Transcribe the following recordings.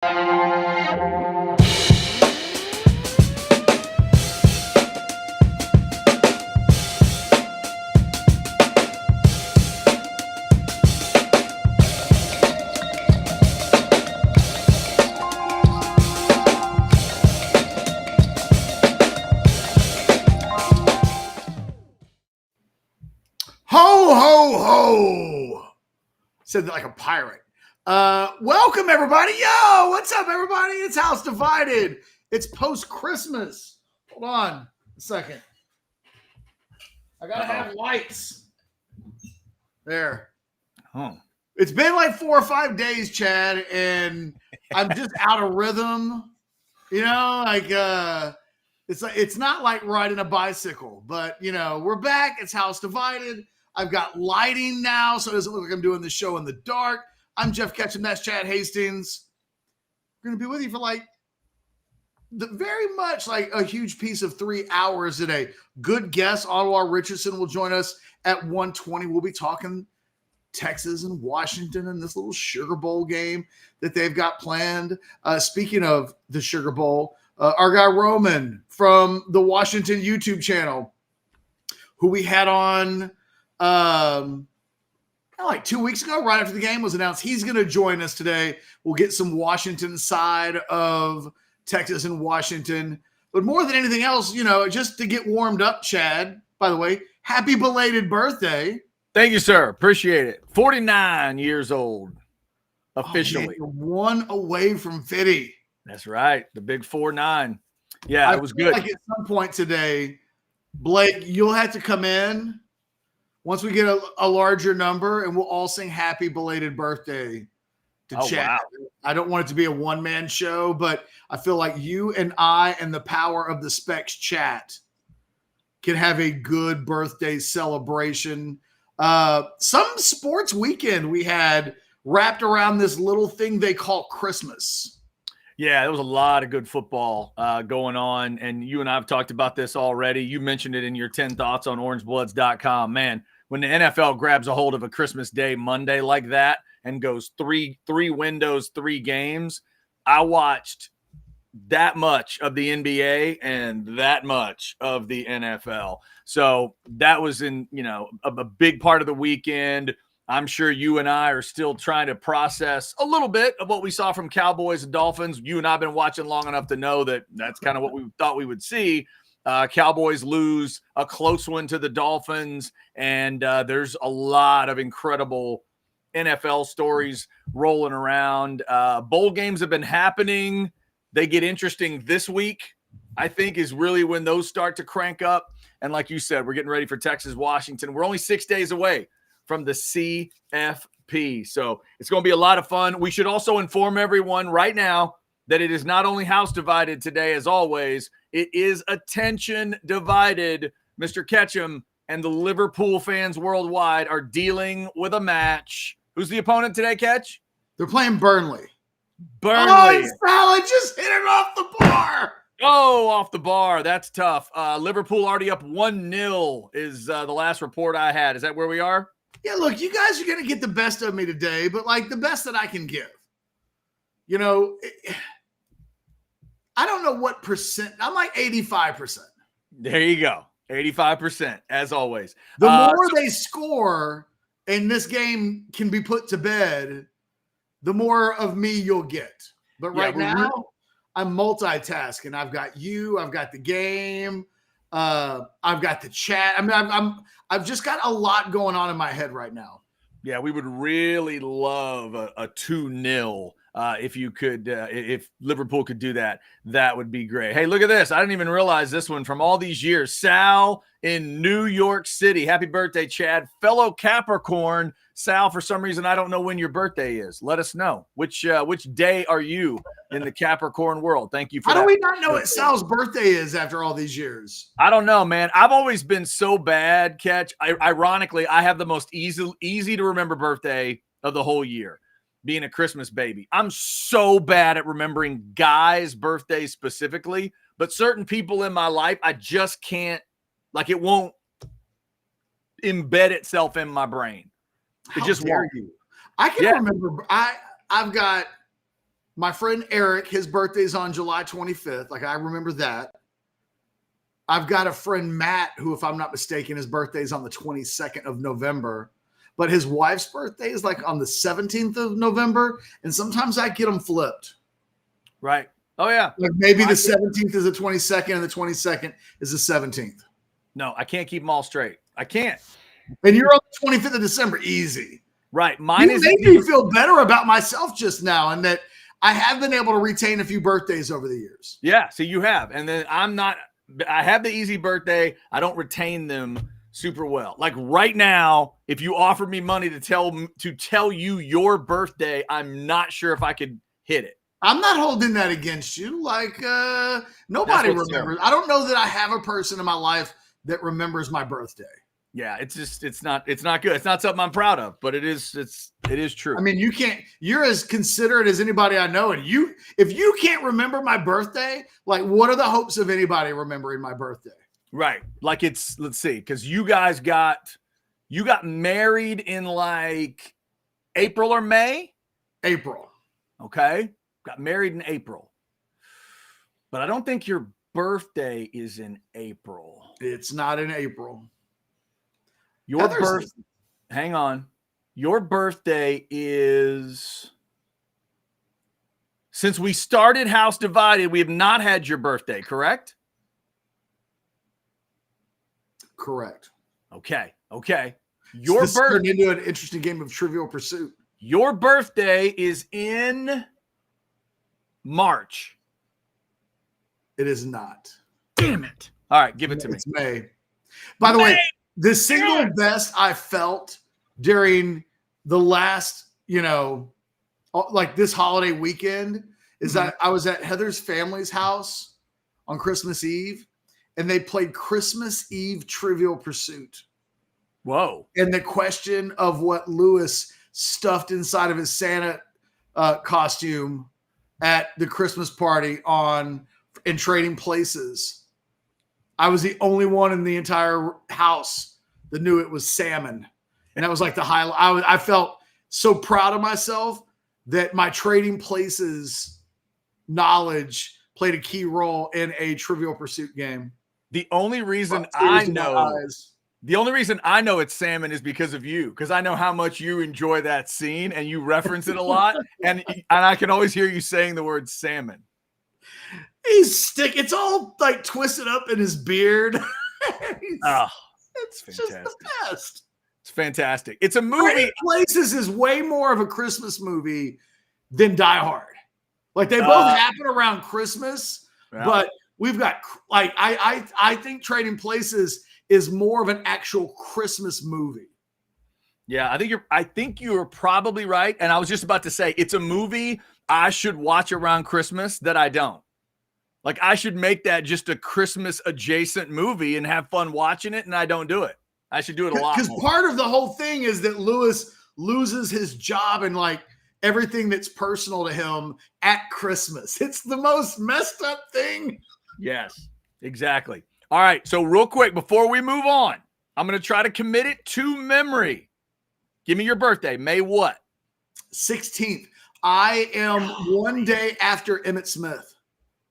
Ho, ho, ho. Said that like a pirate. Welcome, everybody. Yo, what's up, everybody? It's House Divided. It's post-Christmas. Hold on a second. I got to have lights. There. Oh. It's been like 4 or 5 days, Chad, and I'm just out of rhythm. You know, like it's not like riding a bicycle, but, you know, we're back. It's House Divided. I've got lighting now, so it doesn't look like I'm doing the show in the dark. I'm Jeff Ketch, and that's Chad Hastings. We're going to be with you for like very much like a huge piece of 3 hours today. Good guest, Ottawa Richardson, will join us at 1:20. We'll be talking Texas and Washington and this little Sugar Bowl game that they've got planned. Speaking of the Sugar Bowl, our guy Roman from the Washington YouTube channel, who we had on like 2 weeks ago, right after the game was announced, he's going to join us today. We'll get some Washington side of Texas and Washington. But more than anything else, you know, just to get warmed up, Chad, by the way, happy belated birthday. Thank you, sir. Appreciate it. 49 years old, officially. Oh, man, you're one away from 50. That's right. The big 4-9. Yeah, it was good. Like at some point today, Blake, you'll have to come in once we get a larger number, and we'll all sing happy belated birthday to Chad. Wow. I don't want it to be a one-man show, but I feel like you and I and the power of the Specs chat can have a good birthday celebration. Some sports weekend we had wrapped around this little thing they call Christmas. Yeah, there was a lot of good football going on, and you and I have talked about this already. You mentioned it in your 10 thoughts on orangebloods.com. Man, when the NFL grabs a hold of a Christmas Day Monday like that and goes three windows, 3 games, I watched that much of the NBA and that much of the NFL. So that was a big part of the weekend. I'm sure you and I are still trying to process a little bit of what we saw from Cowboys and Dolphins. You and I have been watching long enough to know that that's kind of what we thought we would see. Cowboys lose a close one to the Dolphins, and there's a lot of incredible NFL stories rolling around. Bowl games have been happening. They get interesting this week, I think, is really when those start to crank up. And like you said, we're getting ready for Texas, Washington. We're only 6 days away from the CFP. So it's going to be a lot of fun. We should also inform everyone right now that it is not only House Divided today, as always, it is Attention Divided. Mr. Ketchum and the Liverpool fans worldwide are dealing with a match. Who's the opponent today, Ketch? They're playing Burnley. Burnley. Oh, Salah just hit it off the bar. Oh, off the bar. That's tough. Liverpool already up 1-0 is the last report I had. Is that where we are? Yeah, look, you guys are going to get the best of me today, but like the best that I can give. You know, I don't know what percent. I'm like 85%. There you go. 85%, as always. The more they score and this game can be put to bed, the more of me you'll get. But right now, I'm multitasking. I've got you. I've got the game. I've got the chat. I mean, I've just got a lot going on in my head right now. Yeah, we would really love a 2-0 if you could. If Liverpool could do that, that would be great. Hey, look at this. I didn't even realize this one from all these years. Sal in New York City. Happy birthday, Chad. Fellow Capricorn. Sal, for some reason, I don't know when your birthday is. Let us know. Which day are you in the Capricorn world? Thank you for that. How do we not know what Sal's birthday is after all these years? I don't know, man. I've always been so bad, Ketch. Ironically, I have the most easy to remember birthday of the whole year, being a Christmas baby. I'm so bad at remembering guys' birthdays specifically, but certain people in my life, I just can't, like, it won't embed itself in my brain. It just won't. I can remember. I've got My friend Eric, his birthday's on July 25th. Like, I remember that. I've got a friend, Matt, who, if I'm not mistaken, his birthday's on the 22nd of November. But his wife's birthday is like on the 17th of November. And sometimes I get them flipped. Right. Oh, yeah. Like maybe the 17th is the 22nd and the 22nd is the 17th. No, I can't keep them all straight. I can't. And you're on the 25th of December. Easy. Right. Mine is. Made me feel better about myself just now, and that I have been able to retain a few birthdays over the years. Yeah. So you have. And then I have the easy birthday. I don't retain them super well. Like right now, if you offered me money to tell you your birthday, I'm not sure if I could hit it. I'm not holding that against you. Like nobody remembers. I don't know that I have a person in my life that remembers my birthday. Yeah, it's not good. It's not something I'm proud of, but it is true. I mean, you're as considerate as anybody I know. And if you can't remember my birthday, like what are the hopes of anybody remembering my birthday? Right. Like let's see, because you guys got married in like April or May? April. Okay. Got married in April. But I don't think your birthday is in April. It's not in April. Hang on. Your birthday is, since we started House Divided, we have not had your birthday, correct? Correct. Okay. This turned into an interesting game of Trivial Pursuit. Your birthday is in March. It is not. Damn it. All right, give it to me. It's May. By the way, the single best I felt during the last, like this holiday weekend is that I was at Heather's family's house on Christmas Eve, and they played Christmas Eve Trivial Pursuit. Whoa. And the question of what Lewis stuffed inside of his Santa costume at the Christmas party in Trading Places. I was the only one in the entire house that knew it was salmon. And that was like the highlight. I felt so proud of myself that my Trading Places knowledge played a key role in a Trivial Pursuit game. The only reason I know it's salmon is because of you, because I know how much you enjoy that scene and you reference it a lot. and I can always hear you saying the word salmon. It's all like twisted up in his beard. It's just the best. It's fantastic. It's a movie. Trading Places is way more of a Christmas movie than Die Hard. Like they both happen around Christmas, but we've got like I think Trading Places is more of an actual Christmas movie. Yeah, I think you're probably right. And I was just about to say it's a movie I should watch around Christmas that I don't. Like I should make that just a Christmas adjacent movie and have fun watching it, and I don't do it. I should do it a lot more. Because part of the whole thing is that Lewis loses his job and like everything that's personal to him at Christmas. It's the most messed up thing. Yes, exactly. All right, so real quick, before we move on, I'm going to try to commit it to memory. Give me your birthday. May what? 16th. I am one day after Emmitt Smith.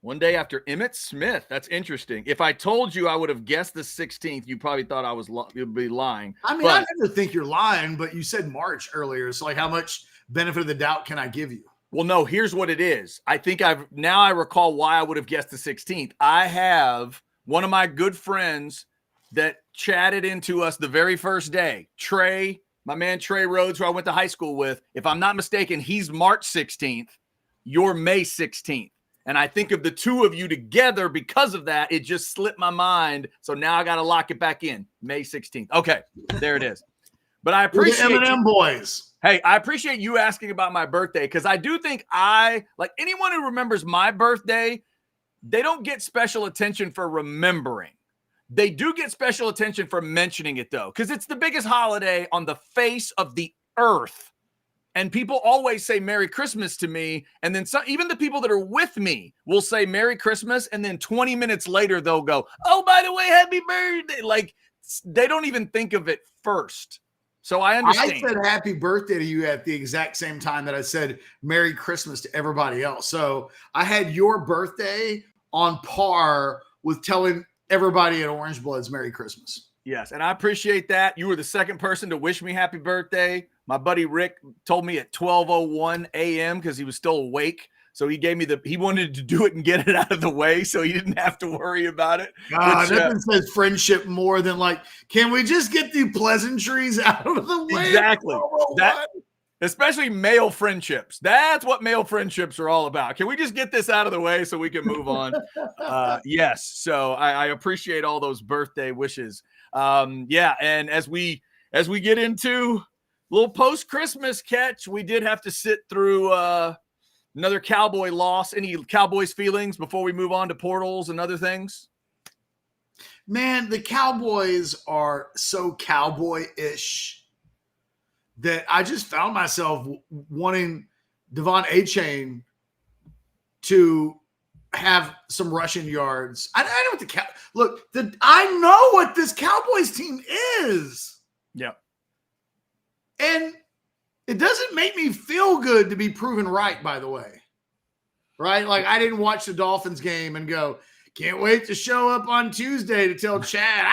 One day after Emmitt Smith. That's interesting. If I told you I would have guessed the 16th, you probably thought I was you'd be lying. I mean, I never think you're lying, but you said March earlier. So like how much benefit of the doubt can I give you? Well, no, here's what it is. I think I recall why I would have guessed the 16th. I have one of my good friends that chatted into us the very first day. Trey, my man Trey Rhodes, who I went to high school with. If I'm not mistaken, he's March 16th. You're May 16th. And I think of the two of you together because of that. It just slipped my mind. So now I got to lock it back in. May 16th. Okay, there it is. But I appreciate the M&M boys. Hey, I appreciate you asking about my birthday because I do think like anyone who remembers my birthday, they don't get special attention for remembering. They do get special attention for mentioning it, though, because it's the biggest holiday on the face of the earth. And people always say Merry Christmas to me. And then even the people that are with me will say Merry Christmas. And then 20 minutes later, they'll go, oh, by the way, happy birthday. Like they don't even think of it first. So I understand. I said happy birthday to you at the exact same time that I said Merry Christmas to everybody else. So I had your birthday on par with telling everybody at Orange Bloods Merry Christmas. Yes, and I appreciate that. You were the second person to wish me happy birthday. My buddy Rick told me at 12:01 a.m. because he was still awake. So he gave me he wanted to do it and get it out of the way so he didn't have to worry about it. God, nothing says friendship more than like, can we just get the pleasantries out of the way? Exactly. Especially male friendships. That's what male friendships are all about. Can we just get this out of the way so we can move on? Yes. So I appreciate all those birthday wishes. Yeah. And as we get into a little post-Christmas Ketch, we did have to sit through another Cowboy loss. Any Cowboys feelings before we move on to portals and other things? Man, the Cowboys are so cowboy-ish that I just found myself wanting Devon Achane to have some rushing yards. I know what I know what this Cowboys team is. Yeah. And it doesn't make me feel good to be proven right, by the way. Right? Like, I didn't watch the Dolphins game and go, can't wait to show up on Tuesday to tell Chad,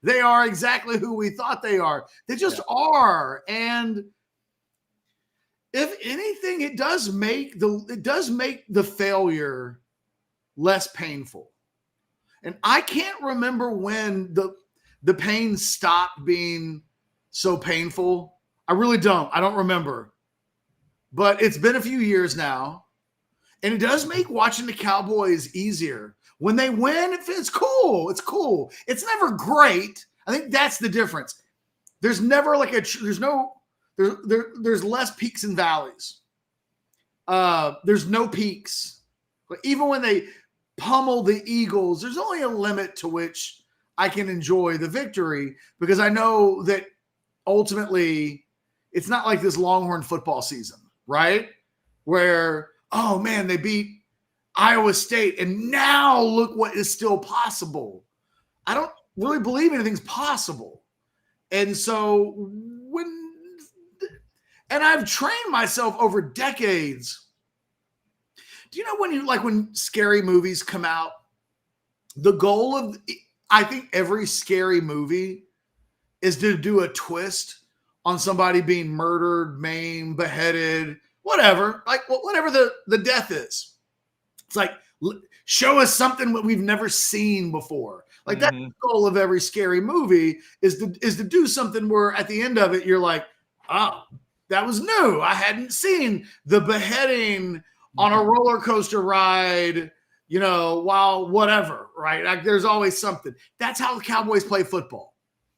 they are exactly who we thought they are. They just are. And if anything, it does make the failure less painful. And I can't remember when the pain stopped being so painful. I really don't. I don't remember. But it's been a few years now. And it does make watching the Cowboys easier. When they win, it's cool. It's cool. It's never great. I think that's the difference. There's never like there's less peaks and valleys. There's no peaks. But even when they pummel the Eagles, there's only a limit to which I can enjoy the victory because I know that ultimately it's not like this Longhorn football season, right? Where, oh man, they beat Iowa State, and now look what is still possible. I don't really believe anything's possible. And so I've trained myself over decades. Do you know when scary movies come out, the goal of, I think every scary movie is to do a twist on somebody being murdered, maimed, beheaded, whatever, like whatever the death is. It's like, show us something that we've never seen before. Like that's the goal of every scary movie is to do something where at the end of it, you're like, oh, that was new. I hadn't seen the beheading on a roller coaster ride, while whatever, right? Like there's always something. That's how the Cowboys play football.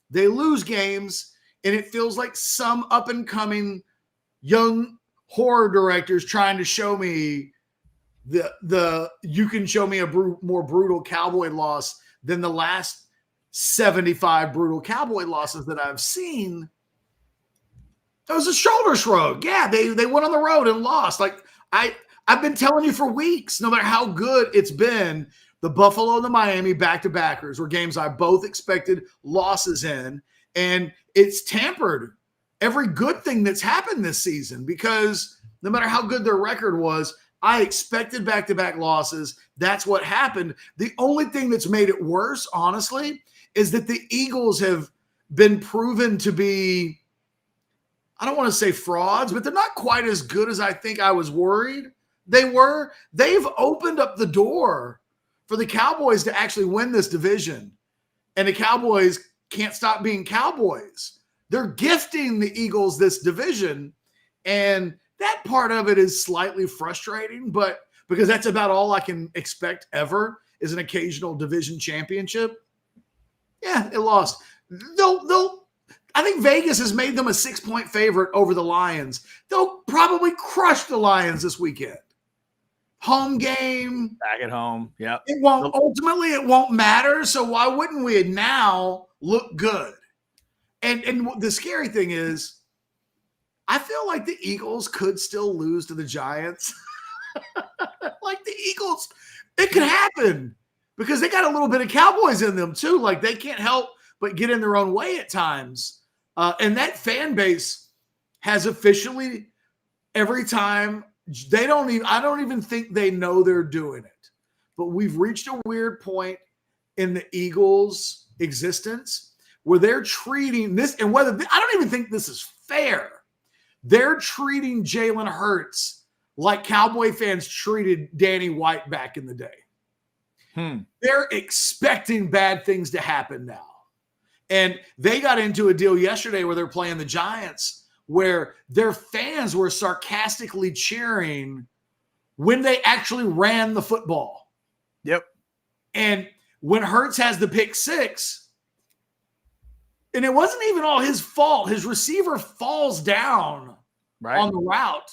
They lose games and it feels like some up and coming young horror directors trying to show me you can show me a more brutal Cowboy loss than the last 75 brutal Cowboy losses that I've seen. That was a shoulder shrug. Yeah, they went on the road and lost. Like I've been telling you for weeks, no matter how good it's been, the Buffalo and the Miami back-to-backers were games I both expected losses in, and it's tampered every good thing that's happened this season because no matter how good their record was, I expected back-to-back losses. That's what happened. The only thing that's made it worse, honestly, is that the Eagles have been proven to be, I don't want to say frauds, but they're not quite as good as I think I was worried they were. They've opened up the door for the Cowboys to actually win this division. And the Cowboys can't stop being Cowboys. They're gifting the Eagles this division. And that part of it is slightly frustrating, but because that's about all I can expect ever is an occasional division championship. Yeah, it lost. I think Vegas has made them a 6-point favorite over the Lions. They'll probably crush the Lions this weekend. Home game. Back at home. Yeah. Ultimately, it won't matter. So why wouldn't we now look good? And the scary thing is, I feel like the Eagles could still lose to the Giants. Like the Eagles, it could happen because they got a little bit of Cowboys in them too. Like they can't help but get in their own way at times. And that fan base has officially, every time, I don't even think they know they're doing it. But we've reached a weird point in the Eagles' existence where they're treating this, and I don't even think this is fair. They're treating Jalen Hurts like Cowboy fans treated Danny White back in the day. They're expecting bad things to happen now. And they got into a deal yesterday where they're playing the Giants, where their fans were sarcastically cheering when they actually ran the football. Yep. And when Hurts has the pick six, and it wasn't even all his fault, his receiver falls down on the route.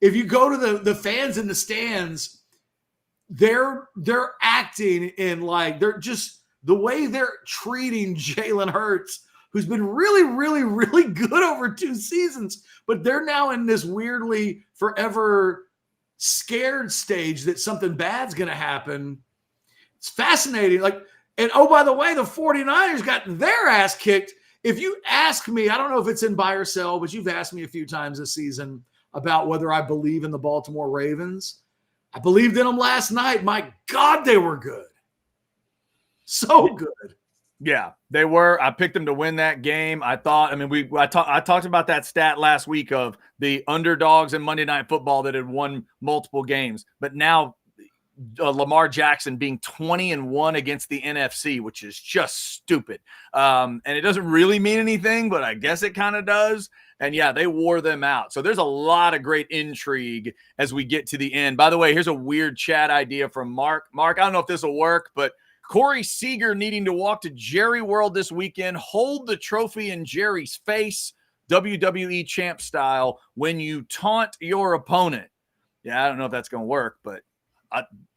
If you go to the fans in the stands, they're acting in like they're just the way they're treating Jalen Hurts, who's been really, really, really good over 2 seasons, but they're now in this weirdly forever scared stage that something bad's going to happen. It's fascinating. And oh, by the way, the 49ers got their ass kicked. If you ask me, I don't know if it's in buy or sell, but you've asked me a few times this season about whether I believe in the Baltimore Ravens. I believed in them last night. My God, they were good. So good. Yeah, they were. I picked them to win that game. I talked about that stat last week of the underdogs in Monday Night Football that had won multiple games. But now Lamar Jackson being 20-1 against the NFC, which is just stupid. And it doesn't really mean anything, but I guess it kind of does. And yeah, they wore them out. So there's a lot of great intrigue as we get to the end. By the way, here's a weird chat idea from Mark. Mark, I don't know if this will work, but Corey Seager needing to walk to Jerry World this weekend, hold the trophy in Jerry's face, WWE champ style, when you taunt your opponent. Yeah, I don't know if that's going to work, but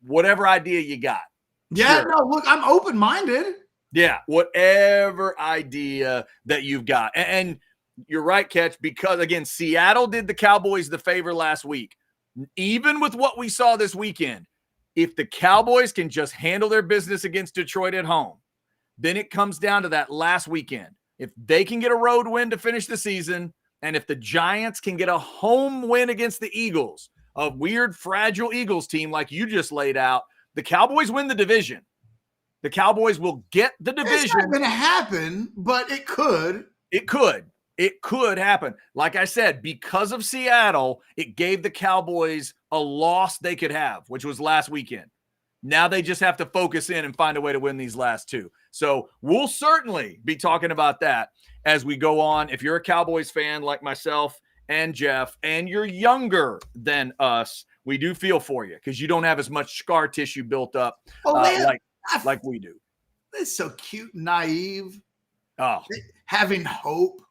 whatever idea you got. Yeah, sure. No, look, I'm open-minded. Yeah, whatever idea that you've got. And you're right, Ketch, because, again, Seattle did the Cowboys the favor last week. Even with what we saw this weekend, if the Cowboys can just handle their business against Detroit at home, then it comes down to that last weekend. If they can get a road win to finish the season, and if the Giants can get a home win against the Eagles, a weird, fragile Eagles team like you just laid out, the Cowboys win the division. The Cowboys will get the division. It's not going to happen, but it could. It could. It could happen. Like I said, because of Seattle, it gave the Cowboys a loss they could have, which was last weekend. Now they just have to focus in and find a way to win these last 2. So we'll certainly be talking about that as we go on. If you're a Cowboys fan like myself and Jeff, and you're younger than us, we do feel for you because you don't have as much scar tissue built up like we do. It's so cute and naive. Oh, having hope.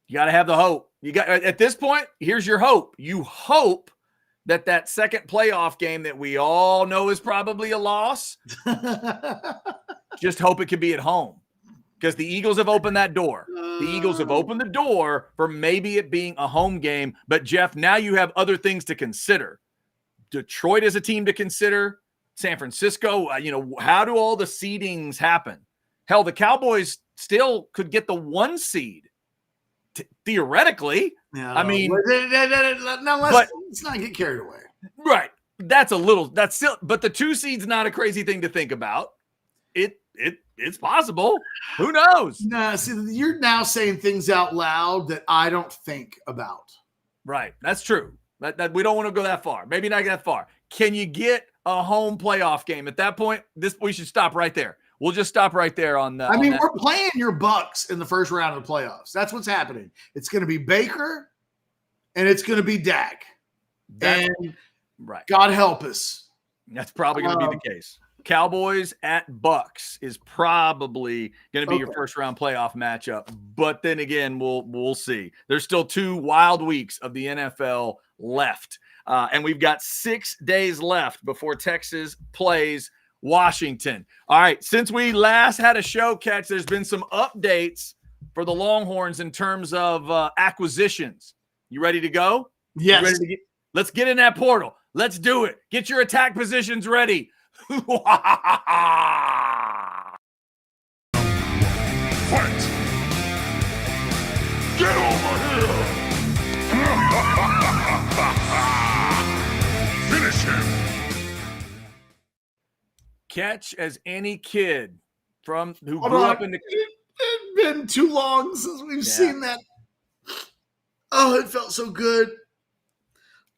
You got to have the hope. You got at this point, here's your hope. You hope that second playoff game that we all know is probably a loss, just hope it could be at home because the Eagles have opened that door. The Eagles have opened the door for maybe it being a home game. But, Jeff, now you have other things to consider. Detroit is a team to consider. San Francisco, how do all the seedings happen? Hell, the Cowboys still could get the 1 seed. Theoretically, yeah, I mean, let's not get carried away. Right. That's still, but the 2 seed's not a crazy thing to think about. It's possible. Who knows? No, see, you're now saying things out loud that I don't think about. Right. That's true. That we don't want to go that far. Maybe not that far. Can you get a home playoff game at that point? We should stop right there. We'll just stop right there on that. We're playing your Bucks in the first round of the playoffs. That's what's happening. It's going to be Baker and it's going to be Dak. Right. God help us. That's probably going to be the case. Cowboys at Bucks is probably going to be your first round playoff matchup. But then again, we'll see. There's still 2 wild weeks of the NFL left. And we've got 6 days left before Texas plays Washington. All right. Since we last had a show, Ketch, there's been some updates for the Longhorns in terms of acquisitions. You ready to go? Yes. Let's get in that portal. Let's do it. Get your attack positions ready. Fight. Ketch, as any kid who Hold grew on. up in the It's been too long since we've seen that. Oh, it felt so good.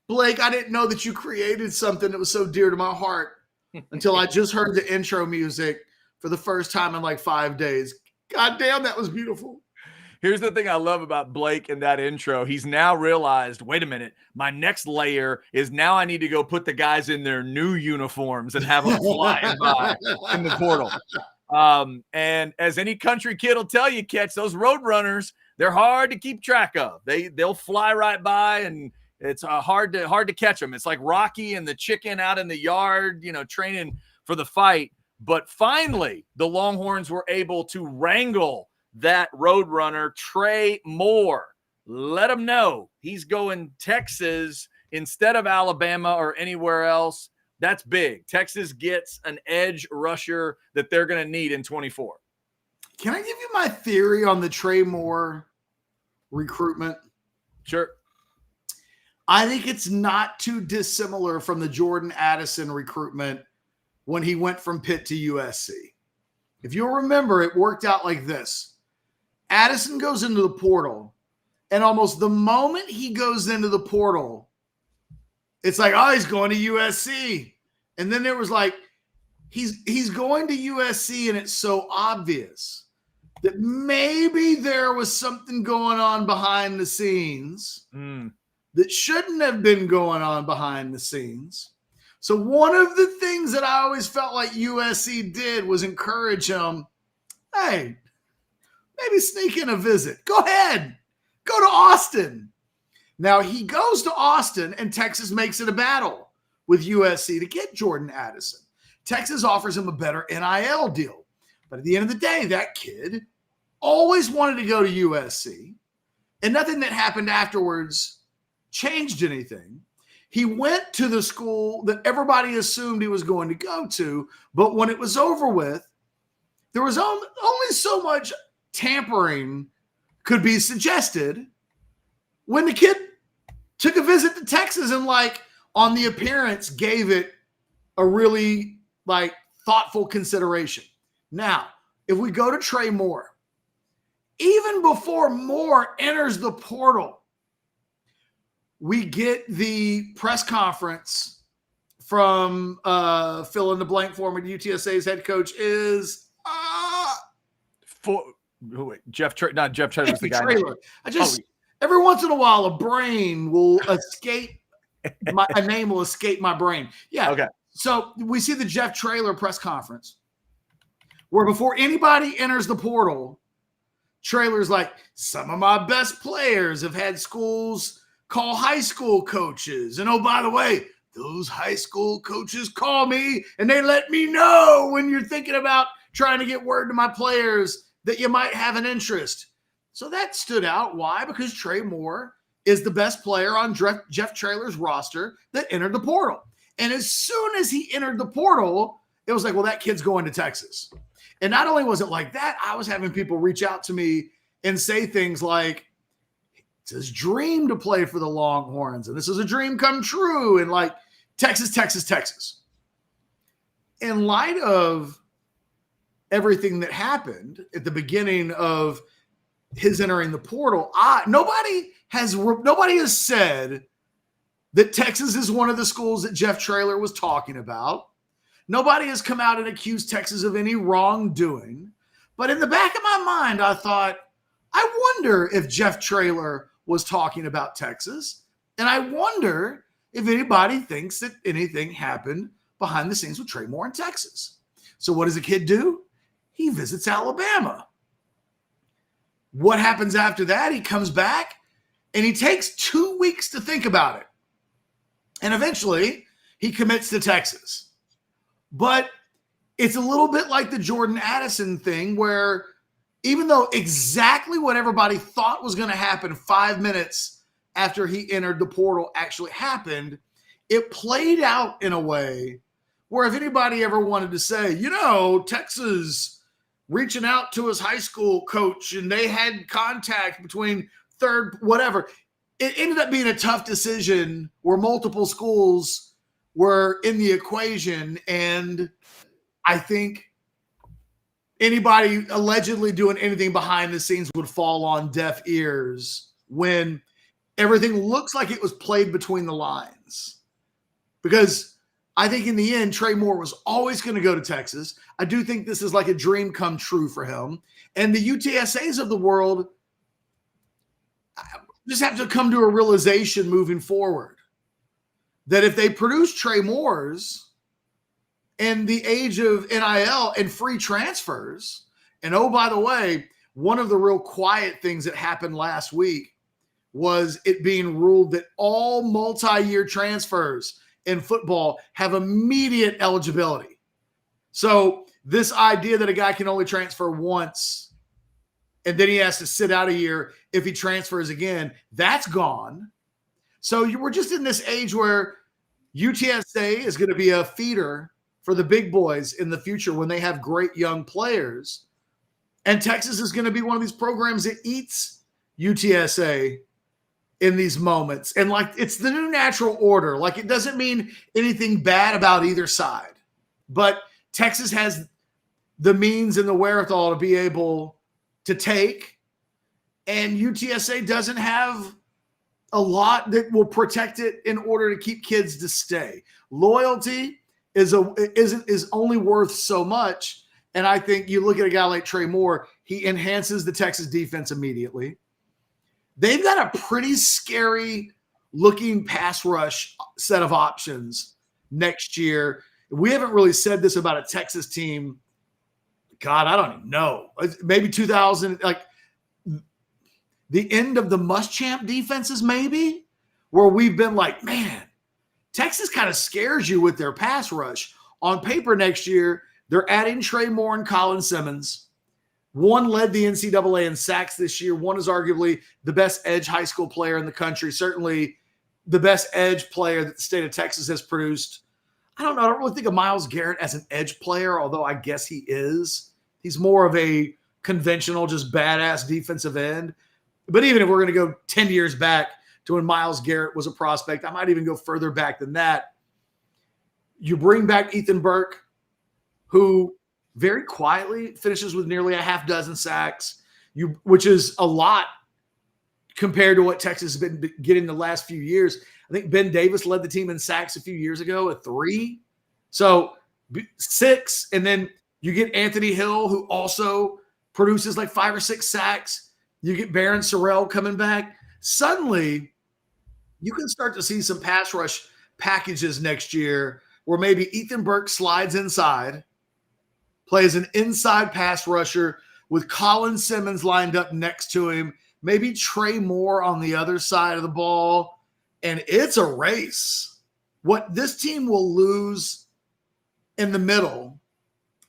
Blake, I didn't know that you created something that was so dear to my heart until I just heard the intro music for the first time in like 5 days. God damn, that was beautiful. Here's the thing I love about Blake in that intro. He's now realized, wait a minute, my next layer is now I need to go put the guys in their new uniforms and have them flying by in the portal. And as any country kid will tell you, Ketch, those road runners, they're hard to keep track of. They'll fly right by, and it's hard to catch them. It's like Rocky and the chicken out in the yard, training for the fight. But finally, the Longhorns were able to wrangle that road runner, Trey Moore. Let him know he's going Texas instead of Alabama or anywhere else. That's big. Texas gets an edge rusher that they're going to need in 24. Can I give you my theory on the Trey Moore recruitment? Sure. I think it's not too dissimilar from the Jordan Addison recruitment when he went from Pitt to USC. If you'll remember, it worked out like this. Addison goes into the portal, and almost the moment he goes into the portal, it's like, oh, he's going to USC. And then there was like, he's going to USC, and it's so obvious that maybe there was something going on behind the scenes that shouldn't have been going on behind the scenes. So one of the things that I always felt like USC did was encourage him, hey, maybe sneak in a visit. Go ahead. Go to Austin. Now he goes to Austin, and Texas makes it a battle with USC to get Jordan Addison. Texas offers him a better NIL deal. But at the end of the day, that kid always wanted to go to USC, and nothing that happened afterwards changed anything. He went to the school that everybody assumed he was going to go to, but when it was over with, there was only so much tampering could be suggested when the kid took a visit to Texas and, like, on the appearance, gave it a really, like, thoughtful consideration. Now, if we go to Trey Moore, even before Moore enters the portal, we get the press conference from fill in the blank for me. UTSA's head coach is Jeff Traylor. Not Jeff Traylor, the guy. Traylor. Every once in a while, a brain will escape. A name will escape my brain. Yeah. Okay. So we see the Jeff Traylor press conference where before anybody enters the portal, Traylor's like, some of my best players have had schools call high school coaches. And oh, by the way, those high school coaches call me and they let me know when you're thinking about trying to get word to my players that you might have an interest. So that stood out. Why? Because Trey Moore is the best player on Jeff Traylor's roster that entered the portal. And as soon as he entered the portal, it was like, well, that kid's going to Texas. And not only was it like that, I was having people reach out to me and say things like, it's his dream to play for the Longhorns, and this is a dream come true, and like Texas, Texas, Texas. In light of everything that happened at the beginning of his entering the portal, nobody has said that Texas is one of the schools that Jeff Traylor was talking about. Nobody has come out and accused Texas of any wrongdoing. But in the back of my mind, I thought, I wonder if Jeff Traylor was talking about Texas. And I wonder if anybody thinks that anything happened behind the scenes with Trey Moore in Texas. So what does the kid do? He visits Alabama. What happens after that? He comes back and he takes 2 weeks to think about it. And eventually he commits to Texas. But it's a little bit like the Jordan Addison thing where even though exactly what everybody thought was going to happen 5 minutes after he entered the portal actually happened, it played out in a way where if anybody ever wanted to say, Texas reaching out to his high school coach and they had contact between whatever, it ended up being a tough decision where multiple schools were in the equation. And I think anybody allegedly doing anything behind the scenes would fall on deaf ears when everything looks like it was played between the lines. Because I think in the end, Trey Moore was always going to go to Texas. I do think this is like a dream come true for him. And the UTSAs of the world just have to come to a realization moving forward that if they produce Trey Moores in the age of NIL and free transfers, and oh, by the way, one of the real quiet things that happened last week was it being ruled that all multi-year transfers in football have immediate eligibility. So this idea that a guy can only transfer once and then he has to sit out a year if he transfers again, that's gone. So we're just in this age where UTSA is going to be a feeder for the big boys in the future when they have great young players. And Texas is going to be one of these programs that eats UTSA in these moments. And like, it's the new natural order. Like, it doesn't mean anything bad about either side, but Texas has the means and the wherewithal to be able to take, and UTSA doesn't have a lot that will protect it in order to keep kids to stay. Loyalty is only worth so much. And I think you look at a guy like Trey Moore, he enhances the Texas defense immediately. They've got a pretty scary looking pass rush set of options next year. We haven't really said this about a Texas team. God, I don't even know. Maybe 2000, like the end of the Muschamp defenses, maybe, where we've been like, man, Texas kind of scares you with their pass rush. On paper next year, they're adding Trey Moore and Colin Simmons. One led the NCAA in sacks this year. One is arguably the best edge high school player in the country, certainly the best edge player that the state of Texas has produced. I don't know. I don't really think of Myles Garrett as an edge player, although I guess he is. He's more of a conventional, just badass defensive end. But even if we're going to go 10 years back to when Myles Garrett was a prospect, I might even go further back than that. You bring back Ethan Burke, who very quietly finishes with nearly a half dozen sacks, which is a lot compared to what Texas has been getting the last few years. I think Ben Davis led the team in sacks a few years ago at 3. So 6, and then you get Anthony Hill, who also produces like 5 or 6 sacks. You get Barron Sorrell coming back. Suddenly, you can start to see some pass rush packages next year where maybe Ethan Burke slides inside, plays an inside pass rusher with Colin Simmons lined up next to him, maybe Trey Moore on the other side of the ball, and it's a race. What this team will lose in the middle,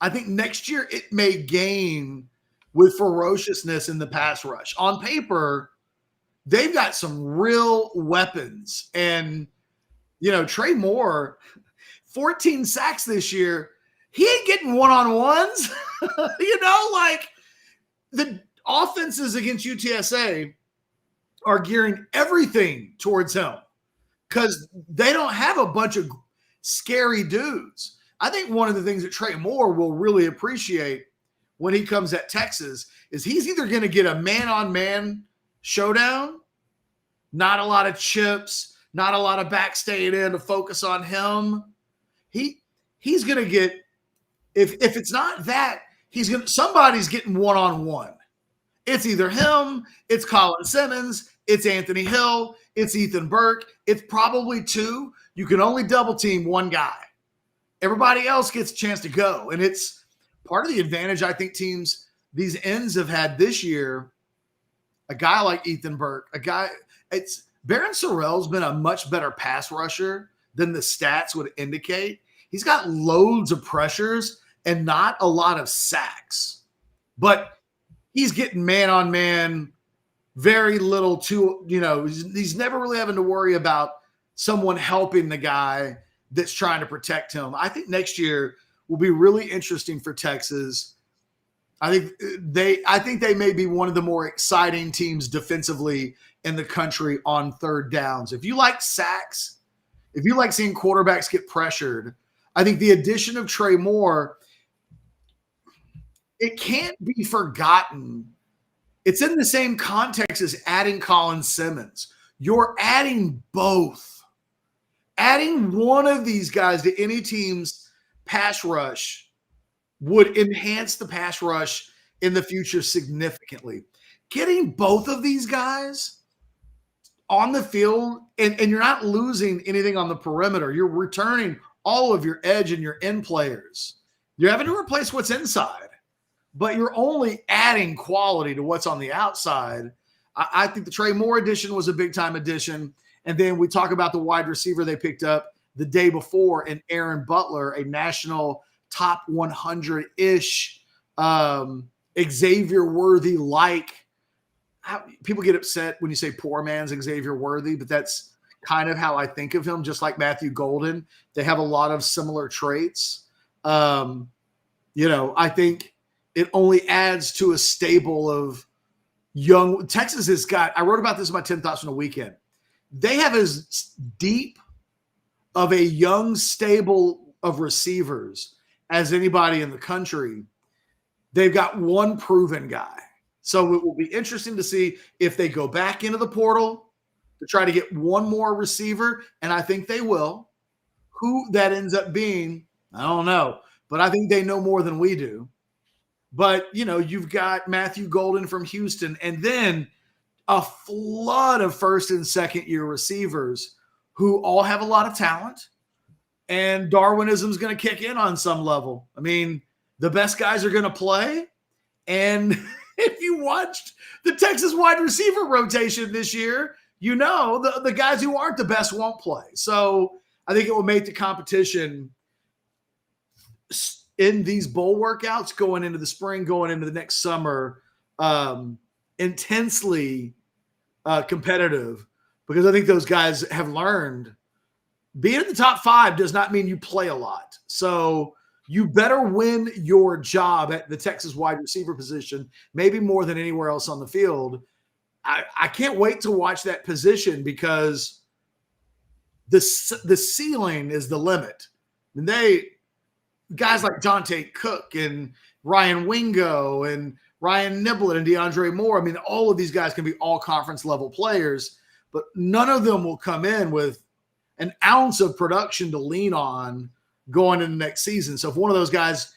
I think next year it may gain with ferociousness in the pass rush. On paper, they've got some real weapons. And, you know, Trey Moore, 14 sacks this year, he ain't getting one-on-ones. You know, like the offenses against UTSA are gearing everything towards him because they don't have a bunch of scary dudes. I think one of the things that Trey Moore will really appreciate when he comes at Texas is he's either going to get a man-on-man showdown, not a lot of chips, not a lot of back staying in to focus on him. He's going to get, if it's not that, somebody's getting one-on-one. It's either him, it's Colin Simmons, it's Anthony Hill, it's Ethan Burke. It's probably 2. You can only double team one guy. Everybody else gets a chance to go. And it's part of the advantage I think teams, these ends have had this year. A guy like Ethan Burke, Barron Sorrell's been a much better pass rusher than the stats would indicate. He's got loads of pressures and not a lot of sacks, but he's getting man-on-man, very little he's never really having to worry about someone helping the guy that's trying to protect him. I think next year will be really interesting for Texas. I think they may be one of the more exciting teams defensively in the country on third downs. If you like sacks, if you like seeing quarterbacks get pressured, I think the addition of Trey Moore it can't be forgotten. It's in the same context as adding Colin Simmons. You're adding both. Adding one of these guys to any team's pass rush would enhance the pass rush in the future significantly. Getting both of these guys on the field, and you're not losing anything on the perimeter. You're returning all of your edge and your end players. You're having to replace what's inside, but you're only adding quality to what's on the outside. I think the Trey Moore addition was a big-time addition. And then we talk about the wide receiver they picked up the day before in Aaron Butler, a national top 100-ish Xavier Worthy-like. People get upset when you say poor man's Xavier Worthy, but that's kind of how I think of him, just like Matthew Golden. They have a lot of similar traits. I think it only adds to a stable of young – Texas has got – I wrote about this in my 10 Thoughts from the Weekend. They have as deep of a young stable of receivers as anybody in the country. They've got one proven guy. So it will be interesting to see if they go back into the portal to try to get one more receiver, and I think they will. Who that ends up being, I don't know, but I think they know more than we do. But, you've got Matthew Golden from Houston, and then a flood of first and second year receivers who all have a lot of talent, and Darwinism is going to kick in on some level. I mean, the best guys are going to play. And if you watched the Texas wide receiver rotation this year, the guys who aren't the best won't play. So I think it will make the competition in these bowl workouts going into the spring, going into the next summer, intensely competitive, because I think those guys have learned being in the top 5 does not mean you play a lot. So you better win your job at the Texas wide receiver position, maybe more than anywhere else on the field. I can't wait to watch that position, because the ceiling is the limit. And guys like Dante Cook and Ryan Wingo and Ryan Niblett and DeAndre Moore, I mean, all of these guys can be all conference level players, but none of them will come in with an ounce of production to lean on going into next season. So if one of those guys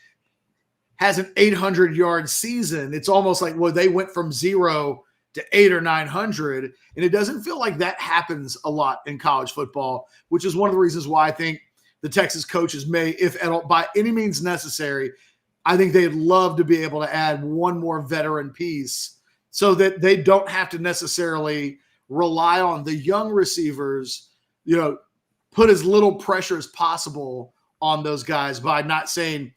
has an 800-yard season, it's almost like, well, they went from 0 to 800 or 900. And it doesn't feel like that happens a lot in college football, which is one of the reasons why I think the Texas coaches may, if at all, by any means necessary, I think they'd love to be able to add one more veteran piece so that they don't have to necessarily rely on the young receivers, put as little pressure as possible on those guys by not saying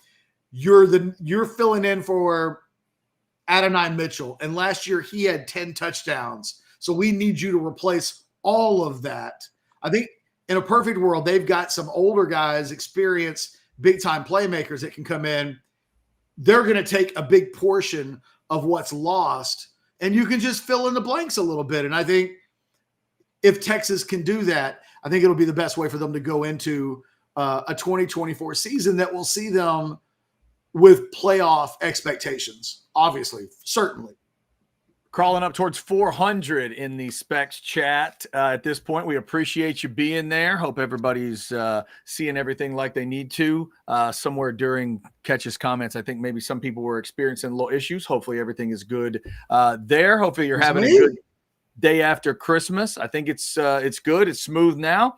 you're filling in for Adonai Mitchell. And last year he had 10 touchdowns. So we need you to replace all of that. I think in a perfect world, they've got some older guys, experienced big-time playmakers that can come in. They're going to take a big portion of what's lost, and you can just fill in the blanks a little bit. And I think if Texas can do that, I think it'll be the best way for them to go into a 2024 season that will see them with playoff expectations, obviously, certainly. Crawling up towards 400 in the Specs chat at this point. We appreciate you being there. Hope everybody's seeing everything like they need to. Somewhere during Ketch's comments, I think maybe some people were experiencing little issues. Hopefully everything is good there. Hopefully you're having a good day after Christmas. I think it's good. It's smooth now.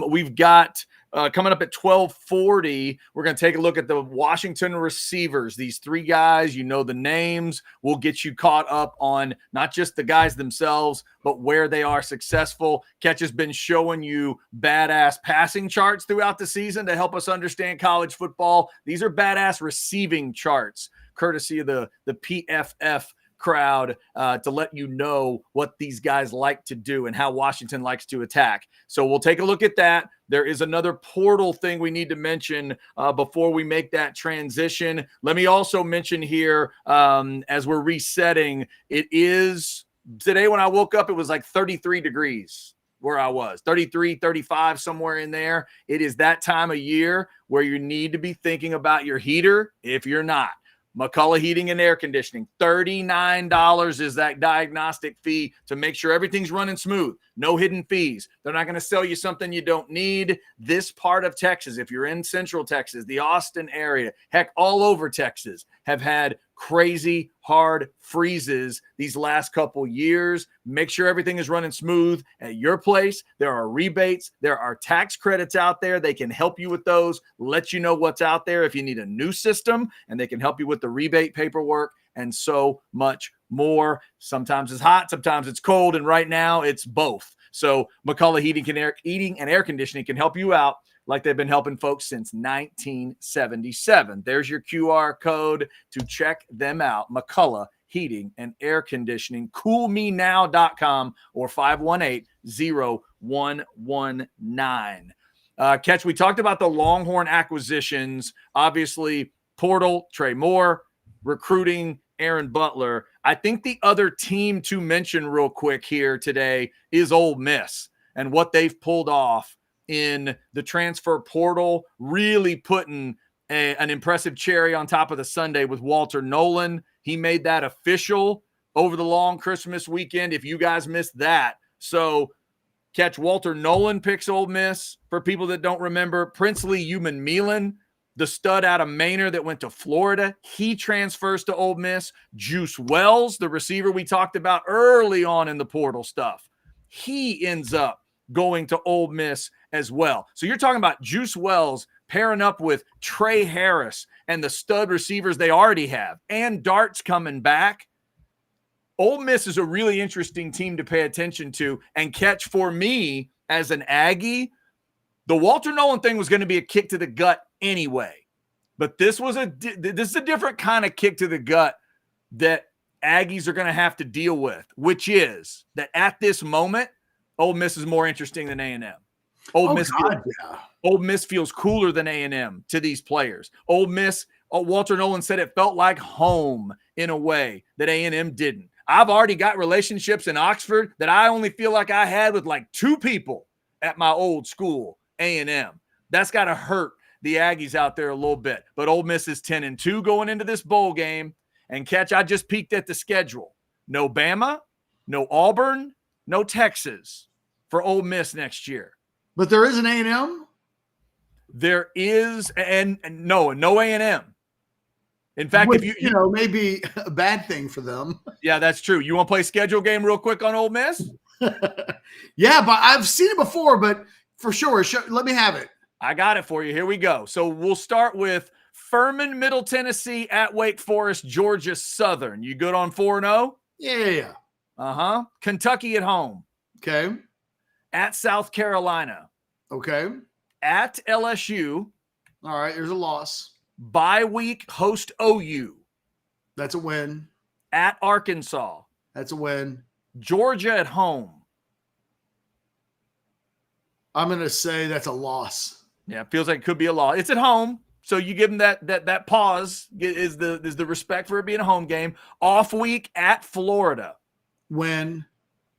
We've got coming up at 12:40, we're going to take a look at the Washington receivers. These 3 guys, the names. We'll get you caught up on not just the guys themselves, but where they are successful. Ketch has been showing you badass passing charts throughout the season to help us understand college football. These are badass receiving charts, courtesy of the PFF crowd, to let you know what these guys like to do and how Washington likes to attack. So we'll take a look at that. There is another portal thing we need to mention before we make that transition. Let me also mention here, as we're resetting, it is today when I woke up, it was like 33 degrees where I was, 33, 35, somewhere in there. It is that time of year where you need to be thinking about your heater if you're not. McCullough Heating and Air Conditioning, $39 is that diagnostic fee to make sure everything's running smooth. No hidden fees. They're not going to sell you something you don't need. This part of Texas, if you're in Central Texas, the Austin area, heck, all over Texas, have had crazy hard freezes these last couple years. Make sure everything is running smooth at your place. There are rebates. There are tax credits out there. They can help you with those, let you know what's out there if you need a new system, and they can help you with the rebate paperwork and so much more. Sometimes it's hot, sometimes it's cold, and right now it's both. So McCullough Heating and Air Conditioning can help you out like they've been helping folks since 1977. There's your QR code to check them out. McCullough Heating and Air Conditioning, coolmenow.com or 518-0119. Ketch, we talked about the Longhorn acquisitions. Obviously, portal, Trey Moore, recruiting, Aaron Butler. I think the other team to mention real quick here today is Ole Miss and what they've pulled off in the transfer portal, really putting an impressive cherry on top of the sundae with Walter Nolan. He made that official over the long Christmas weekend, if you guys missed that. So Ketch, Walter Nolan picks Ole Miss. For people that don't remember, Princely Uman-Milan, the stud out of Manor that went to Florida, he transfers to Ole Miss. Juice Wells, the receiver we talked about early on in the portal stuff, he ends up going to Ole Miss as well. So you're talking about Juice Wells pairing up with Trey Harris and the stud receivers they already have, and Dart's coming back. Ole Miss is a really interesting team to pay attention to. And Ketch, for me as an Aggie, the Walter Nolan thing was going to be a kick to the gut anyway. But this is a different kind of kick to the gut that Aggies are going to have to deal with, which is that at this moment, Ole Miss is more interesting than A&M. Ole Miss feels cooler than A&M to these players. Ole Miss, Walter Nolan said it felt like home in a way that A&M didn't. I've already got relationships in Oxford that I only feel like I had with like two people at my old school, A&M. That's got to hurt the Aggies out there a little bit. But Ole Miss is 10-2 going into this bowl game. And Ketch, I just peeked at the schedule. No Bama, no Auburn, no Texas for Ole Miss next year. But there is an A&M? There is, and no A&M. In fact, which, if you may be a bad thing for them. Yeah, that's true. You want to play schedule game real quick on Ole Miss? Yeah, but I've seen it before, but for sure. Let me have it. I got it for you. Here we go. So we'll start with Furman, Middle Tennessee at Wake Forest, Georgia Southern. You good on 4-0? Yeah. Uh-huh. Kentucky at home. Okay. At South Carolina. Okay. At LSU. All right, there's a loss. Bye week, host OU. That's a win. At Arkansas. That's a win. Georgia at home. I'm going to say that's a loss. Yeah, it feels like it could be a loss. It's at home, so you give them that pause is the respect for it being a home game. Off week at Florida. Win.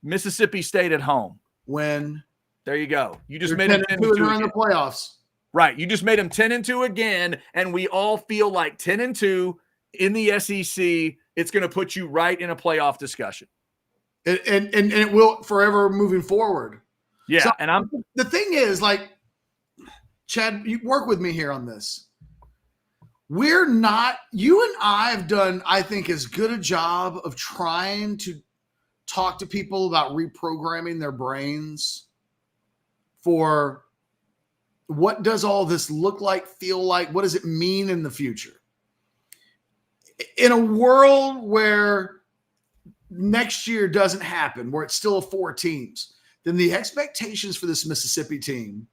Mississippi State at home. Win. There you go. You just They're made them 10-2 in the playoffs. Right. You just made them 10-2 again, and we all feel like 10-2 in the SEC. It's going to put you right in a playoff discussion. And it will forever moving forward. Yeah. So, and the thing is, like, Chad, you work with me here on this. You and I have done, I think, as good a job of trying to talk to people about reprogramming their brains for what does all this look like, feel like, what does it mean in the future? In a world where next year doesn't happen, where it's still 4 teams, then the expectations for this Mississippi team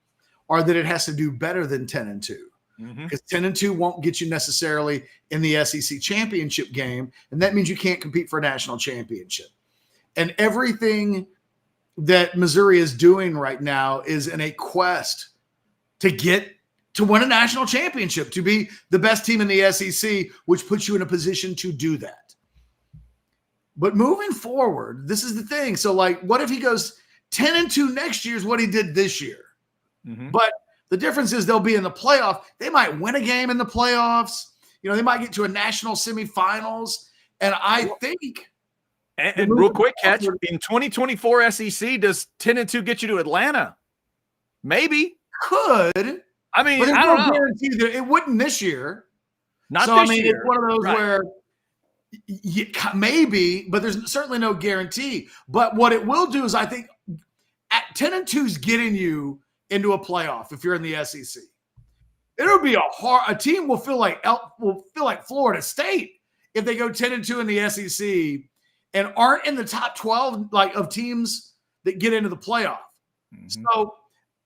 are that it has to do better than 10-2. Because 10-2 won't get you necessarily in the SEC championship game, and that means you can't compete for a national championship. And everything that Missouri is doing right now is in a quest to win a national championship, to be the best team in the SEC, which puts you in a position to do that. But moving forward, this is the thing. So, like, what if he goes 10-2 next year is what he did this year? But the difference is they'll be in the playoff. They might win a game in the playoffs. They might get to a national semifinals. And I think. And real quick, Ketch, in 2024 SEC, does 10-2 get you to Atlanta? Maybe. Could. I mean, but there's I don't know. Guarantee that it wouldn't this year. Not this year. It's one of those where maybe, but there's certainly no guarantee. But what it will do is, I think, at 10-2 is getting you into a playoff if you're in the SEC. It'll be a team will feel like Florida State if they go 10-2 in the SEC and aren't in the top 12 of teams that get into the playoff. Mm-hmm. So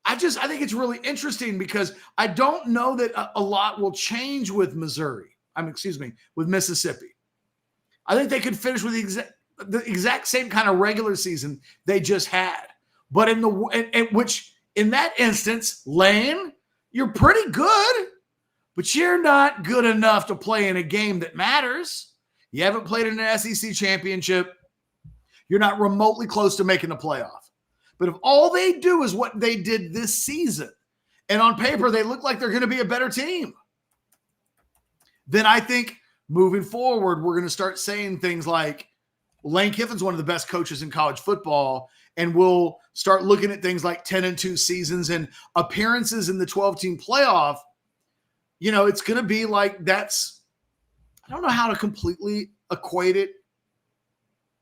I think it's really interesting because I don't know that a lot will change with with Mississippi. I think they could finish with the exact same kind of regular season they just had. But in that instance, Lane, you're pretty good, but you're not good enough to play in a game that matters. You haven't played in an SEC championship. You're not remotely close to making the playoff. But if all they do is what they did this season, and on paper they look like they're going to be a better team, then I think moving forward, we're going to start saying things like Lane Kiffin's one of the best coaches in college football, and we'll start looking at things like 10-2 seasons and appearances in the 12-team playoff. It's going to be like that's – I don't know how to completely equate it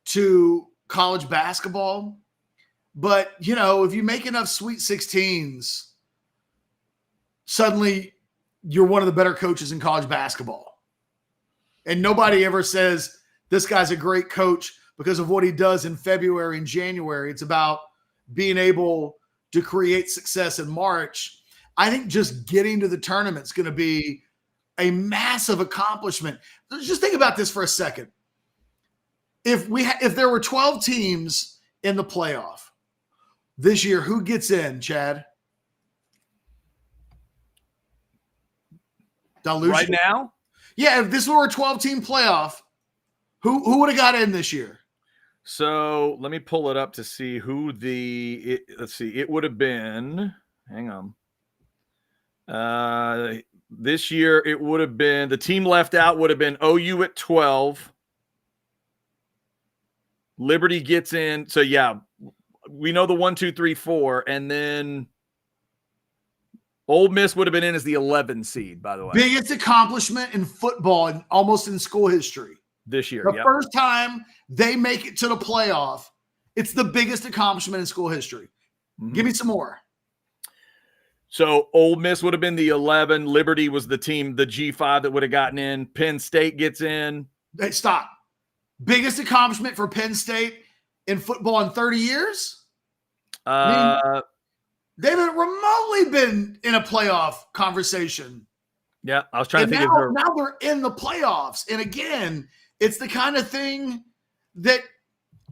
to college basketball, but, if you make enough Sweet 16s, suddenly you're one of the better coaches in college basketball. And nobody ever says this guy's a great coach because of what he does in February and January. It's about being able to create success in March. I think just getting to the tournament is going to be a massive accomplishment. Just think about this for a second. If there were 12 teams in the playoff this year, who gets in, Chad? Dilution. Right now? Yeah, if this were a 12-team playoff, who would have got in this year? So let me pull it up to see who let's see. It would have been, hang on. This year, it would have been, the team left out would have been OU at 12. Liberty gets in. So, yeah, we know the 1, 2, 3, 4. And then Ole Miss would have been in as the 11 seed, by the way. Biggest accomplishment in football and almost in school history. This year, the first time they make it to the playoff, it's the biggest accomplishment in school history. Mm-hmm. Give me some more. So Ole Miss would have been the 11. Liberty was the team, the G5 that would have gotten in. Penn State gets in. Hey, stop. Biggest accomplishment for Penn State in football in 30 years? They haven't remotely been in a playoff conversation. Yeah, I was trying to think now they're in the playoffs. And again, it's the kind of thing that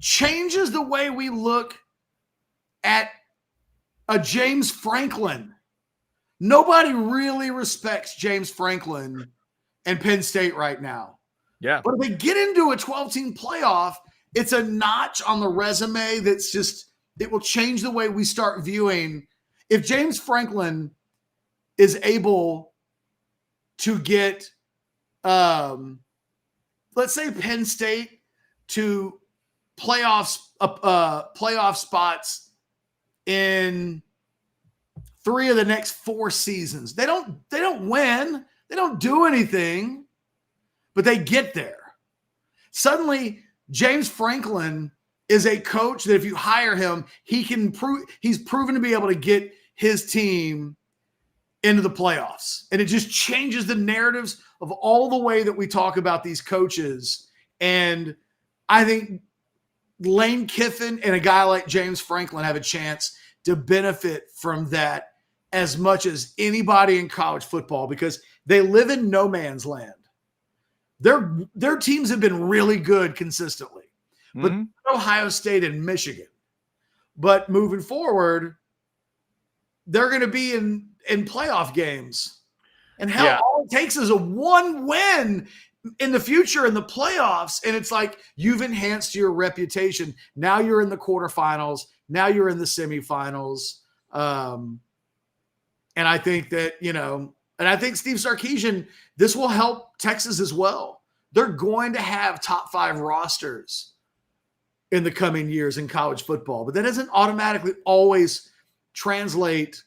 changes the way we look at a James Franklin. Nobody really respects James Franklin and Penn State right now. Yeah. But if they get into a 12-team playoff, it's a notch on the resume that's just – it will change the way we start viewing. If James Franklin is able to get, let's say, Penn State to playoff spots in 3 of the next 4 seasons. They don't win. They don't do anything, but they get there. Suddenly, James Franklin is a coach that if you hire him, he's proven to be able to get his team into the playoffs. And it just changes the narratives of all the way that we talk about these coaches. And I think Lane Kiffin and a guy like James Franklin have a chance to benefit from that as much as anybody in college football because they live in no man's land. Their teams have been really good consistently, but Ohio State and Michigan. But moving forward, they're going to be in playoff games. And hell, all it takes is a 1 win in the future in the playoffs, and it's like you've enhanced your reputation. Now you're in the quarterfinals. Now you're in the semifinals. And I think that, And I think Steve Sarkisian, this will help Texas as well. They're going to have top 5 rosters in the coming years in college football, but that doesn't automatically always translate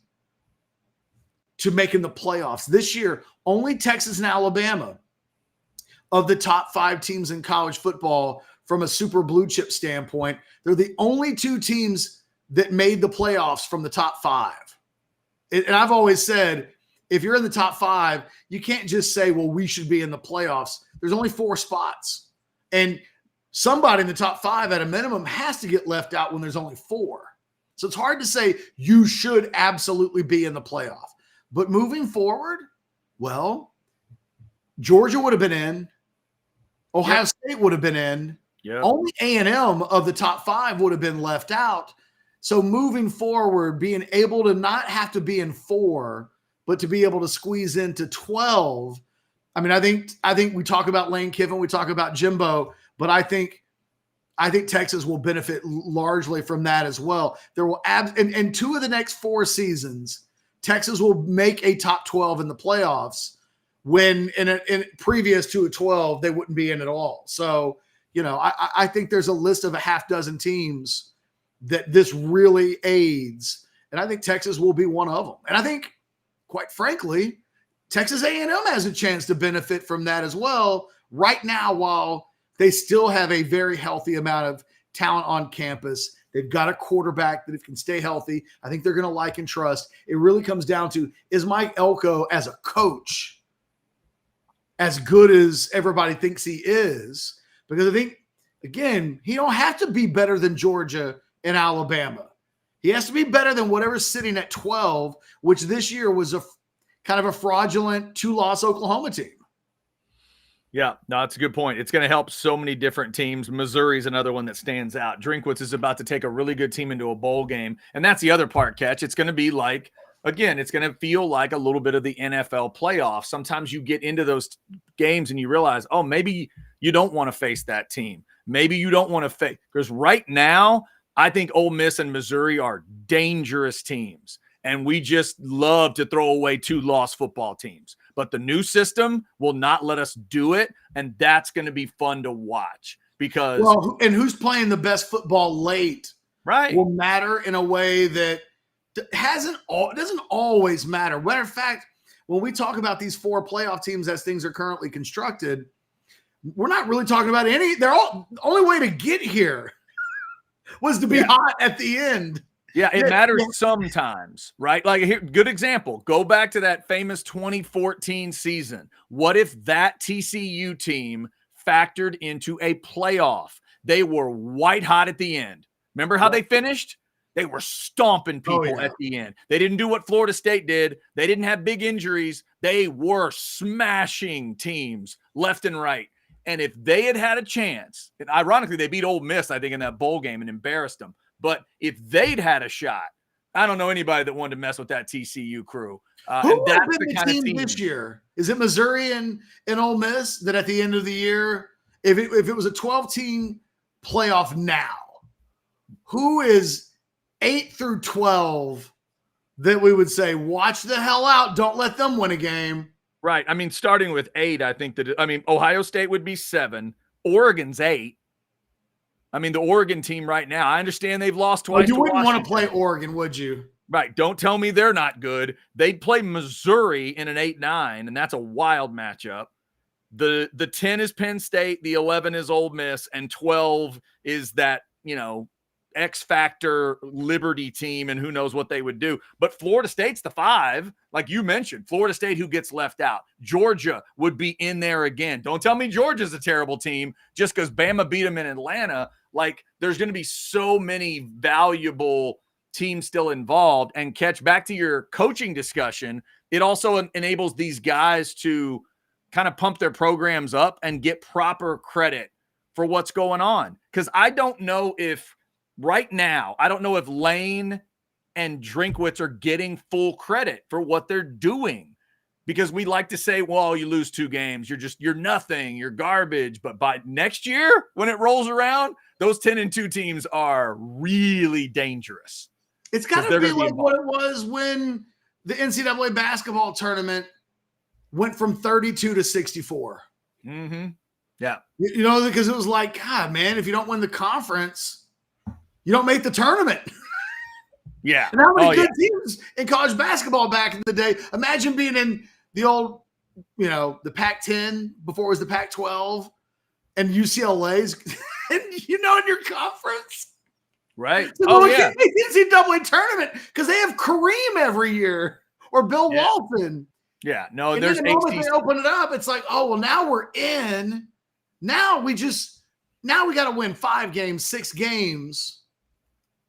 to making the playoffs. This year, only Texas and Alabama of the top 5 teams in college football from a super blue chip standpoint, they're the only 2 teams that made the playoffs from the top 5. And I've always said, if you're in the top 5, you can't just say, well, we should be in the playoffs. There's only 4 spots. And somebody in the top 5 at a minimum has to get left out when there's only 4. So it's hard to say you should absolutely be in the playoff. But moving forward, well, Georgia would have been in. Ohio State would have been in. Yep. Only A&M of the top 5 would have been left out. So moving forward, being able to not have to be in 4, but to be able to squeeze into 12. I mean, I think we talk about Lane Kiffin, we talk about Jimbo, but I think Texas will benefit largely from that as well. There will and 2 of the next 4 seasons, Texas will make a top 12 in the playoffs when in previous to a 12, they wouldn't be in at all. So, I think there's a list of a half dozen teams that this really aids. And I think Texas will be one of them. And I think, quite frankly, Texas A&M has a chance to benefit from that as well right now, while they still have a very healthy amount of talent on campus. They've got a quarterback that can stay healthy. I think they're going to like and trust. It really comes down to, is Mike Elko as a coach as good as everybody thinks he is? Because I think, again, he don't have to be better than Georgia and Alabama. He has to be better than whatever's sitting at 12, which this year was a kind of a fraudulent 2-loss Oklahoma team. Yeah, no, that's a good point. It's going to help so many different teams. Missouri's another one that stands out. Drinkwitz is about to take a really good team into a bowl game. And that's the other part, Ketch. It's going to be like, again, it's going to feel like a little bit of the NFL playoffs. Sometimes you get into those games and you realize, oh, maybe you don't want to face that team. Maybe you don't want to face, because right now, I think Ole Miss and Missouri are dangerous teams. And we just love to throw away 2-loss football teams. But the new system will not let us do it. And that's going to be fun to watch because. Well, and who's playing the best football late, right, will matter in a way that doesn't always matter. Matter of fact, when we talk about these 4 playoff teams as things are currently constructed, we're not really talking about any. They're all, the only way to get here was to be hot at the end. Yeah, it matters sometimes, right? Like, here, good example. Go back to that famous 2014 season. What if that TCU team factored into a playoff? They were white hot at the end. Remember how they finished? They were stomping people at the end. They didn't do what Florida State did. They didn't have big injuries. They were smashing teams left and right. And if they had had a chance, and ironically, they beat Ole Miss, I think, in that bowl game and embarrassed them. But if they'd had a shot, I don't know anybody that wanted to mess with that TCU crew. Who would have been the team this year? Is it Missouri and Ole Miss that at the end of the year, if it was a 12-team playoff now, who is 8 through 12 that we would say, watch the hell out, don't let them win a game? Right. I mean, starting with 8, I think Ohio State would be 7. Oregon's 8. I mean, the Oregon team right now, I understand they've lost twice. You wouldn't want to play Oregon, would you? Right. Don't tell me they're not good. They'd play Missouri in an 8-9, and that's a wild matchup. The 10 is Penn State, the 11 is Ole Miss, and 12 is that, X Factor Liberty team, and who knows what they would do. But Florida State's the 5, like you mentioned. Florida State, who gets left out. Georgia would be in there again. Don't tell me Georgia's a terrible team just because Bama beat them in Atlanta. Like, there's going to be so many valuable teams still involved. And Ketch, back to your coaching discussion, it also enables these guys to kind of pump their programs up and get proper credit for what's going on. Because I don't know if right now, I don't know if Lane and Drinkwitz are getting full credit for what they're doing, because we like to say, well, you lose 2 games, you're nothing, you're garbage. But by next year, when it rolls around, those 10-2 teams are really dangerous. It's got to be like what it was when the NCAA basketball tournament went from 32 to 64. Mm-hmm. Yeah. You know, because it was like, God, man, if you don't win the conference, you don't make the tournament. Yeah. And how many good teams in college basketball back in the day? Imagine being in the old, you know, the Pac-10 before it was the Pac-12 and UCLA's, and, you know, in your conference. Right. So oh, yeah. The NCAA tournament because they have Kareem every year or Bill Walton. Yeah. No, And there's then the moment they open it up, it's like, oh, well, now we're in. Now we got to win 5 games, 6 games,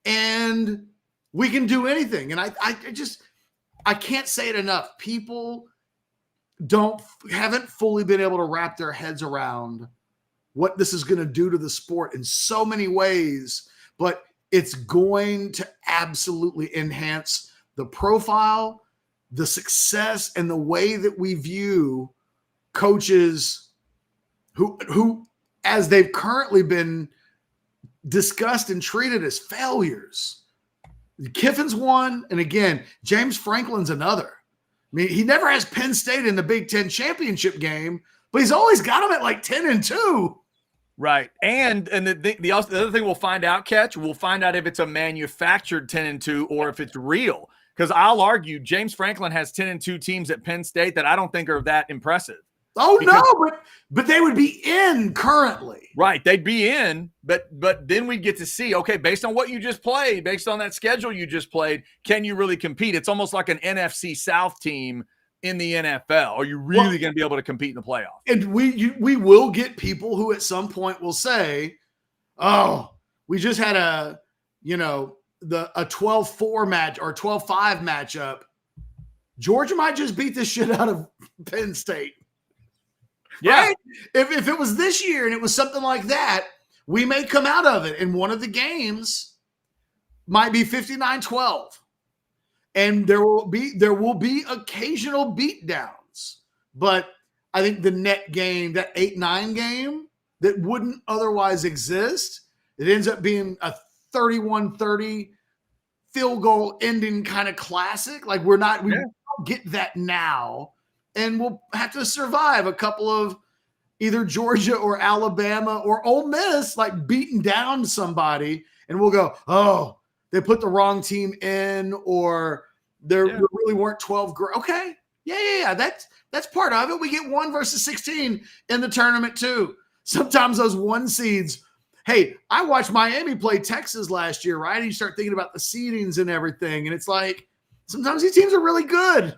and we can do anything. And I can't say it enough. People haven't fully been able to wrap their heads around what this is going to do to the sport in so many ways, but it's going to absolutely enhance the profile, the success, and the way that we view coaches who, as they've currently been discussed and treated as failures. Kiffin's one, and again, James Franklin's another. I mean, he never has Penn State in the Big Ten championship game, but he's always got them at like 10-2. Right. And the other thing we'll find out, Ketch, we'll find out if it's a manufactured 10-2 or if it's real. Because I'll argue James Franklin has 10-2 teams at Penn State that I don't think are that impressive. Oh, no, but they would be in currently. Right. They'd be in, but then we'd get to see, okay, based on what you just played, based on that schedule you just played, can you really compete? It's almost like an NFC South team in the NFL. Are you really going to be able to compete in the playoff? And we will get people who at some point will say, oh, we just had a 12-4 match or 12-5 matchup. Georgia might just beat the shit out of Penn State. Yeah. Right? If it was this year and it was something like that, we may come out of it. And one of the games might be 59-12. And there will be occasional beatdowns. But I think the net game, that 8-9 game that wouldn't otherwise exist, it ends up being a 31-30 field goal ending kind of classic. Like we don't get that now. And we'll have to survive a couple of either Georgia or Alabama or Ole Miss, like beating down somebody. And we'll go, oh, they put the wrong team in, or there really weren't 12. Okay. Yeah. That's part of it. We get 1 versus 16 in the tournament too. Sometimes those 1 seeds. Hey, I watched Miami play Texas last year, right? And you start thinking about the seedings and everything. And it's like, sometimes these teams are really good.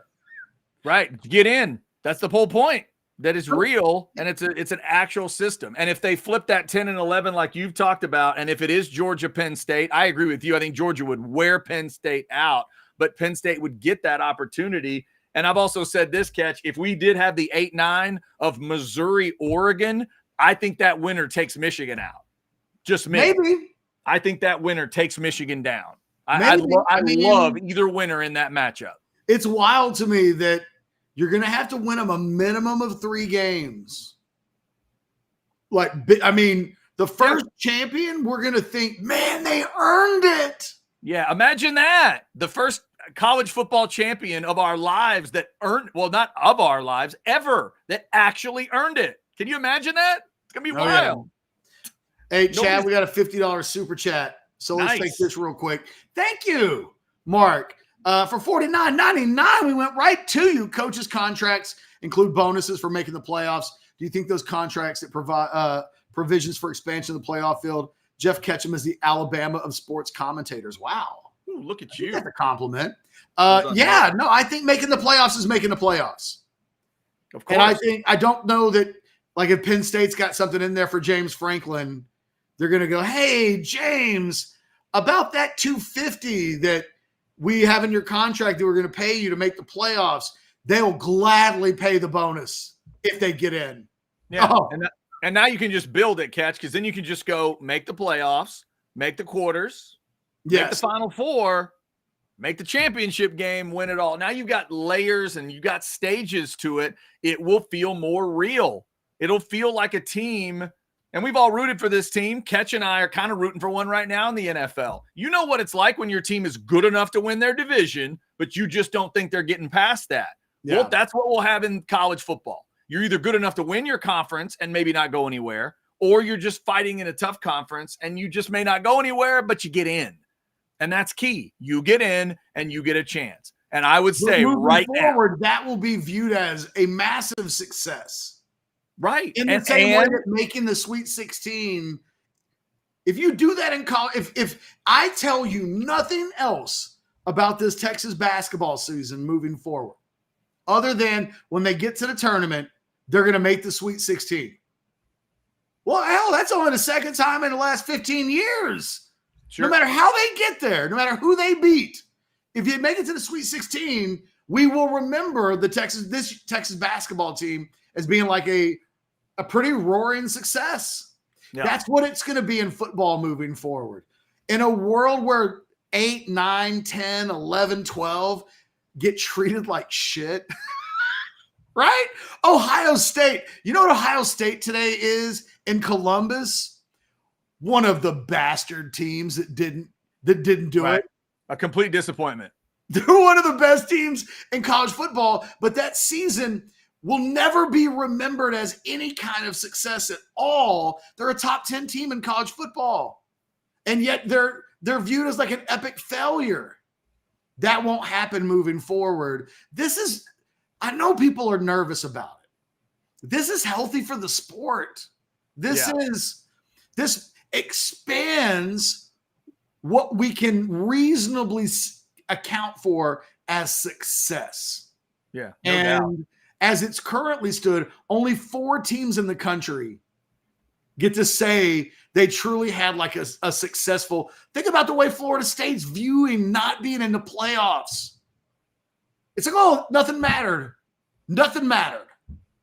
Right. Get in. That's the whole point. That is real, and it's an actual system. And if they flip that 10 and 11 like you've talked about, and if it is Georgia Penn State, I agree with you. I think Georgia would wear Penn State out, but Penn State would get that opportunity. And I've also said this, Ketch, if we did have the 8-9 of Missouri, Oregon, I think that winner takes Michigan out. Just me. Maybe. I think that winner takes Michigan down. I love either winner in that matchup. It's wild to me that you're going to have to win them a minimum of 3 games. The first champion, we're going to think, man, they earned it. Yeah, imagine that. The first college football champion of our lives that earned, well, not of our lives, ever, that actually earned it. Can you imagine that? It's going to be wild. Yeah. Hey, Chad, we got a $50 super chat. So let's take this real quick. Thank you, Mark. For $49.99, we went right to you. Coaches' contracts include bonuses for making the playoffs. Do you think those contracts that provide provisions for expansion of the playoff field? Jeff Ketchum is the Alabama of sports commentators. Wow. Ooh, look at you. That's a compliment. I think making the playoffs is making the playoffs. Of course. And I don't know that, like, if Penn State's got something in there for James Franklin, they're going to go, hey, James, about that $250 that we have in your contract that we're going to pay you to make the playoffs, they'll gladly pay the bonus if they get in. Yeah. Oh. And now you can just build it, Ketch, because then you can just go make the playoffs, make the quarters, make the Final Four, make the championship game, win it all. Now you've got layers and you've got stages to it. It will feel more real. It'll feel like a team. And we've all rooted for this team. Ketch and I are kind of rooting for one right now in the NFL. You know what it's like when your team is good enough to win their division, but you just don't think they're getting past that. Yeah. Well, that's what we'll have in college football. You're either good enough to win your conference and maybe not go anywhere, or you're just fighting in a tough conference and you just may not go anywhere, but you get in. And that's key. You get in and you get a chance. And I would say moving now, forward, that will be viewed as a massive success. Right. In the same way that making the Sweet 16, if you do that in college, if I tell you nothing else about this Texas basketball season moving forward, other than when they get to the tournament, they're going to make the Sweet 16. Well, hell, that's only the second time in the last 15 years. Sure. No matter how they get there, no matter who they beat, if you make it to the Sweet 16, we will remember this Texas basketball team as being like a pretty roaring success. Yeah. That's what it's going to be in football moving forward. In a world where 8, 9, 10, 11, 12 get treated like shit, right? Ohio State. You know what Ohio State today is in Columbus? One of the bastard teams that didn't do it. A complete disappointment. They're one of the best teams in college football, but that season will never be remembered as any kind of success at all. They're a top 10 team in college football, and yet they're viewed as like an epic failure. That won't happen moving forward. I know people are nervous about it. This is healthy for the sport. This expands what we can reasonably account for as success. Yeah. No doubt. As it's currently stood, only 4 teams in the country get to say they truly had like a successful. Think about the way Florida State's viewing not being in the playoffs. It's like, oh, nothing mattered. Nothing mattered.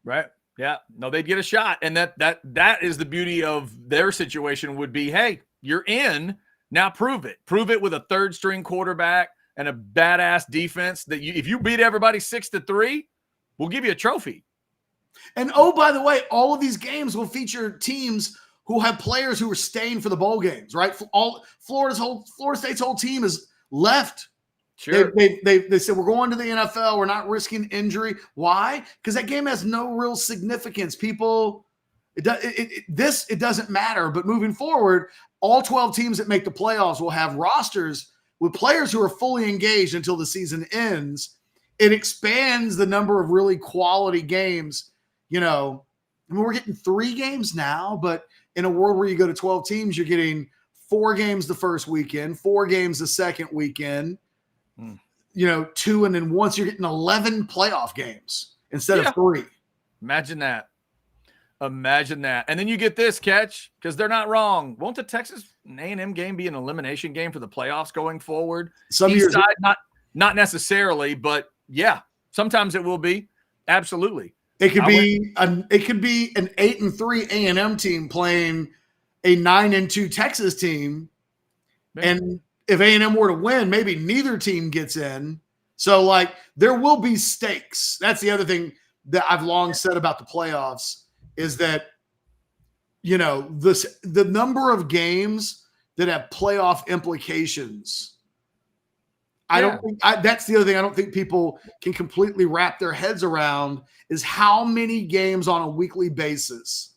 Right. Yeah. No, they'd get a shot. And that is the beauty of their situation would be, hey, you're in. Now prove it. Prove it with a third string quarterback and a badass defense that if you beat everybody 6-3, we'll give you a trophy. And oh, by the way, all of these games will feature teams who have players who are staying for the bowl games, right? Florida State's whole team is left. Sure. They said, we're going to the NFL. We're not risking injury. Why? Because that game has no real significance. It doesn't matter. But moving forward, all 12 teams that make the playoffs will have rosters with players who are fully engaged until the season ends. It expands the number of really quality games. You know, I mean, we're getting 3 games now, but in a world where you go to 12 teams, you're getting 4 games the first weekend, 4 games the second weekend, 2, and then once you're getting 11 playoff games instead of 3. Imagine that. And then you get this, Ketch, because they're not wrong. Won't the Texas A&M game be an elimination game for the playoffs going forward? Some years, not necessarily, but yeah, sometimes it will be. Absolutely. It could be an 8-3 A&M team playing a 9-2 Texas team, and if A&M were to win, maybe neither team gets in. So, like, there will be stakes. That's the other thing that I've long said about the playoffs is that, the number of games that have playoff implications. I don't think that's the other thing I don't think people can completely wrap their heads around is how many games on a weekly basis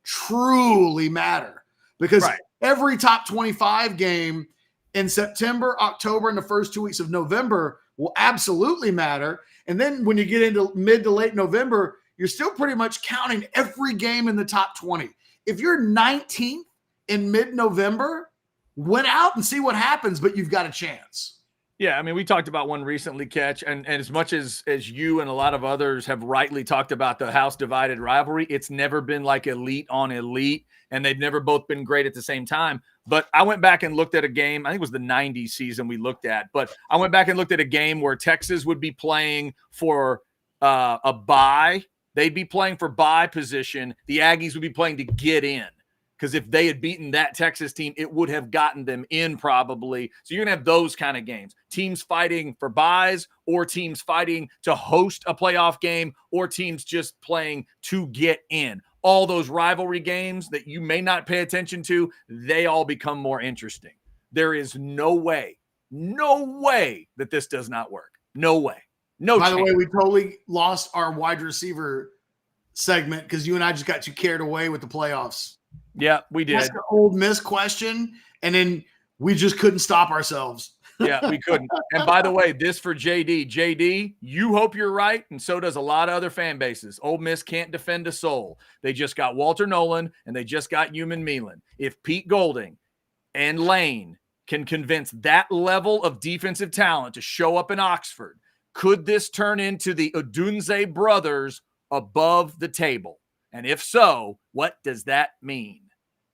truly matter. Because every top 25 game in September, October, and the first 2 weeks of November will absolutely matter. And then when you get into mid to late November, you're still pretty much counting every game in the top 20. If you're 19th in mid-November, win out and see what happens, but you've got a chance. Yeah, I mean, we talked about one recently, Ketch, and as much as you and a lot of others have rightly talked about the house divided rivalry, it's never been like elite on elite, and they've never both been great at the same time. But I went back and looked at a game, I think it was the 90s season we looked at, but I went back and looked at a game where Texas would be playing for a bye. They'd be playing for bye position. The Aggies would be playing to get in. Because if they had beaten that Texas team, it would have gotten them in probably. So you're going to have those kind of games. Teams fighting for buys or teams fighting to host a playoff game or teams just playing to get in. All those rivalry games that you may not pay attention to, they all become more interesting. There is no way that this does not work. No way. No By chance. the way, we totally lost our wide receiver segment because you and I just got too carried away with the playoffs. Yeah, we did. That's the Ole Miss question, and then we just couldn't stop ourselves. Yeah, we couldn't. And by the way, this for JD. JD, you hope you're right, and so does a lot of other fan bases. Ole Miss can't defend a soul. They just got Walter Nolan, and they just got Human Meelan. If Pete Golding and Lane can convince that level of defensive talent to show up in Oxford, could this turn into the Odunze brothers above the table? And if so, what does that mean?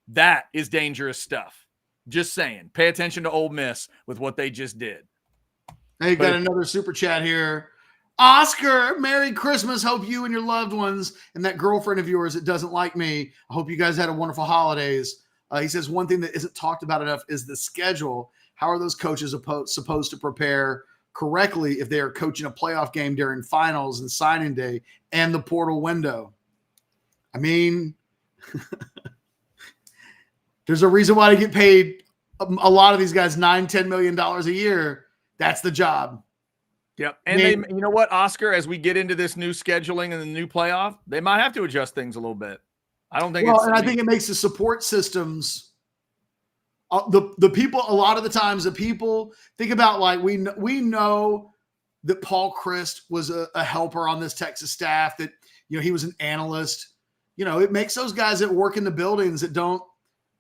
That is dangerous stuff. Just saying. Pay attention to Ole Miss with what they just did. Hey, got another super chat here. Oscar, Merry Christmas. Hope you and your loved ones and that girlfriend of yours that doesn't like me, I hope you guys had a wonderful holidays. He says one thing that isn't talked about enough is the schedule. How are those coaches supposed to prepare correctly if they are coaching a playoff game during finals and signing day and the portal window? I mean, there's a reason why they get paid a lot of these guys $9-10 million a year. That's the job. Yep. And they, you know what, Oscar, as we get into this new scheduling and the new playoff, they might have to adjust things a little bit. I don't think I think it makes the support systems the people, a lot of the times the people think about, like, we know that Paul Christ was a helper on this Texas staff, that, you know, he was an analyst. You know, it makes those guys that work in the buildings that don't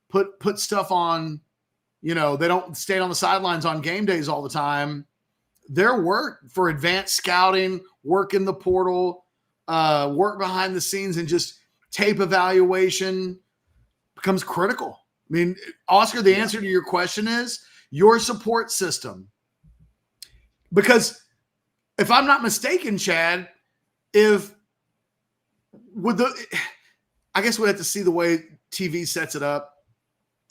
put stuff on, you know, they don't stand on the sidelines on game days all the time. Their work for advanced scouting, work in the portal, work behind the scenes, and just tape evaluation becomes critical. I mean, Oscar, the answer to your question is your support system. Because if I'm not mistaken, Chad, I guess we'd have to see the way TV sets it up,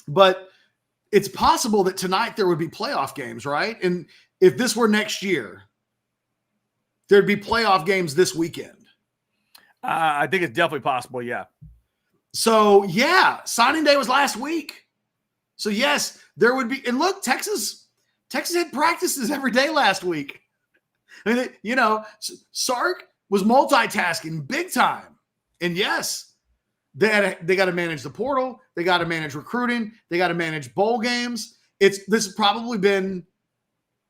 but it's possible that tonight there would be playoff games, right? And if this were next year, there'd be playoff games this weekend. I think it's definitely possible, yeah. So, yeah, signing day was last week. So, yes, there would be. And look, Texas had practices every day last week. I mean, you know, Sark was multitasking big time. And, yes, they got to manage the portal. They got to manage recruiting. They got to manage bowl games. This has probably been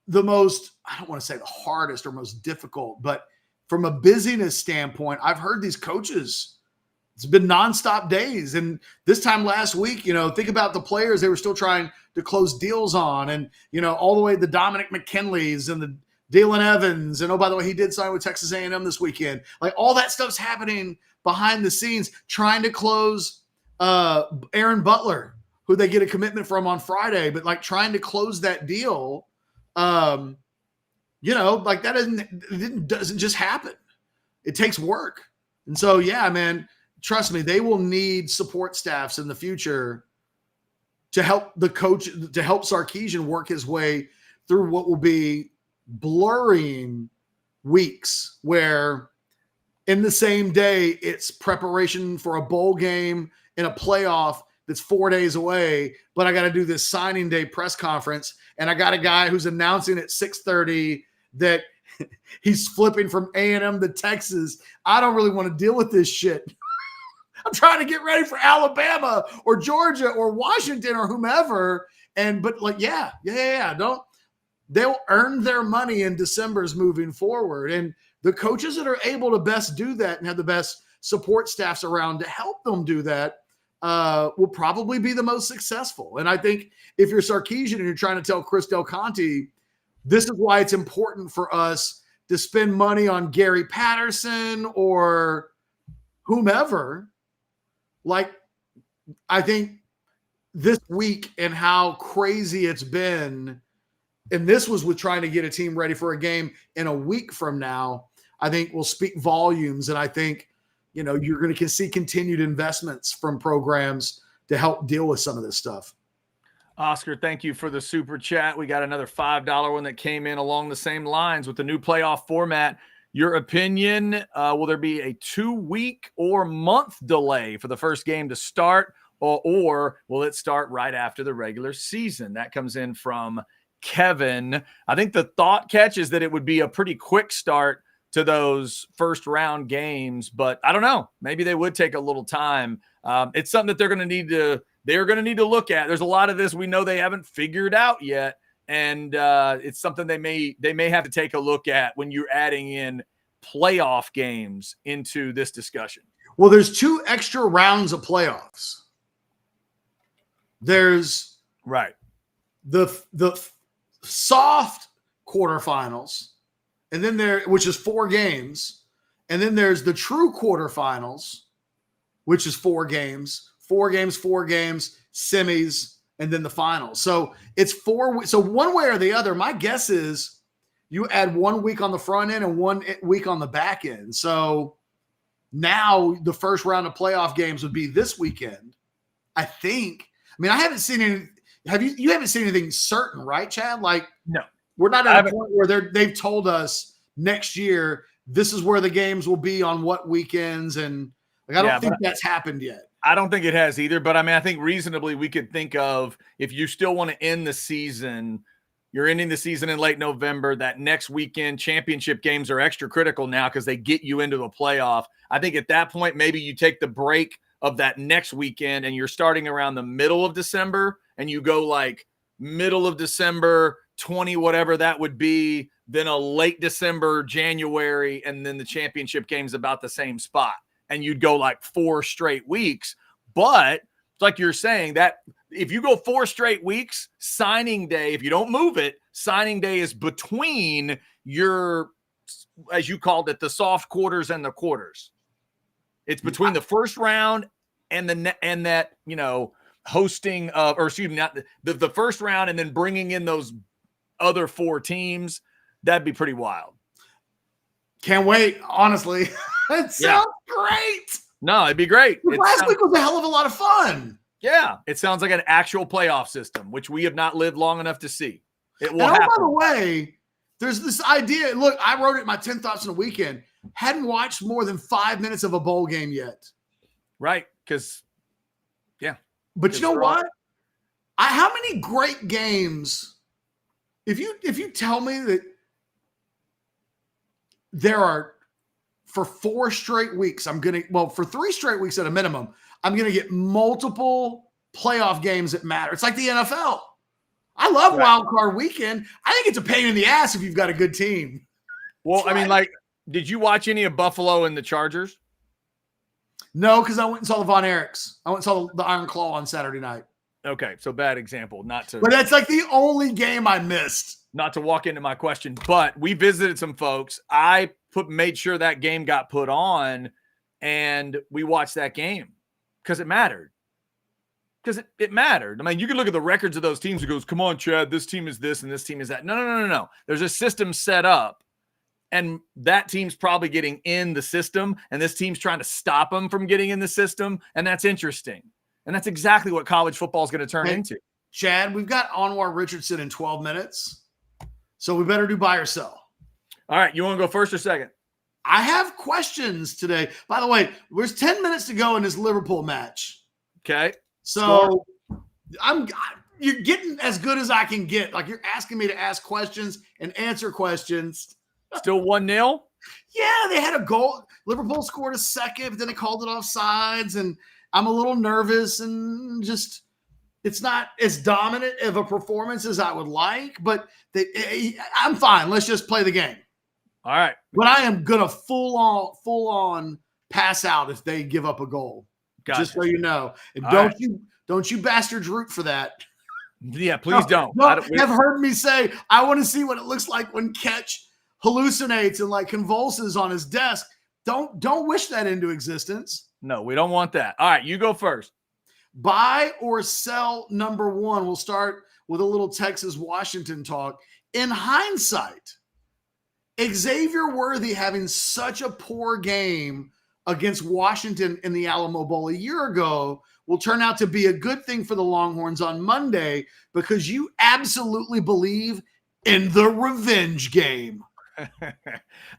the most, I don't want to say the hardest or most difficult, but from a busyness standpoint, I've heard these coaches, it's been nonstop days. And this time last week, you know, think about the players they were still trying to close deals on. And, you know, all the way the Dominic McKinleys and the Dalen Evans. And, oh, by the way, he did sign with Texas A&M this weekend. Like, all that stuff's happening behind the scenes, trying to close Aaron Butler, who they get a commitment from on Friday, but, like, trying to close that deal. You know, like, that doesn't just happen. It takes work. And so, yeah, man, trust me, they will need support staffs in the future to help the coach, to help Sarkisian work his way through what will be blurring weeks where in the same day it's preparation for a bowl game and a playoff that's 4 days away, but I got to do this signing day press conference, and I got a guy who's announcing at 6:30 that he's flipping from A&M to Texas. I don't really want to deal with this shit. I'm trying to get ready for Alabama or Georgia or Washington or whomever. But like, they'll earn their money in December's moving forward. And the coaches that are able to best do that and have the best support staffs around to help them do that will probably be the most successful. And I think if you're Sarkisian and you're trying to tell Chris Del Conte, this is why it's important for us to spend money on Gary Patterson or whomever. Like, I think this week and how crazy it's been, and this was with trying to get a team ready for a game in a week from now, I think will speak volumes. And I think, you know, you're going to see continued investments from programs to help deal with some of this stuff. Oscar, thank you for the super chat. We got another $5 one that came in along the same lines with the new playoff format. Your opinion, will there be a 2-week or month delay for the first game to start, or will it start right after the regular season? That comes in from Kevin. I think the thought catch is that it would be a pretty quick start to those first round games, but I don't know. Maybe they would take a little time. It's something that they're going to need to look at. There's a lot of this we know they haven't figured out yet, and it's something they may have to take a look at when you're adding in playoff games into this discussion. Well, there's 2 extra rounds of playoffs. There's the soft quarterfinals, and then which is 4 games, and then there's the true quarterfinals, which is 4 games, semis, and then the finals. So it's 4. So one way or the other, my guess is you add 1 week on the front end and 1 week on the back end. So now the first round of playoff games would be this weekend, I think. I mean, I haven't seen any. You haven't seen anything certain, right, Chad? Like, no, we're not at a point where they've told us next year this is where the games will be on what weekends, and like I don't think that's happened yet. I don't think it has either. But I mean, I think reasonably we could think of, if you still want to end the season, you're ending the season in late November. That next weekend, championship games are extra critical now because they get you into the playoff. I think at that point, maybe you take the break of that next weekend and you're starting around the middle of December, and you go like middle of December, 20, whatever that would be, then a late December, January, and then the championship game's about the same spot. And you'd go like 4 straight weeks. But like you're saying, that if you go 4 straight weeks, signing day, if you don't move it, signing day is between your, as you called it, the soft quarters and the quarters. It's between the first round and that, you know, hosting of, or excuse me, not the first round and then bringing in those other 4 teams. That'd be pretty wild. Can't wait. Honestly, it sounds great. No, it'd be great. Last week was a hell of a lot of fun. Yeah. It sounds like an actual playoff system, which we have not lived long enough to see. It will happen. By the way, there's this idea. Look, I wrote it in my 10 thoughts in a weekend. Hadn't watched more than 5 minutes of a bowl game yet. Right. Because, but you know what? How many great games, if you tell me that there are, for 4 straight weeks, for 3 straight weeks at a minimum, I'm going to get multiple playoff games that matter. It's like the NFL. I love wild card weekend. I think it's a pain in the ass if you've got a good team. Well, I mean, like, did you watch any of Buffalo and the Chargers? No, because I went and saw the Von Erichs. I went and saw the Iron Claw on Saturday night. Okay, so bad example. But that's like the only game I missed. Not to walk into my question, but we visited some folks. I made sure that game got put on, and we watched that game because it mattered. Because it mattered. I mean, you can look at the records of those teams and goes, come on, Chad, this team is this and this team is that. No. There's a system set up, and that team's probably getting in the system, and this team's trying to stop them from getting in the system, and that's interesting. And that's exactly what college football is going to turn into. Chad, we've got Anwar Richardson in 12 minutes, so we better do buy or sell. All right, you want to go first or second? I have questions today. By the way, there's 10 minutes to go in this Liverpool match. Okay. So you're getting as good as I can get. Like, you're asking me to ask questions and answer questions. Still 1-0? Yeah, they had a goal. Liverpool scored a second, but then they called it offsides, and I'm a little nervous, and just it's not as dominant of a performance as I would like, but I'm fine. Let's just play the game. All right. But I am gonna full on pass out if they give up a goal. Gotcha. Just so you know. And don't you bastards root for that. Yeah, please don't. Have heard me say I want to see what it looks like when Ketch hallucinates and like convulses on his desk. Don't wish that into existence. No, we don't want that. All right, you go first. Buy or sell number 1. We'll start with a little Texas Washington talk. In hindsight, Xavier Worthy having such a poor game against Washington in the Alamo Bowl a year ago will turn out to be a good thing for the Longhorns on Monday, because you absolutely believe in the revenge game.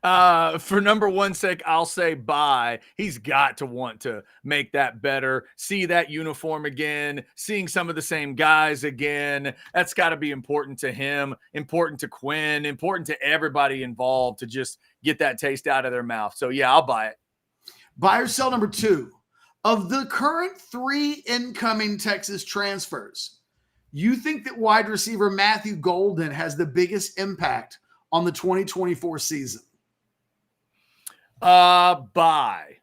For number one's sake, I'll say bye. He's got to want to make that better, see that uniform again, seeing some of the same guys again. That's got to be important to him, important to Quinn, important to everybody involved to just get that taste out of their mouth. So, yeah, I'll buy it. Buy or sell number 2. Of the current 3 incoming Texas transfers, you think that wide receiver Matthew Golden has the biggest impact on the 2024 season? Bye.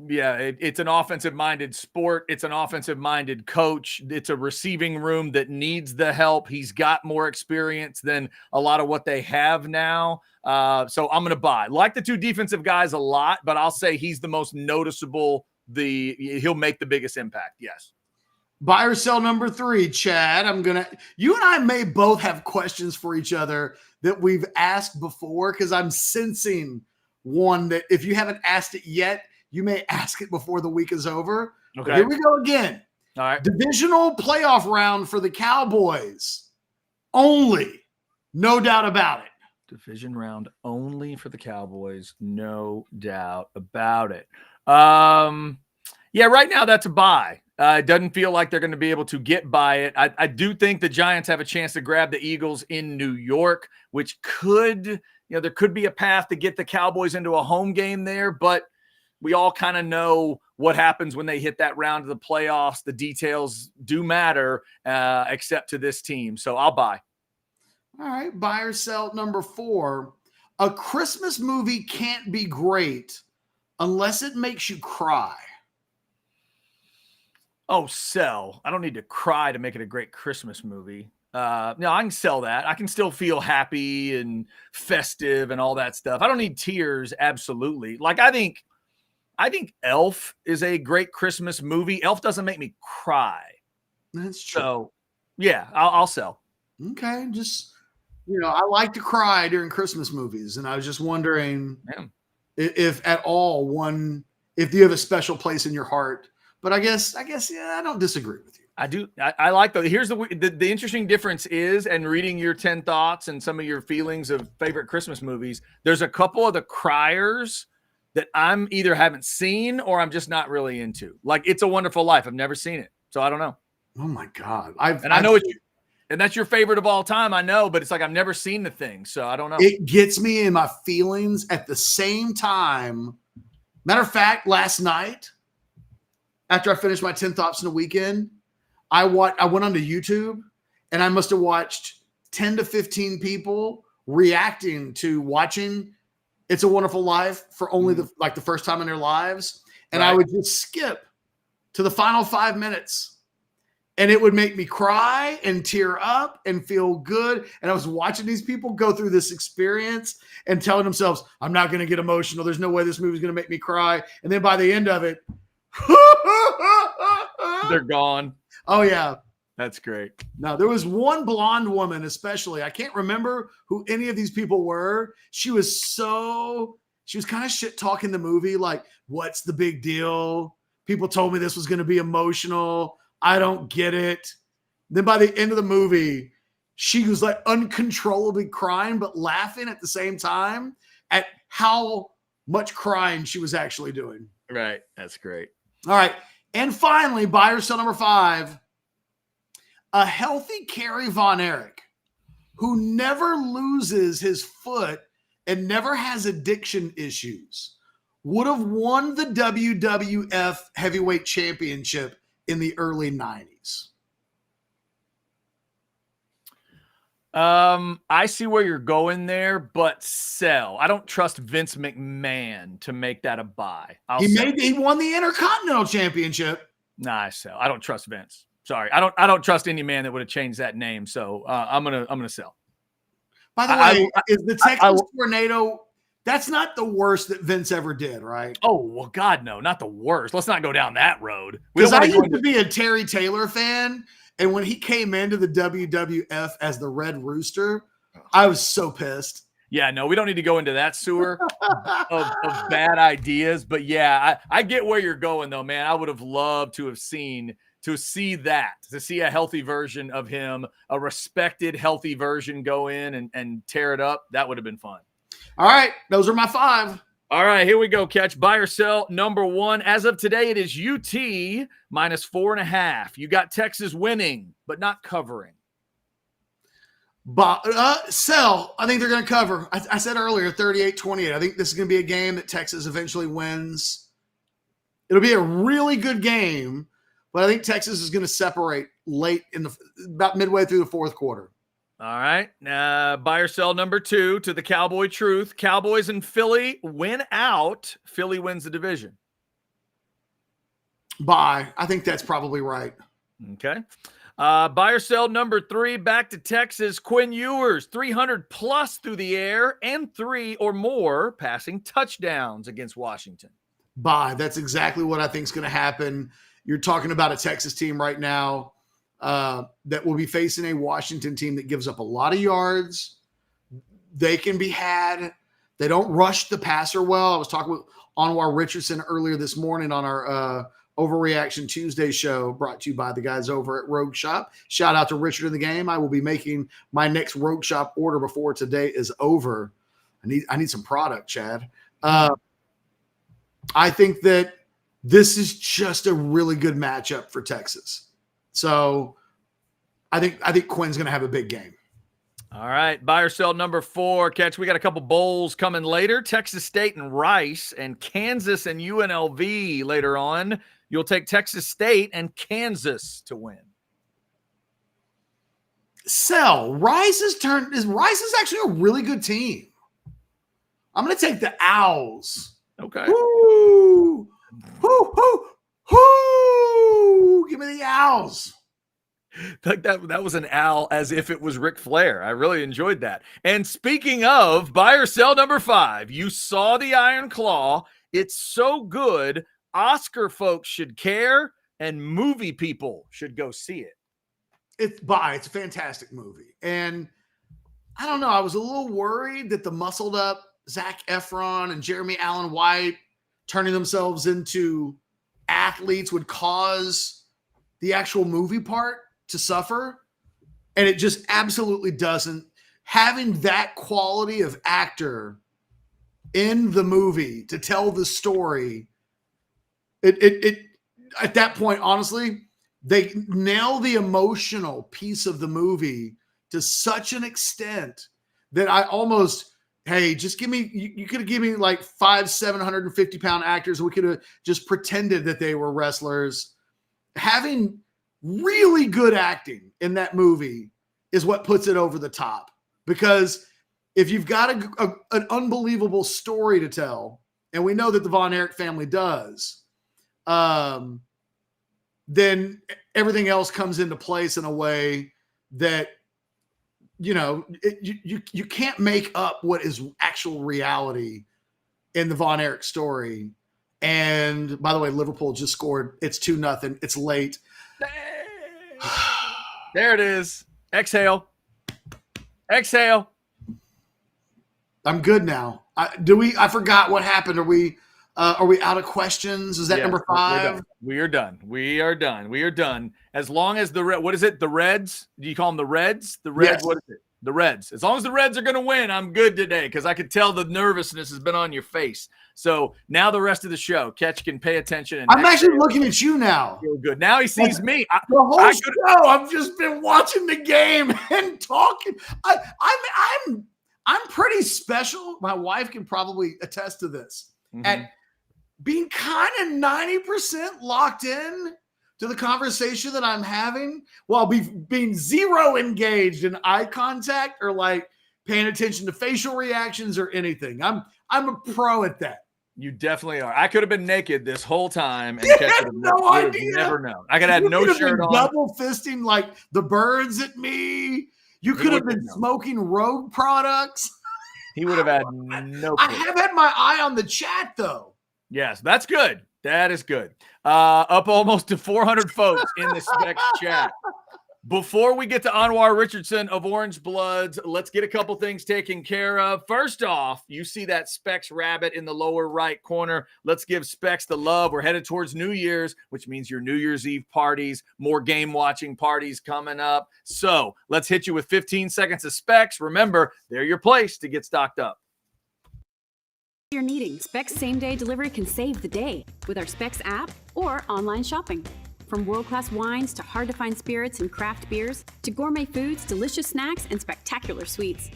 Yeah, it's an offensive-minded sport. It's an offensive-minded coach. It's a receiving room that needs the help. He's got more experience than a lot of what they have now. So I'm going to buy. Like the 2 defensive guys a lot, but I'll say he's the most noticeable. He'll make the biggest impact. Yes. Buy or sell number 3, Chad. You and I may both have questions for each other that we've asked before, because I'm sensing one that if you haven't asked it yet, you may ask it before the week is over. Okay. Here we go again. All right. Divisional playoff round for the Cowboys only. No doubt about it. Division round only for the Cowboys. No doubt about it. Yeah, right now that's a buy. It doesn't feel like they're going to be able to get by it. I do think the Giants have a chance to grab the Eagles in New York, which could, there could be a path to get the Cowboys into a home game there, but we all kind of know what happens when they hit that round of the playoffs. The details do matter, except to this team. So I'll buy. All right, buy or sell number 4. A Christmas movie can't be great unless it makes you cry. Oh, sell. I don't need to cry to make it a great Christmas movie. No, I can sell that. I can still feel happy and festive and all that stuff. I don't need tears. Absolutely. Like, I think Elf is a great Christmas movie. Elf doesn't make me cry. That's true. So, yeah, I'll sell. Okay. Just, I like to cry during Christmas movies. And I was just wondering if at all if you have a special place in your heart. But I guess, yeah, I don't disagree with you. I do. I like that. Here's the interesting difference is, and reading your 10 thoughts and some of your feelings of favorite Christmas movies, there's a couple of the criers that I'm either haven't seen or I'm just not really into. Like It's a Wonderful Life. I've never seen it. So I don't know. Oh my God. And that's your favorite of all time. I know, but it's like, I've never seen the thing. So I don't know. It gets me in my feelings at the same time. Matter of fact, last night, after I finished my 10 thoughts in a weekend, I went onto YouTube and I must have watched 10 to 15 people reacting to watching It's a Wonderful Life for only the first time in their lives. And I would just skip to the final 5 minutes and it would make me cry and tear up and feel good. And I was watching these people go through this experience and telling themselves, I'm not going to get emotional. There's no way this movie is going to make me cry. And then by the end of it, they're gone. Oh yeah, that's great. Now there was one blonde woman, especially. I can't remember who any of these people were. She was kind of shit talking the movie. Like, what's the big deal? People told me this was going to be emotional. I don't get it. Then by the end of the movie, she was like uncontrollably crying, but laughing at the same time at how much crying she was actually doing. Right. That's great. All right. And finally, buy or sell number 5, a healthy Kerry Von Erich who never loses his foot and never has addiction issues would have won the WWF Heavyweight Championship in the early 90s. I see where you're going there, but sell. I don't trust Vince McMahon to make that a buy. He won the Intercontinental Championship. Nah, I sell. I don't trust Vince. Sorry. I don't trust any man that would have changed that name. So I'm gonna sell. By the way, is the Texas Tornado, that's not the worst that Vince ever did, right? Oh, well, God, no, not the worst. Let's not go down that road. Because I used to be a Terry Taylor fan. And when he came into the WWF as the Red Rooster, I was so pissed. Yeah, no, we don't need to go into that sewer of bad ideas. But yeah, I get where you're going, though, man. I would have loved to see a healthy version of him, a respected, healthy version go in and tear it up. That would have been fun. All right. Those are my 5. All right, here we go, Ketch. Buy or sell number 1. As of today, it is UT minus 4.5. You got Texas winning, but not covering. Sell. I think they're going to cover. I said earlier, 38-28. I think this is going to be a game that Texas eventually wins. It'll be a really good game, but I think Texas is going to separate late about midway through the 4th quarter. All right. Buy or sell number 2 to the Cowboy Truth. Cowboys and Philly win out. Philly wins the division. Buy. I think that's probably right. Okay. Buy or sell number 3 back to Texas. Quinn Ewers, 300 plus through the air and 3 or more passing touchdowns against Washington. Buy. That's exactly what I think is going to happen. You're talking about a Texas team right now that will be facing a Washington team that gives up a lot of yards. They can be had. They don't rush the passer well. I was talking with Anwar Richardson earlier this morning on our Overreaction Tuesday show, brought to you by the guys over at Rogue Shop. Shout out to Richard in the game. I will be making my next Rogue Shop order before today is over. I need some product, Chad. I think that this is just a really good matchup for Texas. So I think Quinn's going to have a big game. All right. Buy or sell number 4. Ketch, we got a couple bowls coming later. Texas State and Rice and Kansas and UNLV later on. You'll take Texas State and Kansas to win. Sell. Rice is actually a really good team. I'm going to take the Owls. Okay. Woo! Woo! Woo! Woo! Give me the Owls. Like that was an owl as if it was Ric Flair. I really enjoyed that. And speaking of buy or sell number 5, you saw the Iron Claw. It's so good. Oscar folks should care and movie people should go see it. It's a fantastic movie. And I don't know, I was a little worried that the muscled up Zac Efron and Jeremy Allen White turning themselves into athletes would cause the actual movie part to suffer. And it just absolutely doesn't. Having that quality of actor in the movie to tell the story, it at that point, honestly, they nail the emotional piece of the movie to such an extent that I almost, hey, just give me, you could have given me like 750-pound actors. We could have just pretended that they were wrestlers. Having really good acting in that movie is what puts it over the top. Because if you've got an unbelievable story to tell, and we know that the Von Erich family does, then everything else comes into place in a way that, you know, you can't make up what is actual reality in the Von Erich story. And by the way, Liverpool just scored. It's 2-0. It's late. There it is. Exhale. Exhale. I'm good now. I forgot what happened. Are we out of questions? Is that number 5? We are done. As long as what is it? The Reds? Do you call them the Reds? The Reds, yes. What is it? The Reds. As long as the Reds are going to win, I'm good today because I could tell the nervousness has been on your face. So now the rest of the show, Ketch can pay attention. And I'm actually looking at you now. Feel good. Now he sees me. The whole show, I've just been watching the game and talking. I'm pretty special. My wife can probably attest to this. Mm-hmm. At being kind of 90% locked in to the conversation that I'm having while being zero engaged in eye contact or like paying attention to facial reactions or anything. I'm a pro at that. You definitely are. I could have been naked this whole time and no idea. Never known. I could have had no shirt on. Double fisting like the birds at me. You could have been smoking Rogue products. He would have had no clue. I have had my eye on the chat though. Yes, that's good. That is good. Up almost to 400 folks in the Specs chat. Before we get to Anwar Richardson of Orange Bloods, let's get a couple things taken care of. First off, you see that Specs rabbit in the lower right corner. Let's give Specs the love. We're headed towards New Year's, which means your New Year's Eve parties, more game watching parties coming up. So let's hit you with 15 seconds of Specs. Remember, they're your place to get stocked up. You're needing. Specs same-day delivery can save the day with our Specs app or online shopping. From world-class wines to hard-to-find spirits and craft beers to gourmet foods, delicious snacks, and spectacular sweets.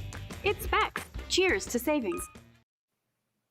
It's Specs. Cheers to savings.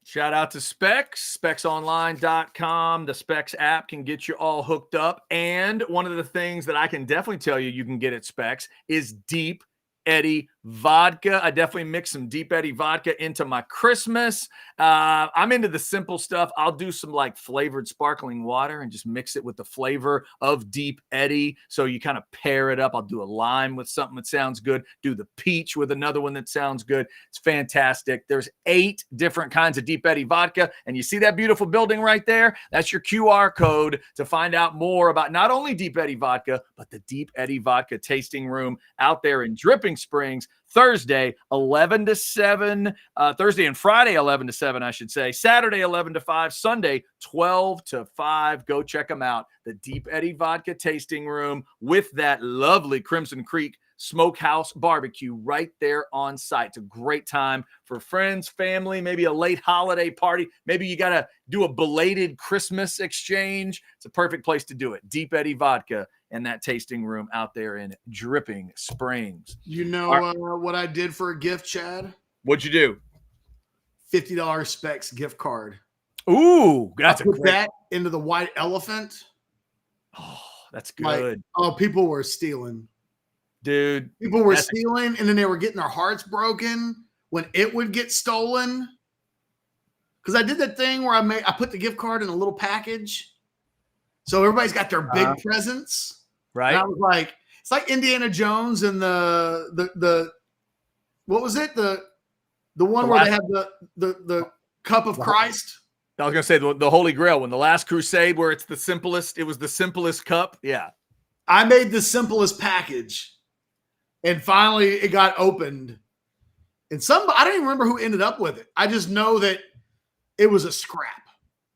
Shout out to Specs, specsonline.com. The Specs app can get you all hooked up. And one of the things that I can definitely tell you can get at Specs is Deep Eddy vodka. I definitely mix some Deep Eddy vodka into my Christmas. I'm into the simple stuff. I'll do some like flavored sparkling water and just mix it with the flavor of Deep Eddy. So you kind of pair it up. I'll do a lime with something that sounds good. Do the peach with another one that sounds good. It's fantastic. There's 8 different kinds of Deep Eddy vodka. And you see that beautiful building right there? That's your QR code to find out more about not only Deep Eddy vodka, but the Deep Eddy vodka tasting room out there in Dripping Springs. Thursday, 11 to 7. Thursday and Friday, 11 to 7, I should say. Saturday, 11 to 5. Sunday, 12 to 5. Go check them out. The Deep Eddy Vodka Tasting Room with that lovely Crimson Creek Smokehouse barbecue right there on site. It's a great time for friends, family, maybe a late holiday party. Maybe you got to do a belated Christmas exchange. It's a perfect place to do it. Deep Eddy Vodka and that tasting room out there in Dripping Springs. You know what I did for a gift, Chad? What'd you do? $50 Specs gift card. Ooh, that's I put that into the white elephant. Oh, that's good. People were stealing. Dude. People were stealing, and then they were getting their hearts broken when it would get stolen. Because I did that thing where I put the gift card in a little package. So everybody's got their big presents. Right. And I was like, it's like Indiana Jones and the what was it? The one where they have the cup of Christ. I was gonna say the Holy Grail when the Last Crusade, where it's the simplest. It was the simplest cup. Yeah. I made the simplest package, and finally it got opened. And I don't even remember who ended up with it. I just know that it was a scrap.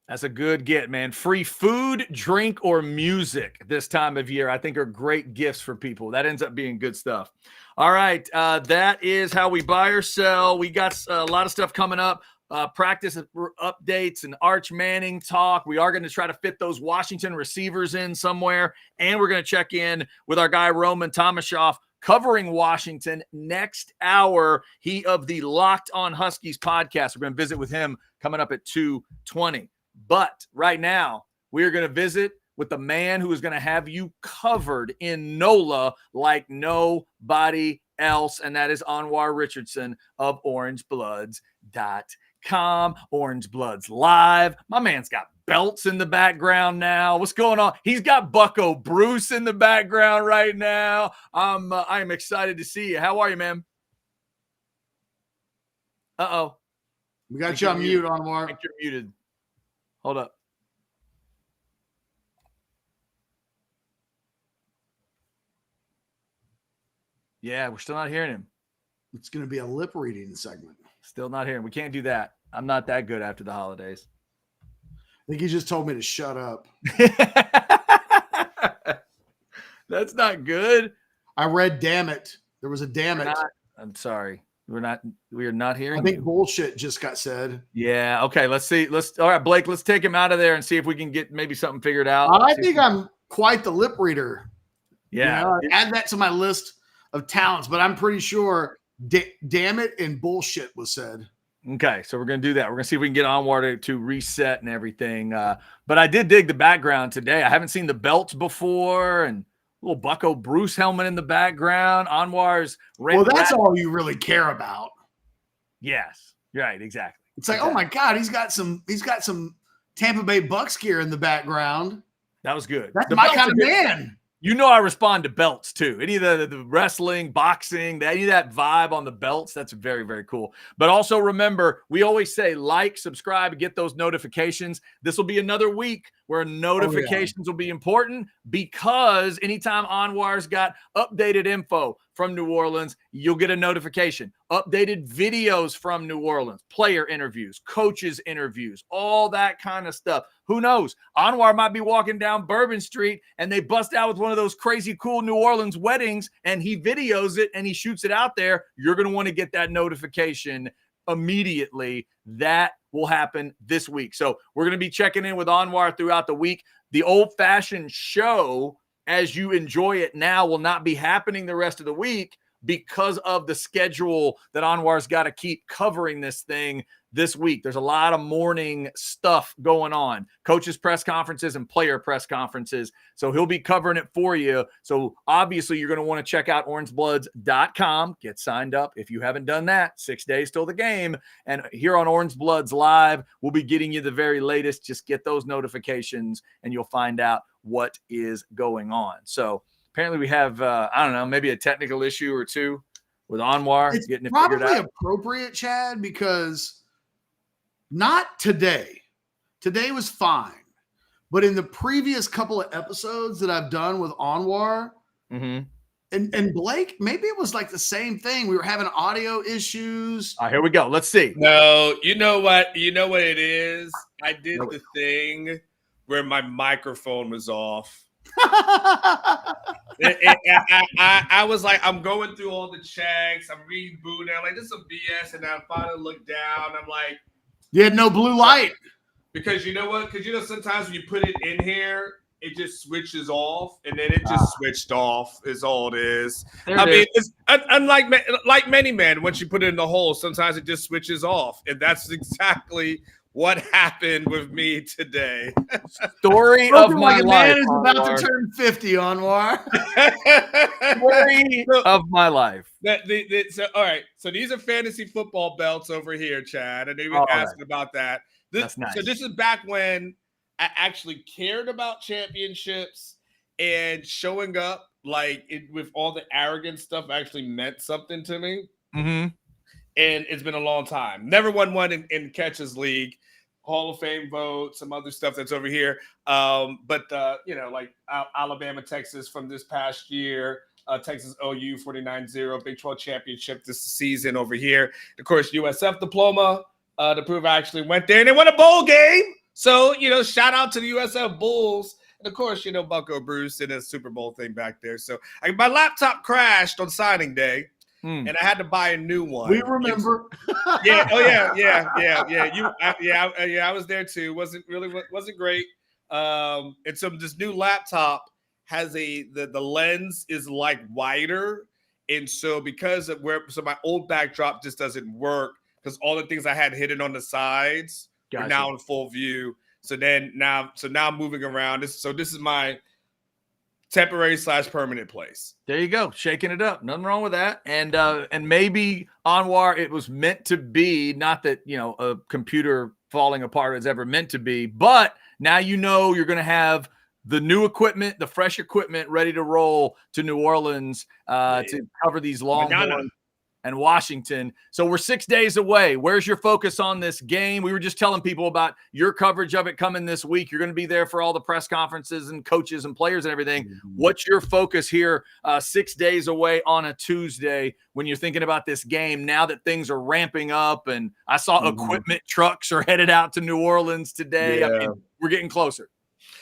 That's a good get, man. Free food, drink, or music this time of year, I think, are great gifts for people. That ends up being good stuff. All right. That is how we buy or sell. We got a lot of stuff coming up. Practice updates and Arch Manning talk. We are going to try to fit those Washington receivers in somewhere. And we're going to check in with our guy, Roman Tomashoff, covering Washington next hour. He of the Locked on Huskies podcast. We're going to visit with him coming up at 2:20. But right now, we are going to visit with the man who is going to have you covered in NOLA like nobody else, and that is Anwar Richardson of OrangeBloods.com. Orange Bloods Live. My man's got belts in the background now. What's going on? He's got Bucko Bruce in the background right now. I'm excited to see you. How are you, man? Uh-oh. We got you on mute, Anwar. I think you're muted. Hold up. Yeah, we're still not hearing him. It's going to be a lip reading segment. Still not hearing. We can't do that. I'm not that good after the holidays. I think he just told me to shut up. That's not good. I read damn it. There was a damn it. I'm sorry. We are not hearing. I think you. bullshit just got said. Yeah. Okay. Let's see. All right, Blake, let's take him out of there and see if we can get maybe something figured out. I think I'm quite the lip reader. Yeah. You know, add that to my list of talents, but I'm pretty sure damn it and bullshit was said. Okay. So we're going to do that. We're going to see if we can get Onward to reset and everything. But I did dig the background today. I haven't seen the belts before, and little Bucko Bruce helmet in the background. Anwar's well, that's all you really care about. Yes, right, exactly. It's like, oh my God, he's got some Tampa Bay Bucks gear in the background. That was good. That's my kind of man. You know, I respond to belts too. Any of the wrestling, boxing, any of that vibe on the belts, that's very, very cool. But also remember, we always say like, subscribe, get those notifications. This will be another week where notifications will be important, because anytime Anwar's got updated info from New Orleans, you'll get a notification. Updated videos from New Orleans, player interviews, coaches interviews, all that kind of stuff. Who knows? Anwar might be walking down Bourbon Street and they bust out with one of those crazy cool New Orleans weddings and he videos it and he shoots it out there. You're going to want to get that notification immediately. That will happen this week. So we're going to be checking in with Anwar throughout the week. The old-fashioned show, as you enjoy it now, will not be happening the rest of the week because of the schedule that Anwar's got to keep covering this thing this week. There's a lot of morning stuff going on, coaches' press conferences and player press conferences. So he'll be covering it for you. So obviously you're going to want to check out orangebloods.com. Get signed up if you haven't done that. 6 days till the game. And here on Orange Bloods Live, we'll be getting you the very latest. Just get those notifications and you'll find out what is going on. So apparently we have, I don't know, maybe a technical issue or two with Anwar getting it figured out. Probably appropriate, Chad, because not today. Today was fine. But in the previous couple of episodes that I've done with Anwar and Blake, maybe it was like the same thing. We were having audio issues. All right, here we go. Let's see. No, you know what? You know what it is? I did the thing where my microphone was off. I was like, I'm going through all the checks. I'm rebooting. I'm like, this is some BS. And I finally looked down. I'm like, you had no blue light. Because you know what? Because you know, sometimes when you put it in here, it just switches off, and then it just switched off. Is all it is. It's unlike like many men. Once you put it in the hole, sometimes it just switches off, and that's exactly what happened with me today. Story of my life. Man is about to turn 50, Anwar. Story of my life. So, all right. So these are fantasy football belts over here, Chad. And they were asking about that. That's nice. So this is back when I actually cared about championships and showing up with all the arrogant stuff actually meant something to me. Mm-hmm. And it's been a long time. Never won one in Ketch's league. Hall of Fame vote, some other stuff that's over here. But like Alabama, Texas from this past year, Texas OU 49-0, Big 12 championship this season over here. Of course, USF diploma to prove I actually went there and they won a bowl game. So, shout out to the USF Bulls. And of course, Bucko Bruce and a Super Bowl thing back there. So my laptop crashed on signing day. And I had to buy a new one. We remember. Yeah. Oh yeah. I was there too. Wasn't great. And so this new laptop has the lens is like wider, and so because of so my old backdrop just doesn't work because all the things I had hidden on the sides are now in full view. So now I'm moving around. This is my temporary / permanent place. There you go. Shaking it up. Nothing wrong with that. And maybe Anwar, it was meant to be, not that, a computer falling apart is ever meant to be, but now you're going to have the new equipment, the fresh equipment ready to roll to New Orleans to cover these Longhorns and Washington. So we're 6 days away. Where's your focus on this game? We were just telling people about your coverage of it coming this week. You're going to be there for all the press conferences and coaches and players and everything. Mm-hmm. What's your focus here 6 days away on a Tuesday when you're thinking about this game now that things are ramping up? And I saw equipment trucks are headed out to New Orleans today. Yeah. I mean, we're getting closer.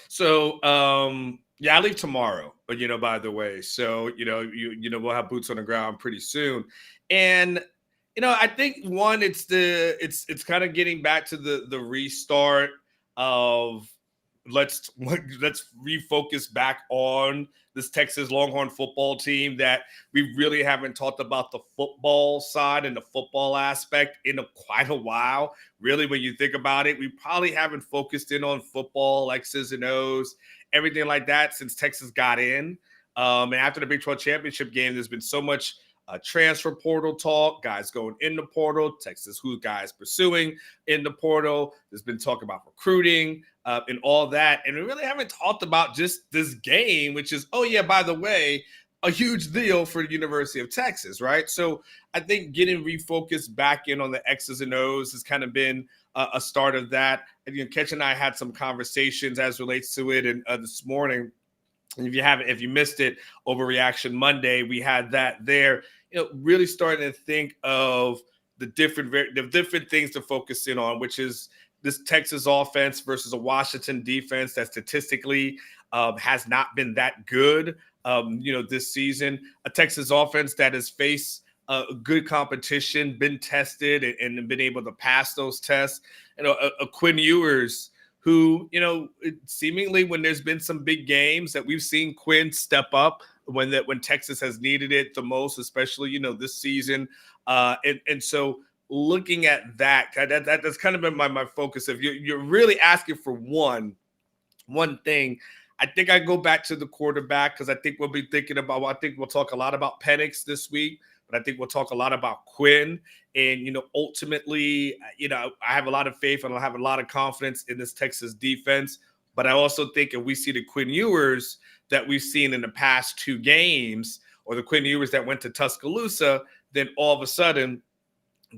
So, I leave tomorrow, but by the way, so we'll have boots on the ground pretty soon. And I think one, it's kind of getting back to the restart of let's refocus back on this Texas Longhorn football team that we really haven't talked about the football side and the football aspect in quite a while. Really, when you think about it, we probably haven't focused in on football, X's and O's, everything like that since Texas got in. And after the Big 12 championship game, there's been so much transfer portal talk, guys going in the portal, Texas, who guys pursuing in the portal. There's been talk about recruiting and all that. And we really haven't talked about just this game, which is, by the way, a huge deal for the University of Texas, right? So I think getting refocused back in on the X's and O's has kind of been a start of that. And, Ketch and I had some conversations as relates to it and this morning. And if you missed it, Overreaction Monday, we had that there. Really starting to think of the different things to focus in on, which is this Texas offense versus a Washington defense that statistically has not been that good. This season, a Texas offense that has faced good competition, been tested and been able to pass those tests. A Quinn Ewers who, seemingly when there's been some big games that we've seen Quinn step up when Texas has needed it the most, especially, this season. And so looking at that's kind of been my focus. If you're really asking for one thing, I think I go back to the quarterback because I think we'll be thinking about. I think we'll talk a lot about Penix this week, but I think we'll talk a lot about Quinn. And ultimately, I have a lot of faith and I have a lot of confidence in this Texas defense. But I also think if we see the Quinn Ewers that we've seen in the past 2 games, or the Quinn Ewers that went to Tuscaloosa, then all of a sudden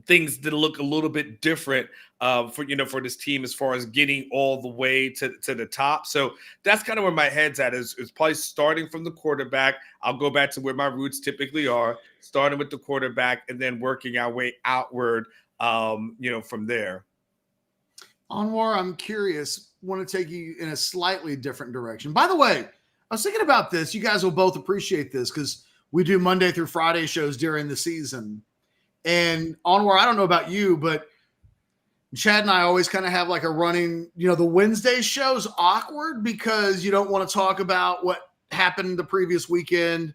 things did look a little bit different for this team as far as getting all the way to the top. So that's kind of where my head's at is probably starting from the quarterback. I'll go back to where my roots typically are, starting with the quarterback and then working our way outward, from there. Anwar, I'm curious, want to take you in a slightly different direction. By the way, I was thinking about this. You guys will both appreciate this because we do Monday through Friday shows during the season. And Anwar, I don't know about you, but Chad and I always kind of have like a running, the Wednesday show's awkward because you don't want to talk about what happened the previous weekend,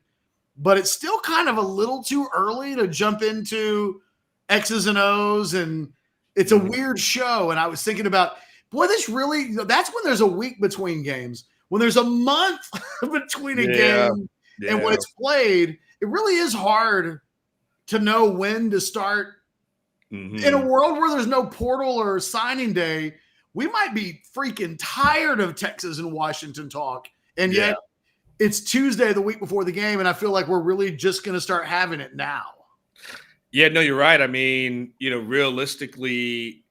but it's still kind of a little too early to jump into X's and O's, and it's a weird show. And I was thinking about, boy, that's when there's a week between games, when there's a month between a game and when it's played, it really is hard to know when to start. In a world where there's no portal or signing day, we might be freaking tired of Texas and Washington talk. And yet it's Tuesday, the week before the game. And I feel like we're really just going to start having it now. Yeah, no, you're right. I mean, realistically,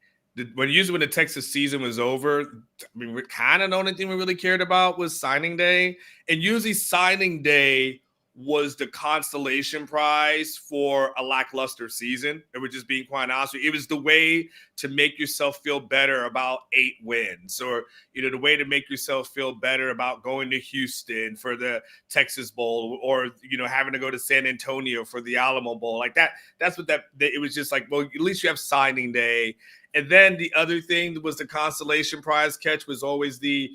when the Texas season was over, we kind of the only thing we really cared about was signing day. And usually signing day was the consolation prize for a lackluster season. It was just being quite honest with you. It was the way to make yourself feel better about 8 wins, or, the way to make yourself feel better about going to Houston for the Texas Bowl, or, having to go to San Antonio for the Alamo Bowl. Like that. That's what it was just like, well, at least you have signing day. And then the other thing was the consolation prize catch was always the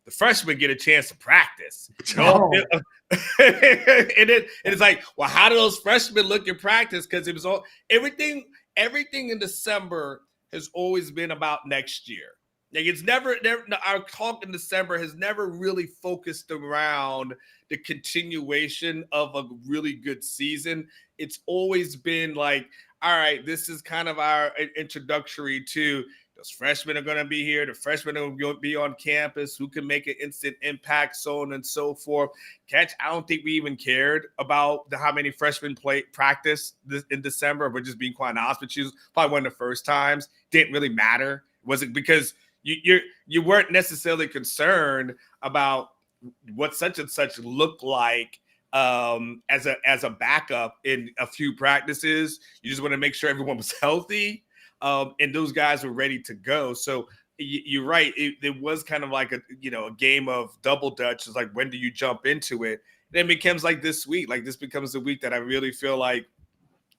freshmen get a chance to practice. And it's like, well, how do those freshmen look in practice? Because it was everything in December has always been about next year. Like it's never our talk in December has never really focused around the continuation of a really good season. It's always been like, all right, this is kind of our introductory to those freshmen are going to be here. The freshmen are going to be on campus. Who can make an instant impact, so on and so forth. Ketch, I don't think we even cared about how many freshmen practice in December. We're just being quite honest with you. Probably one of the first times. Didn't really matter. Was it because you weren't necessarily concerned about what such and such looked like as a backup in a few practices? You just want to make sure everyone was healthy. And those guys were ready to go. So you're right. It was kind of like a game of double dutch. It's like, when do you jump into it? Then it becomes like this week. Like this becomes the week that I really feel like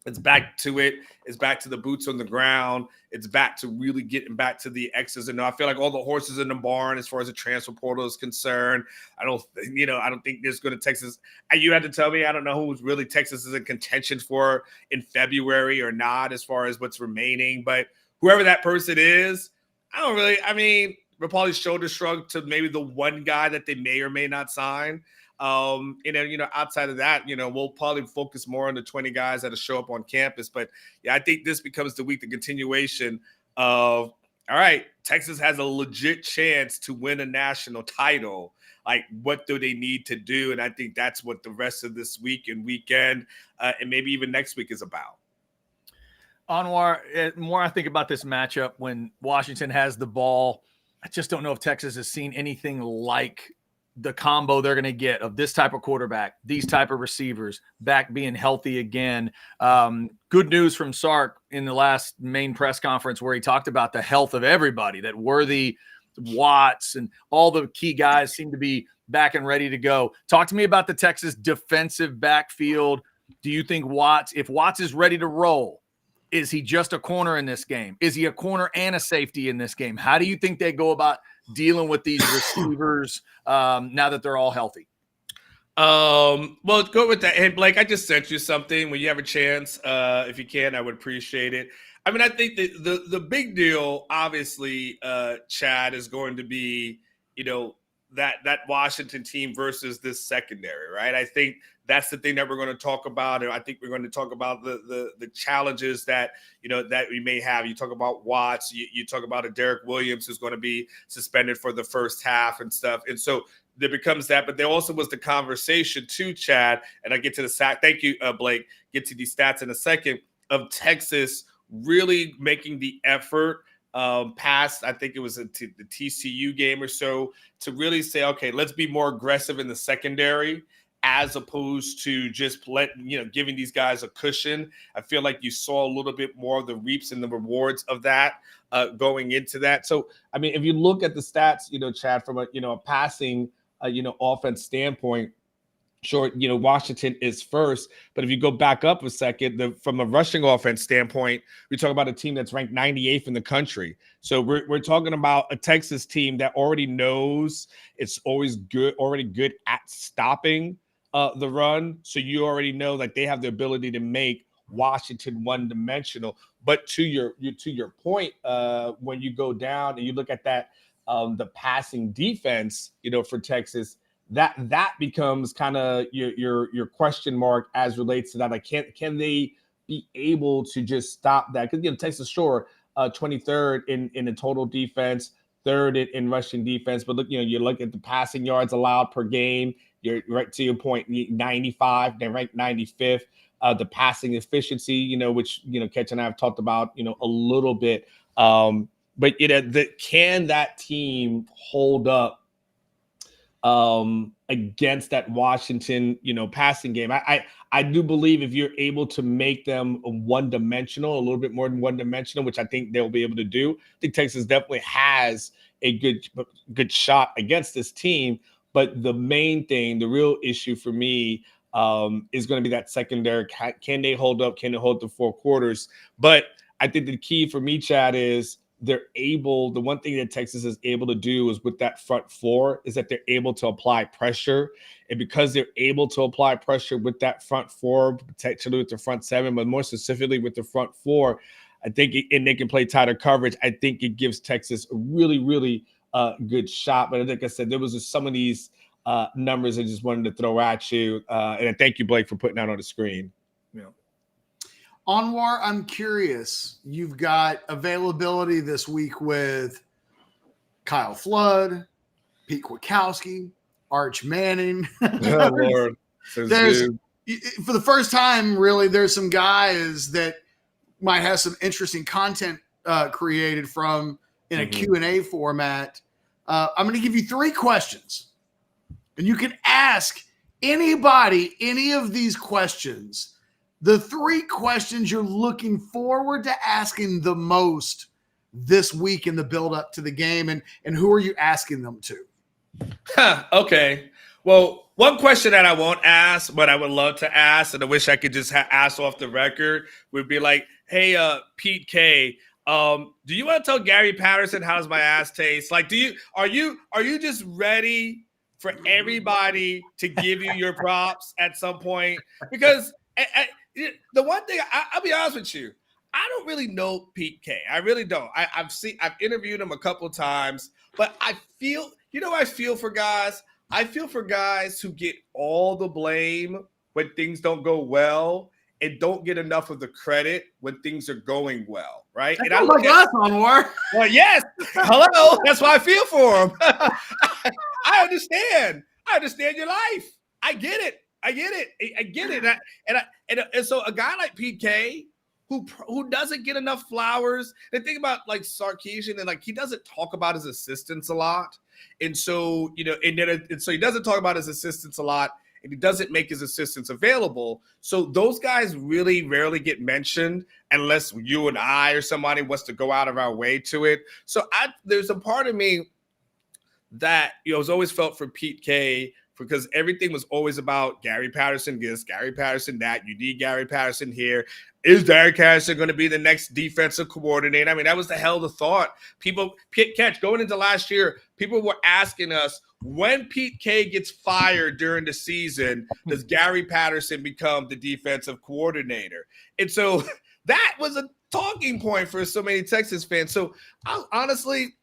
it's back to it. It's back to the boots on the ground. It's back to really getting back to the X's and O's. I feel like all the horses in the barn as far as the transfer portal is concerned. I don't think there's going to Texas. You had to tell me, I don't know who's really Texas is in contention for in February or not as far as what's remaining. But whoever that person is, we'll probably shoulder shrug to maybe the one guy that they may or may not sign. Outside of that, we'll probably focus more on the 20 guys that'll show up on campus. But yeah, I think this becomes the week, the continuation of, all right, Texas has a legit chance to win a national title. Like, what do they need to do? And I think that's what the rest of this week and weekend and maybe even next week is about. Anwar, the more I think about this matchup when Washington has the ball, I just don't know if Texas has seen anything like the combo they're going to get of this type of quarterback, these type of receivers, back being healthy again. Good news from Sark in the last main press conference where he talked about the health of everybody, that Worthy, Watts, and all the key guys seem to be back and ready to go. Talk to me about the Texas defensive backfield. Do you think if Watts is ready to roll, is he just a corner in this game? Is he a corner and a safety in this game? How do you think they go about dealing with these receivers now that they're all healthy? Well, go with that. Hey, Blake, I just sent you something. When you have a chance, if you can, I would appreciate it. I mean, I think the big deal, obviously, Chad, is going to be, that Washington team versus this secondary, right? I think that's the thing that we're going to talk about, and I think we're going to talk about the challenges that that we may have. You talk about Watts, you talk about a Derek Williams who's going to be suspended for the first half and stuff, and so there becomes that. But there also was the conversation too, Chad, and I get to the sack. Thank you, Blake. Get to these stats in a second of Texas really making the effort past, I think it was the TCU game or so, to really say, okay, let's be more aggressive in the secondary as opposed to just giving these guys a cushion. I feel like you saw a little bit more of the reaps and the rewards of that going into that. So, I mean, if you look at the stats, Chad, from a passing, offense standpoint, sure, Washington is first, but if you go back up a second, from a rushing offense standpoint, we talk about a team that's ranked 98th in the country. So we're talking about a Texas team that already knows it's already good at stopping the run. So you already know that they have the ability to make Washington one-dimensional. But to your point, when you go down and you look at that, the passing defense, for Texas, that becomes kind of your question mark as relates to that. Like, can they be able to just stop that? Because Texas, sure, 23rd in the total defense, third in rushing defense, but look, you look at the passing yards allowed per game. You're right to your point, 95. They're ranked 95th. The passing efficiency, which Ketch and I have talked about, a little bit. But can that team hold up against that Washington, passing game? I do believe if you're able to make them one-dimensional, a little bit more than one-dimensional, which I think they'll be able to do, I think Texas definitely has a good shot against this team. But the main thing, the real issue for me, is going to be that secondary. Can they hold up? Can they hold the 4 quarters? But I think the key for me, Chad, is the one thing that Texas is able to do is with that front 4 is that they're able to apply pressure. And because they're able to apply pressure with that front 4, potentially with the front 7, but more specifically with the front 4, I think, and they can play tighter coverage, I think it gives Texas a really, really good shot. But like I said, there was just some of these numbers I just wanted to throw at you. And I thank you, Blake, for putting that on the screen. Yeah. Anwar, I'm curious. You've got availability this week with Kyle Flood, Pete Kwiatkowski, Arch Manning. Oh, Lord. For the first time, really, there's some guys that might have some interesting content created from in a Q&A format. I'm going to give you 3 questions, and you can ask anybody any of these questions. The 3 questions you're looking forward to asking the most this week in the build up to the game, and who are you asking them to? Okay. Well, one question that I won't ask, but I would love to ask, and I wish I could just ask off the record, would be like, hey, Pete K, do you want to tell Gary Patterson how's my ass taste? Like, are you just ready for everybody to give you your props at some point? Because the one thing, I'll be honest with you, I don't really know Pete K. I really don't. I've interviewed him a couple of times, but I feel, I feel for guys. I feel for guys who get all the blame when things don't go well and don't get enough of the credit when things are going well, right? That and I look like us, Anwar. Well, yes. Hello. That's why I feel for him. I understand. I understand your life. I get it. I get it. And so a guy like PK who doesn't get enough flowers, and think about like Sarkisian, and like he doesn't talk about his assistants a lot. And so, and so he doesn't talk about his assistants a lot, and he doesn't make his assistants available. So those guys really rarely get mentioned unless you and I or somebody wants to go out of our way to it. So there's a part of me that has always felt for Pete K because everything was always about Gary Patterson this, Gary Patterson that. You need Gary Patterson here. Is Gary Patterson going to be the next defensive coordinator? I mean, that was the hell of the thought. Ketch, going into last year, people were asking us, when Pete K gets fired during the season, does Gary Patterson become the defensive coordinator? And so that was a talking point for so many Texas fans. So honestly,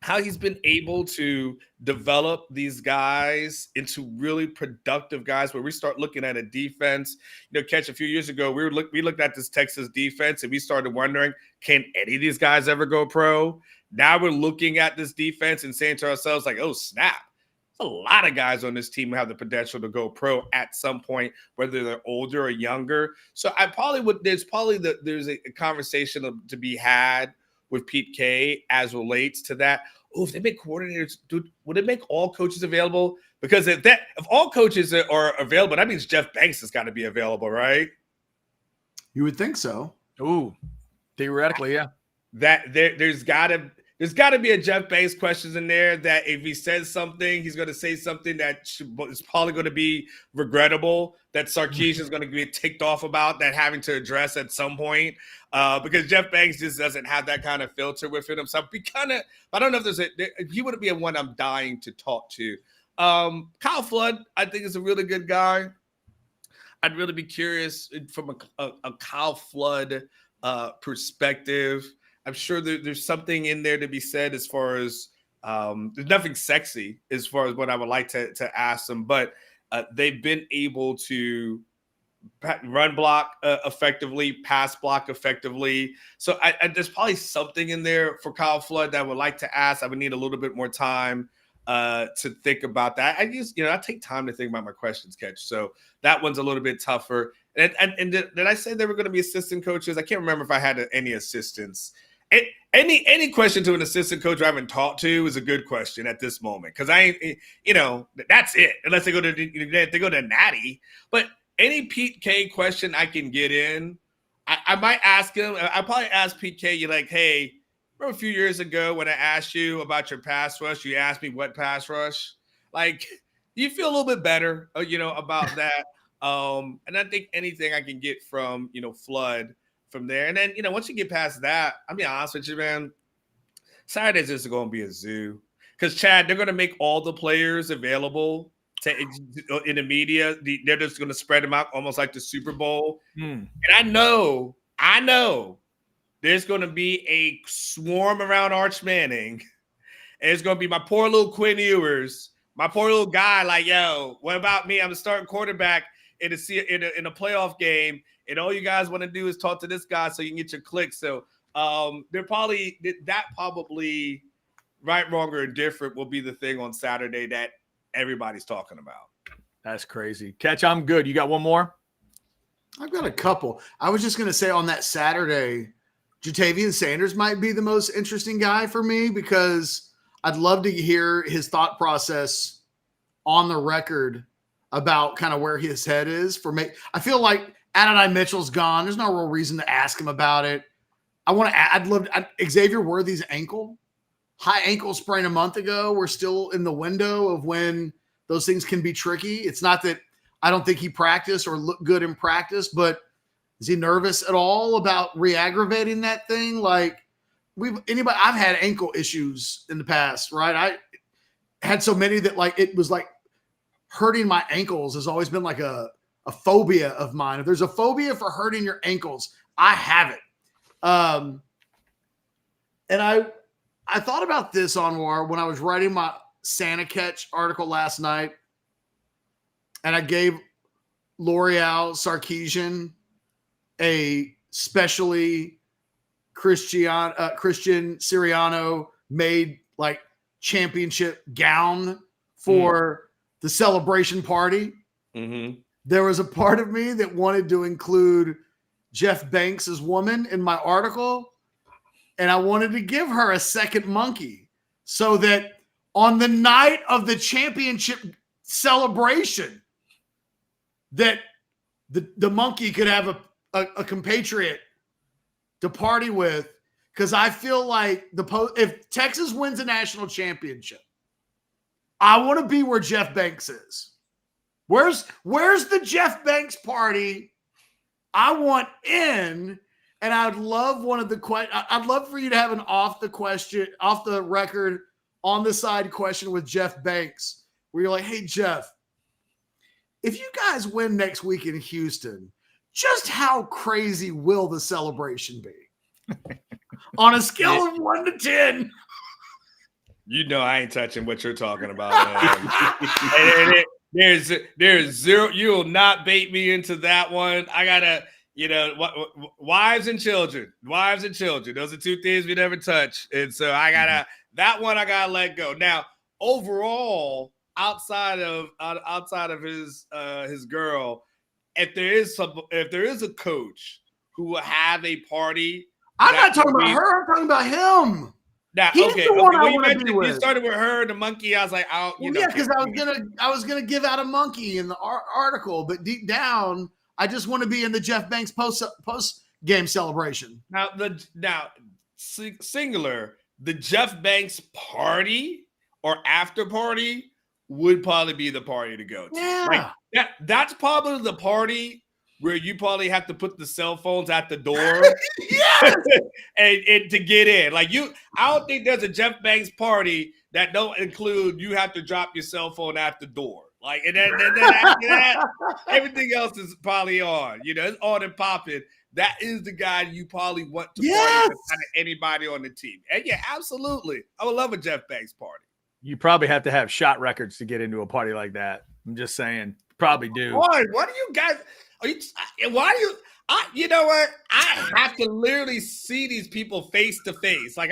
how he's been able to develop these guys into really productive guys where we start looking at a defense. Ketch, a few years ago, we looked at this Texas defense and we started wondering, can any of these guys ever go pro? Now we're looking at this defense and saying to ourselves, like, oh, snap. A lot of guys on this team have the potential to go pro at some point, whether they're older or younger. So there's a conversation to be had with Pete K as relates to that. Oh, if they make coordinators, dude, would it make all coaches available? Because if all coaches are available, that means Jeff Banks has got to be available, right? You would think so. Ooh, theoretically, yeah. There's got to be a Jeff Banks questions in there that if he says something, he's going to say something that is probably going to be regrettable, that Sarkisian is going to get ticked off about, that having to address at some point, because Jeff Banks just doesn't have that kind of filter within him. So I don't know if he wouldn't be a one I'm dying to talk to. Kyle Flood, I think, is a really good guy. I'd really be curious from a Kyle Flood perspective. I'm sure there's something in there to be said as far as there's nothing sexy as far as what I would like to ask them, but they've been able to run block effectively, pass block effectively. So there's probably something in there for Kyle Flood that I would like to ask. I would need a little bit more time to think about that. I take time to think about my questions, Ketch. So that one's a little bit tougher. And did I say there were going to be assistant coaches? I can't remember if I had any assistants. Any question to an assistant coach I haven't talked to is a good question at this moment, because I ain't, that's it. Unless they go to Natty. But any Pete K question I can get in, I might ask him. I probably ask Pete K. You like, hey, remember a few years ago when I asked you about your pass rush? You asked me what pass rush. Like, do you feel a little bit better, about that? And I think anything I can get from Flood from there. And then, once you get past that, I'll be honest with you, man, Saturday's just going to be a zoo. Because, Chad, they're going to make all the players available in the media. They're just going to spread them out almost like the Super Bowl. And I know there's going to be a swarm around Arch Manning. And it's going to be my poor little Quinn Ewers, my poor little guy, like, yo, what about me? I'm a starting quarterback in a playoff game. And all you guys want to do is talk to this guy so you can get your clicks. So they're probably right, wrong, or indifferent will be the thing on Saturday that everybody's talking about. That's crazy. Ketch, I'm good. You got one more? I've got a couple. I was just going to say on that Saturday, Jatavian Sanders might be the most interesting guy for me, because I'd love to hear his thought process on the record about kind of where his head is for me. I feel like Adonai Mitchell's gone. There's no real reason to ask him about it. Xavier Worthy's high ankle sprain a month ago. We're still in the window of when those things can be tricky. It's not that I don't think he practiced or looked good in practice, but is he nervous at all about re-aggravating that thing? Like I've had ankle issues in the past, right? I had so many that it was like hurting my ankles has always been like a phobia of mine. If there's a phobia for hurting your ankles, I have it. And I thought about this, Anwar, when I was writing my Santa Ketch article last night, and I gave L'Oreal Sarkisian a specially Christian Siriano made championship gown for the celebration party. Mm-hmm. There was a part of me that wanted to include Jeff Banks' woman in my article, and I wanted to give her a second monkey so that on the night of the championship celebration, that the monkey could have a compatriot to party with. Because I feel like if Texas wins a national championship, I want to be where Jeff Banks is. Where's the Jeff Banks party? I want in, and I'd love I'd love for you to have an off the record, on the side question with Jeff Banks, where you're like, hey, Jeff, if you guys win next week in Houston, just how crazy will the celebration be? On a scale of 1 to 10. You know I ain't touching what you're talking about, man. There's zero. You will not bait me into that one. I gotta, wives and children. Those are two things we never touch, and so I gotta that one. I gotta let go. Now, overall, outside of his girl, if there is a coach who will have a party, I'm not talking about her. I'm talking about him. Now, He's the one I want to be with. You started with her, the monkey. I was like, because I was gonna give out a monkey in the article, but deep down, I just want to be in the Jeff Banks post game celebration. Now, singular, the Jeff Banks party or after party would probably be the party to go to. Yeah, that's probably the party where you probably have to put the cell phones at the door yes! and to get in. Like I don't think there's a Jeff Banks party that don't include you have to drop your cell phone at the door. Like, and then after that, everything else is probably on. It's on and popping. That is the guy you probably want to party with anybody on the team. And yeah, absolutely. I would love a Jeff Banks party. You probably have to have shot records to get into a party like that. I'm just saying. Probably do. Why do you guys... you know what? I have to literally see these people face to face. Like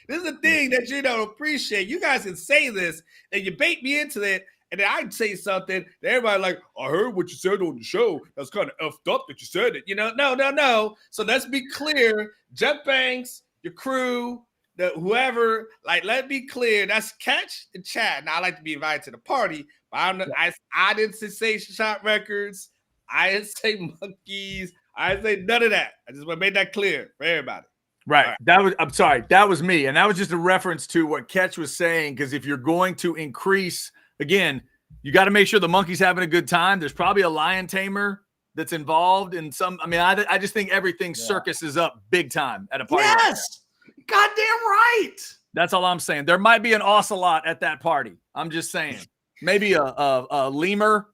this is a thing that you don't appreciate. You guys can say this and you bait me into it, and then I'd say something that everybody like, I heard what you said on the show. That's kind of effed up that you said it. No. So let's be clear. Jeff Banks, your crew, whoever, like, let me be clear. That's Ketch and Chad. Now I like to be invited to the party, but I didn't say shot records. I didn't say monkeys. I didn't say none of that. I just want to make that clear for everybody. Right. I'm sorry. That was me. And that was just a reference to what Ketch was saying. Because if you're going to increase, again, you got to make sure the monkey's having a good time. There's probably a lion tamer that's involved in some. I mean, I just think everything circus is up big time at a party. Yes. Like goddamn right. That's all I'm saying. There might be an ocelot at that party. I'm just saying. Maybe a lemur.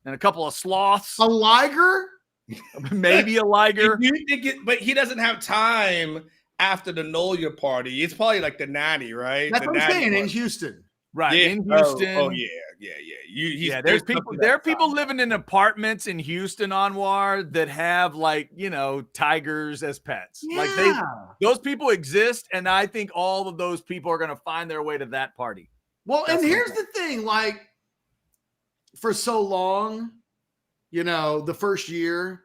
And a couple of sloths. A liger? Maybe a liger. But he doesn't have time after the Nolia party. It's probably like the natty, right? That's what I'm saying, in Houston. Right, in Houston. Oh yeah. There are people living in apartments in Houston, Anwar, that have tigers as pets. Yeah. Like those people exist, and I think all of those people are going to find their way to that party. Well, and here's the thing, like, for so long, the first year,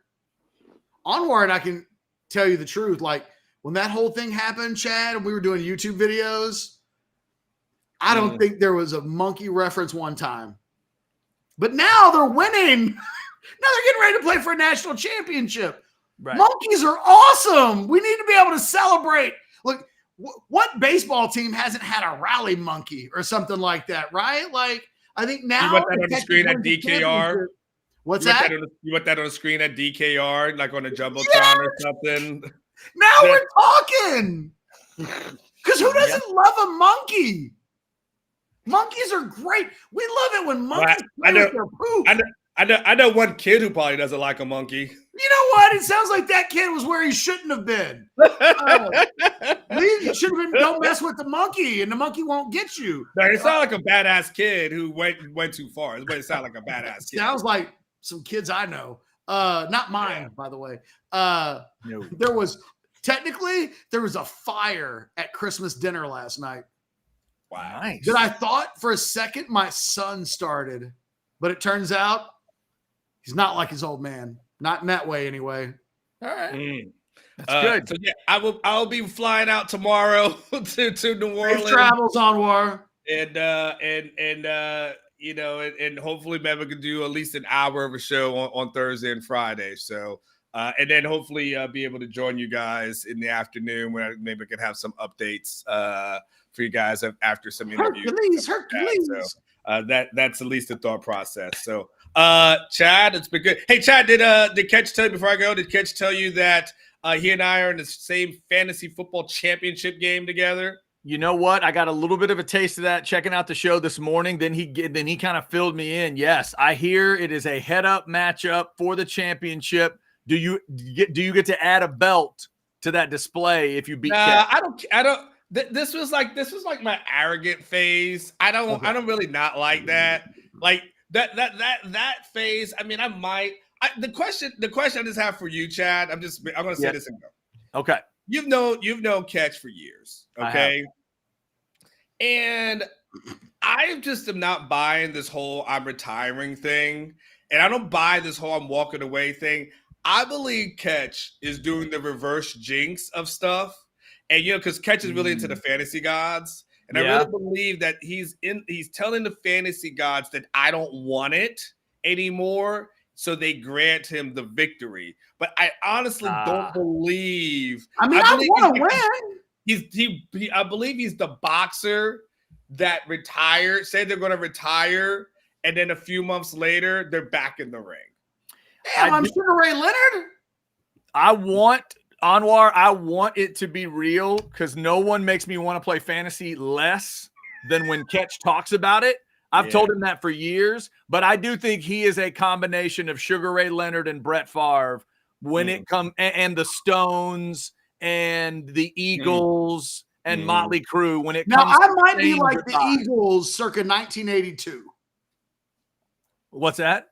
Onward, I can tell you the truth. Like, when that whole thing happened, Chad, and we were doing YouTube videos, I don't think there was a monkey reference one time. But now they're winning. Now they're getting ready to play for a national championship. Right. Monkeys are awesome. We need to be able to celebrate. Look, what baseball team hasn't had a rally monkey or something like that, right? Like, I think now you want that on the screen at DKR. What's that? You want that on the screen at DKR, like on a jumbotron or something. Now we're talking. Because who doesn't love a monkey? Monkeys are great. We love it when monkeys play with their poop. I know one kid who probably doesn't like a monkey. You know what? It sounds like that kid was where he shouldn't have been. You should have been, don't mess with the monkey, and the monkey won't get you. No, it sounds like a badass kid who went too far. It sounds like a badass kid. Sounds like some kids I know. Not mine, by the way. No. There was a fire at Christmas dinner last night. Wow. Nice. That I thought for a second my son started, but it turns out he's not like his old man. Not in that way, anyway. All right. That's good. So yeah, I'll be flying out tomorrow to New Orleans. Safe travels, Anwar. And hopefully maybe we can do at least an hour of a show on Thursday and Friday. So and then hopefully be able to join you guys in the afternoon where maybe we can have some updates for you guys after some interviews. Hercules. that's at least the thought process. So, Chad, it's been good. Hey, Chad, did Ketch tell you before I go? Did Ketch tell you that he and I are in the same fantasy football championship game together? You know what? I got a little bit of a taste of that checking out the show this morning. Then he kind of filled me in. Yes, I hear it is a head-up matchup for the championship. Do you get to add a belt to that display if you beat? I don't. This was like my arrogant phase. I don't really not like that. Like that phase. I mean, I might. The question I just have for you, Chad. I'm going to say this and go. Okay. You've known Ketch for years, okay? And I just am not buying this whole I'm retiring thing, and I don't buy this whole I'm walking away thing. I believe Ketch is doing the reverse jinx of stuff, and because Ketch is really into the fantasy gods, and I really believe that he's telling the fantasy gods that I don't want it anymore, so they grant him the victory. But I honestly don't believe. I want to win. I believe he's the boxer that retired, said they're going to retire, and then a few months later, they're back in the ring. Damn, I'm Sugar Ray Leonard. I want it to be real because no one makes me want to play fantasy less than when Ketch talks about it. I've told him that for years, but I do think he is a combination of Sugar Ray Leonard and Brett Favre when it comes, and the Stones and the Eagles and Motley Crue when it comes. Now, I might be like the Eagles circa 1982. What's that?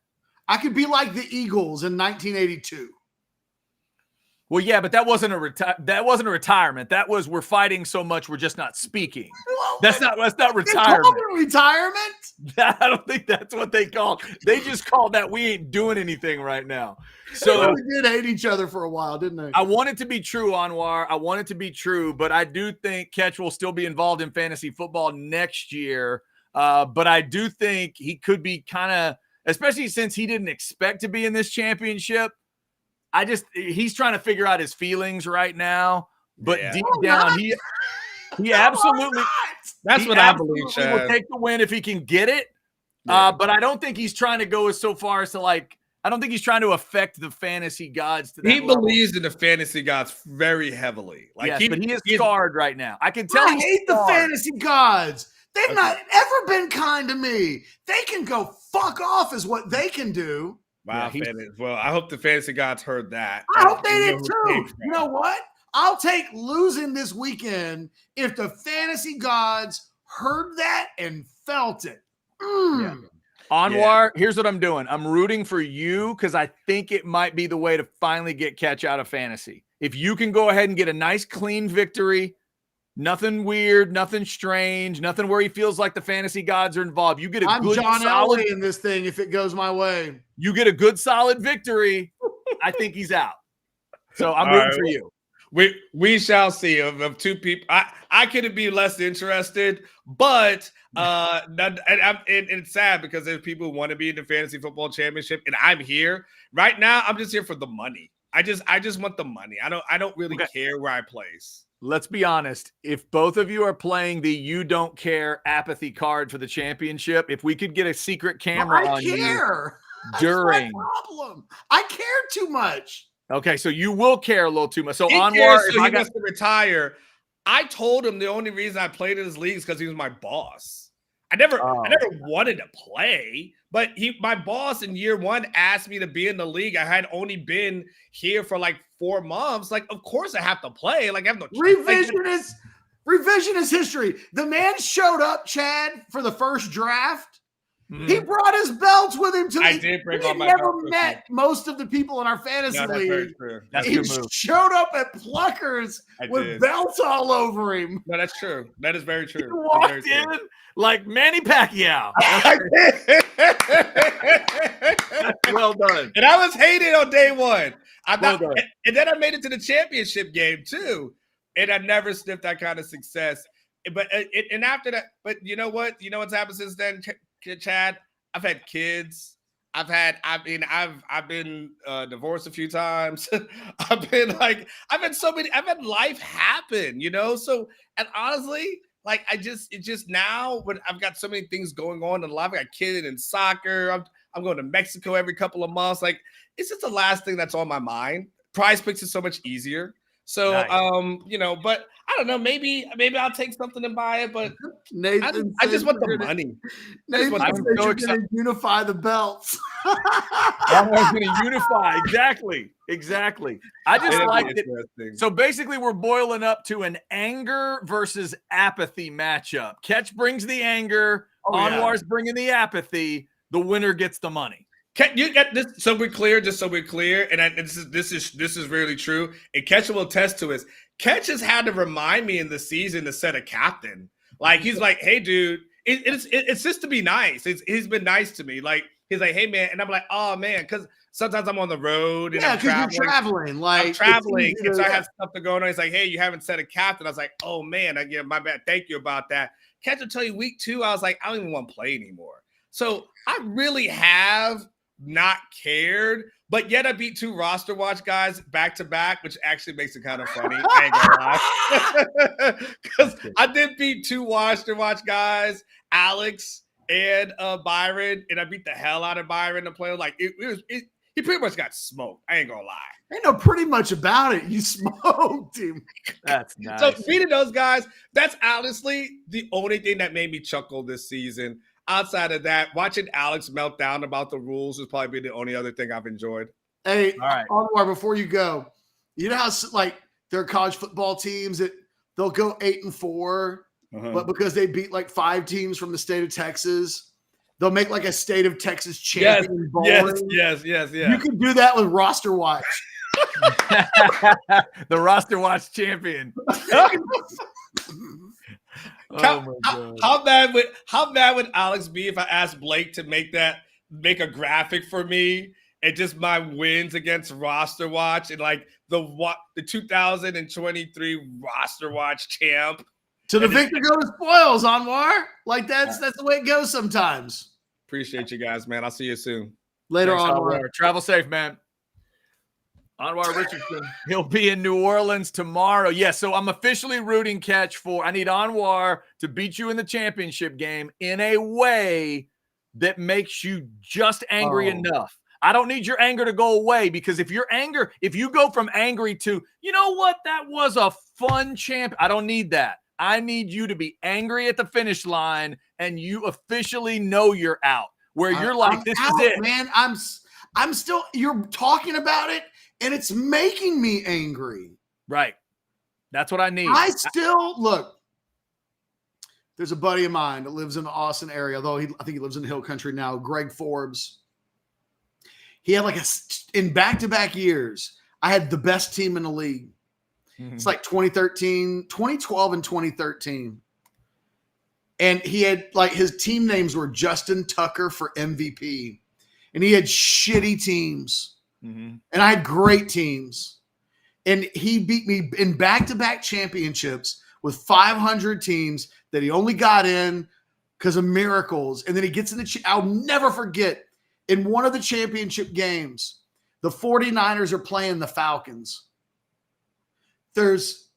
I could be like the Eagles in 1982. Well, yeah, but that wasn't a retirement. That was we're fighting so much we're just not speaking. Well, that's not retirement. Retirement? I don't think that's what they called. They just called that we ain't doing anything right now. So they really did hate each other for a while, didn't they? I want it to be true, Anwar. I want it to be true, but I do think Ketch will still be involved in fantasy football next year. But I do think he could be kind of, especially since he didn't expect to be in this championship. He's trying to figure out his feelings right now, but deep down, he absolutely. That's what I believe. Chad will take the win if he can get it. But I don't think he's trying to go so far as to I don't think he's trying to affect the fantasy gods. To that he level. Believes in the fantasy gods very heavily. But he is scarred right now. I can tell. I hate the fantasy gods. They've not ever been kind to me. They can go fuck off, is what they can do. Wow, well, I hope the fantasy gods heard that. I hope they did too. You know what? I'll take losing this weekend if the fantasy gods heard that and felt it. Anwar, here's what I'm doing. I'm rooting for you because I think it might be the way to finally get Ketch out of fantasy. If you can go ahead and get a nice, clean victory, nothing weird, nothing strange, nothing where he feels like the fantasy gods are involved. You get a good John solid Elway in this thing if it goes my way. You get a good solid victory. I think he's out. So I'm rooting for you. We shall see of two people. I could be less interested, but and it's sad because there's people who want to be in the fantasy football championship, and I'm here right now. I'm just here for the money. I just want the money. I don't really care where I place. Let's be honest. If both of you are playing the you don't care apathy card for the championship, if we could get a secret camera on you during. That's my problem. I care too much. Okay, so you will care a little too much. So he Anwar, if he wants to retire, I told him the only reason I played in his league is because he was my boss. I never wanted to play, but my boss in year one asked me to be in the league. I had only been here for like 4 months. Like, of course I have to play. Like, I have no revisionist history. The man showed up, Chad, for the first draft. He brought his belts with him to the. I did bring on my never met most of the people in our fantasy league. He showed up at Pluckers with belts all over him. No, that's true. That is very true. He walked in like Manny Pacquiao. Well done. And I was hated on day one. And then I made it to the championship game too, and I never sniffed that kind of success. But and after that, but you know what? You know what's happened since then, Chad? I've had kids. I've been divorced a few times. I've had life happen, you know? So, and honestly, like it just now when I've got so many things going on in life, I got kids in soccer. I'm going to Mexico every couple of months. Like it's just the last thing that's on my mind. Prize Picks is so much easier. So Nice. but I don't know. Maybe I'll take something and buy it. But Nathan, I just want the money. Nathan I'm says so you're going to unify the belts. Anwar's going to unify. Exactly. I just like it. So basically, we're boiling up to an anger versus apathy matchup. Ketch brings the anger. Anwar's bringing the apathy. The winner gets the money. Can you get this? So we're clear, just so we're clear, and this is really true. And Ketch will attest to it. Ketch has had to remind me in the season to set a captain. Like he's like, "Hey, dude, it's just to be nice." He's been nice to me. Like he's like, "Hey, man," and I'm like, "Oh, man," because sometimes I'm on the road and I'm traveling. I'm traveling, and so I have something going on. He's like, "Hey, you haven't set a captain." I was like, "Oh man, my bad. Thank you about that." Ketch will tell you week 2, I was like, "I don't even want to play anymore." So I really have not cared, but yet I beat 2 roster watch guys back to back, which actually makes it kind of funny. I ain't gonna lie, because I did beat 2 roster watch guys, Alex and Byron, and I beat the hell out of Byron to play. Like he pretty much got smoked. I ain't gonna lie. Ain't no pretty much about it. You smoked him. That's nice. So beating those guys, that's honestly the only thing that made me chuckle this season. Outside of that, watching Alex melt down about the rules has probably been the only other thing I've enjoyed. Hey, Anwar, before you go, you know how like there are college football teams that they'll go 8-4, but because they beat like 5 teams from the state of Texas, they'll make like a state of Texas champion. Yes. You can do that with roster watch. The roster watch champion. How bad would Alex be if I asked Blake to make a graphic for me and just my wins against roster watch and like the 2023 roster watch champ? To the victor go to spoils, Anwar. Like that's the way it goes sometimes. Appreciate you guys, man. I'll see you soon. Later, Thanks, Anwar. Travel safe, man. Anwar Richardson, he'll be in New Orleans tomorrow. Yeah, so I'm officially rooting Ketch for. I need Anwar to beat you in the championship game in a way that makes you just angry enough. I don't need your anger to go away, because if you go from angry to, you know what, that was a fun champ. I don't need that. I need you to be angry at the finish line and you officially know you're out. Where you're like, this is it, man. I'm still. You're talking about it. And it's making me angry. Right. That's what I need. I still look. There's a buddy of mine that lives in the Austin area, although I think he lives in the Hill Country now, Greg Forbes. He had in back-to-back years, I had the best team in the league. Mm-hmm. It's like 2012 and 2013. And he had his team names were Justin Tucker for MVP. And he had shitty teams. Mm-hmm. And I had great teams. And he beat me in back-to-back championships with 500 teams that he only got in because of miracles. And then he gets in I'll never forget, in one of the championship games, the 49ers are playing the Falcons. There's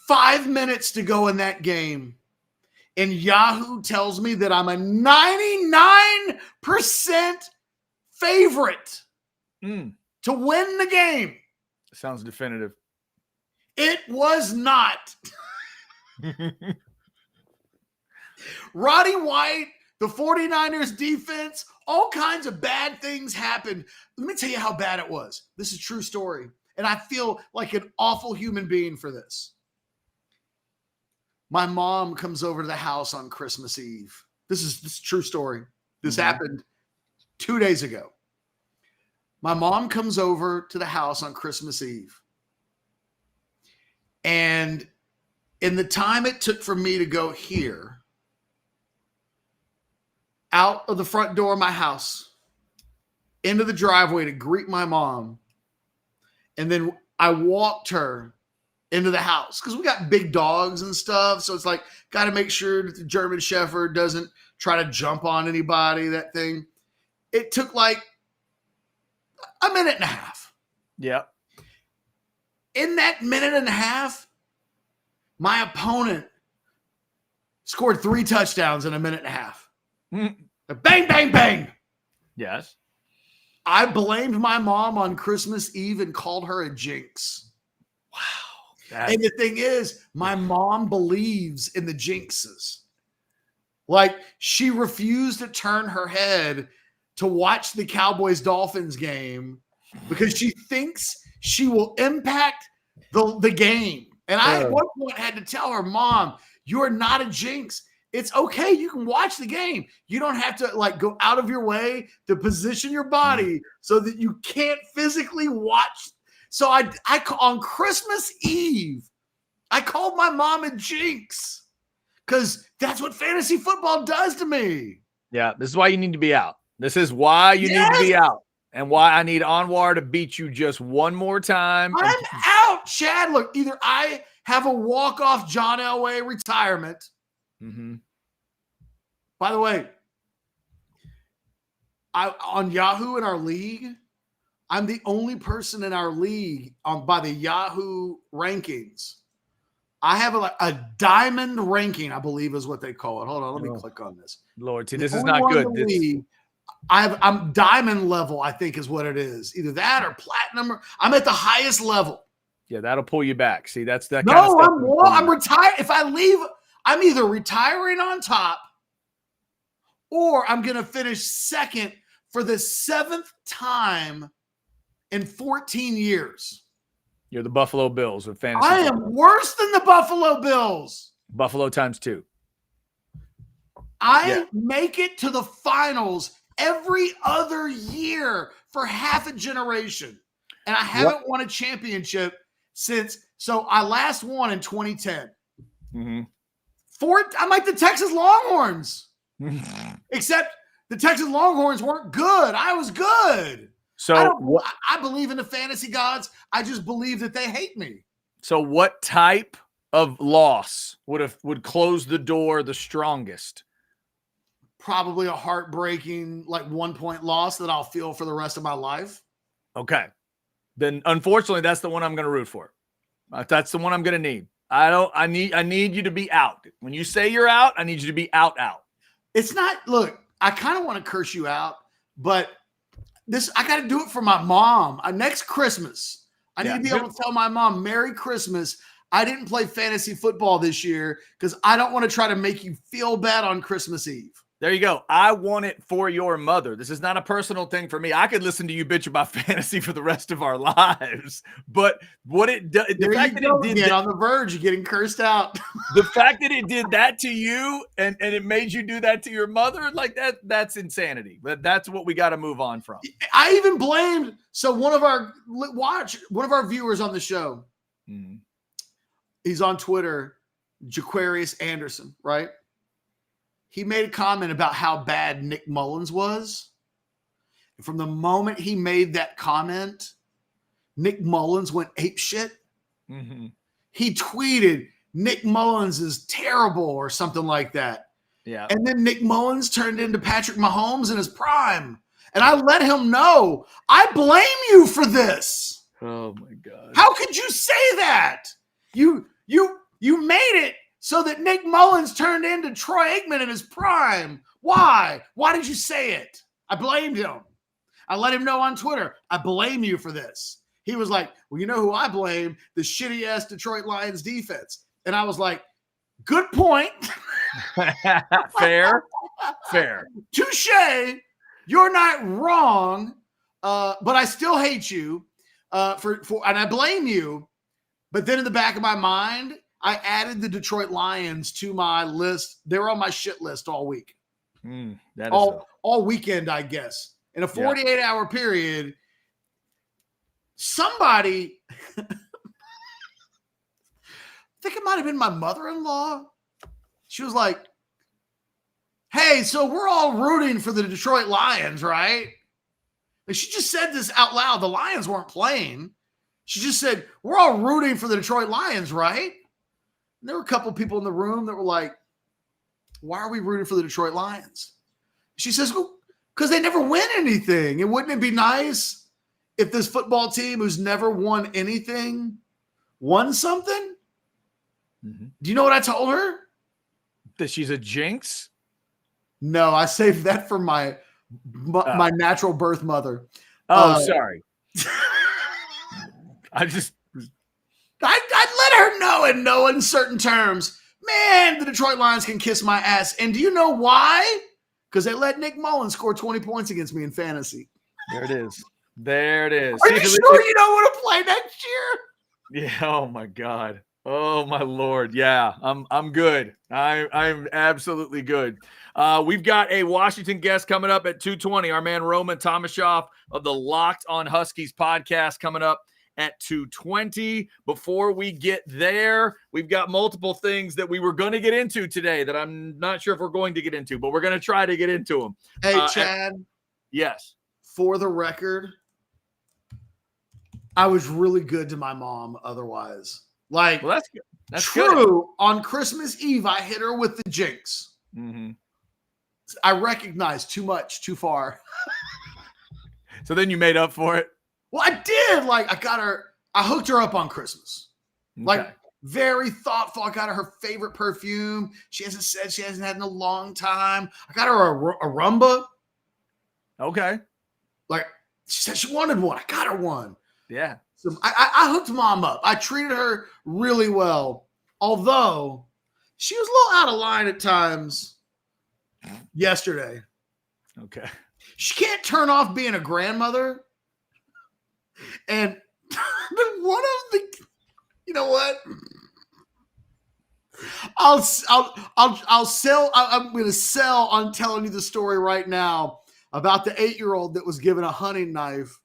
5 minutes to go in that game. And Yahoo tells me that I'm a 99% favorite to win the game. Sounds definitive. It was not. Roddy White, the 49ers defense, all kinds of bad things happened. Let me tell you how bad it was. This is a true story. And I feel like an awful human being for this. My mom comes over to the house on Christmas Eve. This is a true story. This happened 2 days ago. My mom comes over to the house on Christmas Eve. And in the time it took for me to go here, out of the front door of my house, into the driveway to greet my mom, and then I walked her into the house because we got big dogs and stuff. So it's like, got to make sure that the German Shepherd doesn't try to jump on anybody, that thing. It took like a minute and a half. Yep. In that minute and a half, my opponent scored 3 touchdowns in a minute and a half. Mm. Bang, bang, bang. Yes. I blamed my mom on Christmas Eve and called her a jinx. Wow. And the thing is, my mom believes in the jinxes. Like, she refused to turn her head to watch the Cowboys-Dolphins game because she thinks she will impact the game. And I, at one point, had to tell her, Mom, you're not a jinx. It's okay. You can watch the game. You don't have to like go out of your way to position your body so that you can't physically watch. So I on Christmas Eve, I called my mom a jinx because that's what fantasy football does to me. Yeah, this is why you need to be out. This is why you need to be out, and why I need Anwar to beat you just one more time. I'm out, Chad. Look, either I have a walk-off John Elway retirement. Mm-hmm. By the way, on Yahoo in our league, I'm the only person in our league by the Yahoo rankings. I have a diamond ranking, I believe is what they call it. Hold on, let me click on this. Lord, see, this is not good. I'm diamond level, I think is what it is. Either that or platinum. I'm at the highest level. Yeah, that'll pull you back. See, that's that. No, I'm retired. If I leave, I'm either retiring on top or I'm going to finish second for the 7th time in 14 years. You're the Buffalo Bills of fantasy. I am worse than the Buffalo Bills. Buffalo times 2. I make it to the finals every other year for half a generation. And I haven't won a championship since. So I last won in 2010. Mm-hmm. I'm like the Texas Longhorns. Except the Texas Longhorns weren't good. I was good. So I believe in the fantasy gods. I just believe that they hate me. So what type of loss would close the door the strongest? Probably a heartbreaking, like 1-point loss that I'll feel for the rest of my life. Okay. Then unfortunately, that's the one I'm going to root for. That's the one I'm going to need. I need you to be out. When you say you're out, I need you to be out. It's not, look, I kind of want to curse you out, but I got to do it for my mom. Next Christmas, I need to be able to tell my mom, Merry Christmas. I didn't play fantasy football this year because I don't want to try to make you feel bad on Christmas Eve. There you go. I want it for your mother. This is not a personal thing for me. I could listen to you bitch about fantasy for the rest of our lives. But what it does, the fact that it did that, on the verge of getting cursed out. The fact that it did that to you and it made you do that to your mother, like that's insanity. But that's what we got to move on from. I even blamed one of our viewers on the show. Mm-hmm. He's on Twitter, Jaquarius Anderson, right? He made a comment about how bad Nick Mullins was. And from the moment he made that comment, Nick Mullins went apeshit. Mm-hmm. He tweeted, Nick Mullins is terrible or something like that. Yeah. And then Nick Mullins turned into Patrick Mahomes in his prime. And I let him know, I blame you for this. Oh, my God. How could you say that? You made it so that Nick Mullins turned into Troy Aikman in his prime. Why? Why did you say it? I blamed him. I let him know on Twitter, I blame you for this. He was like, well, you know who I blame? The shitty-ass Detroit Lions defense. And I was like, good point. Fair. Touche. You're not wrong, but I still hate you and I blame you. But then in the back of my mind, I added the Detroit Lions to my list. They were on my shit list all week. All weekend, I guess. In a 48-hour period, somebody, I think it might have been my mother-in-law. She was like, hey, so we're all rooting for the Detroit Lions, right? And she just said this out loud. The Lions weren't playing. She just said, we're all rooting for the Detroit Lions, right? And there were a couple of people in the room that were like, why are we rooting for the Detroit Lions? She says, well, because they never win anything. And wouldn't it be nice if this football team who's never won anything won something? Mm-hmm. Do you know what I told her? That she's a jinx? No, I saved that for my natural birth mother. Sorry. I'd let her know in no uncertain terms, man, the Detroit Lions can kiss my ass. And do you know why? Because they let Nick Mullins score 20 points against me in fantasy. There it is. There it is. Are you sure you don't want to play next year? Yeah. Oh my God. Oh my Lord. Yeah. I'm good. I'm absolutely good. We've got a Washington guest coming up at 2:20. Our man Roman Tomashoff of the Locked on Huskies podcast coming up at 2:20. Before we get there, we've got multiple things that we were going to get into today that I'm not sure if we're going to get into, but we're going to try to get into them. Hey, Chad. Yes. For the record, I was really good to my mom otherwise. Like, well, that's good. That's true. Good. On Christmas Eve, I hit her with the jinx. Mm-hmm. I recognized too much, too far. So then you made up for it? Well, I did. Like, I hooked her up on Christmas. Okay. Like, very thoughtful. I got her favorite perfume. She hasn't said she hasn't had in a long time. I got her a Rumba. Okay. Like, she said she wanted one. I got her one. Yeah. So I hooked mom up. I treated her really well. Although, she was a little out of line at times yesterday. Okay. She can't turn off being a grandmother. And one of the, you know what? I'm going to sell on telling you the story right now about the 8-year-old that was given a hunting knife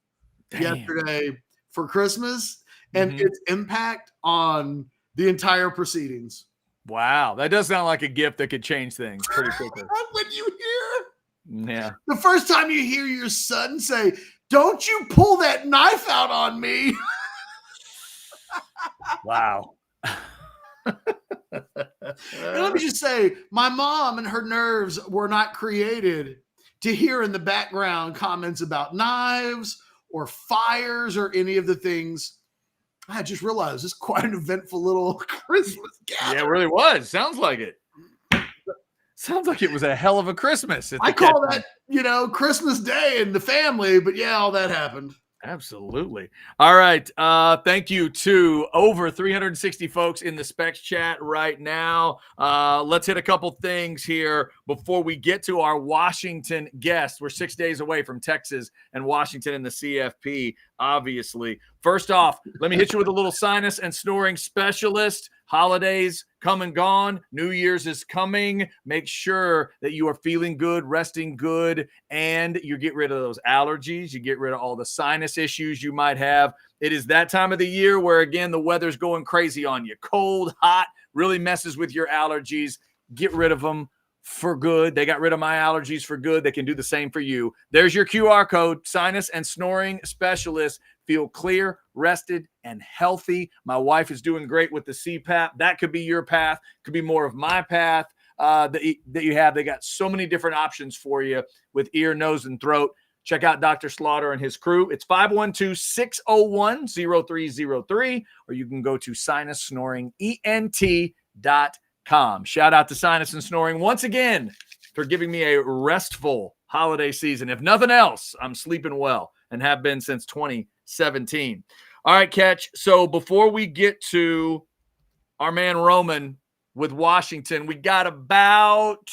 yesterday for Christmas and its impact on the entire proceedings. Wow. That does sound like a gift that could change things pretty quickly. When you hear, yeah, the first time you hear your son say, "Don't you pull that knife out on me." Wow. And let me just say, my mom and her nerves were not created to hear in the background comments about knives or fires or any of the things. I just realized it's quite an eventful little Christmas gathering. Yeah, it really was. Sounds like it. Sounds like it was a hell of a Christmas. I call that, Christmas Day in the family, but yeah, all that happened. Absolutely. All right. Thank you to over 360 folks in the Specs chat right now. Let's hit a couple things here before we get to our Washington guest. We're 6 days away from Texas and Washington in the CFP, obviously. First off, let me hit you with a little sinus and snoring specialist. Holidays come and gone. New Year's is coming. Make sure that you are feeling good, resting good, and you get rid of those allergies. You get rid of all the sinus issues you might have. It is that time of the year where, again, the weather's going crazy on you. Cold, hot, really messes with your allergies. Get rid of them for good. They got rid of my allergies for good. They can do the same for you. There's your QR code, sinus and snoring specialist. Feel clear, rested, and healthy. My wife is doing great with the CPAP. That could be your path. Could be more of my path that you have. They got so many different options for you with ear, nose, and throat. Check out Dr. Slaughter and his crew. It's 512-601-0303, or you can go to sinussnoringent.com. Shout out to Sinus and Snoring once again for giving me a restful holiday season. If nothing else, I'm sleeping well and have been since 2017. All right, Ketch. So before we get to our man Roman with Washington, we got about,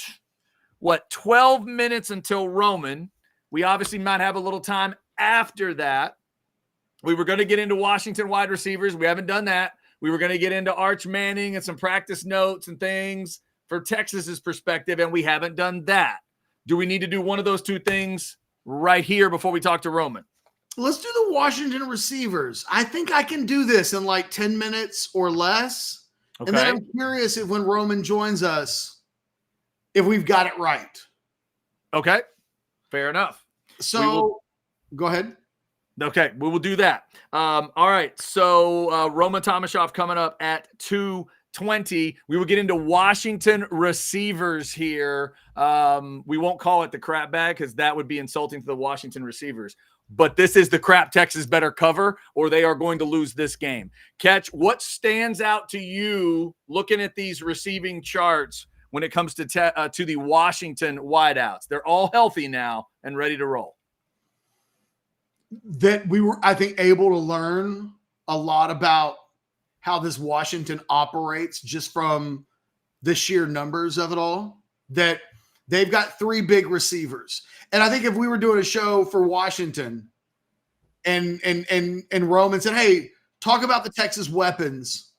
12 minutes until Roman. We obviously might have a little time after that. We were going to get into Washington wide receivers. We haven't done that. We were going to get into Arch Manning and some practice notes and things for Texas's perspective, and we haven't done that. Do we need to do one of those two things right here before we talk to Roman? Let's do the Washington receivers. I think I can do this in like 10 minutes or less. Okay. And then I'm curious if when Roman joins us, if we've got it right. Okay. Fair enough. So go ahead. Okay. We will do that. All right. So Roman Tomashoff coming up at 2:20. We will get into Washington receivers here. We won't call it the crap bag because that would be insulting to the Washington receivers. But this is the crap Texas better cover, or they are going to lose this game. Ketch, what stands out to you looking at these receiving charts when it comes to the Washington wideouts? They're all healthy now and ready to roll. That we were, I think, able to learn a lot about how this Washington operates just from the sheer numbers of it all. That they've got 3 big receivers. And I think if we were doing a show for Washington and Roman said, hey, talk about the Texas weapons.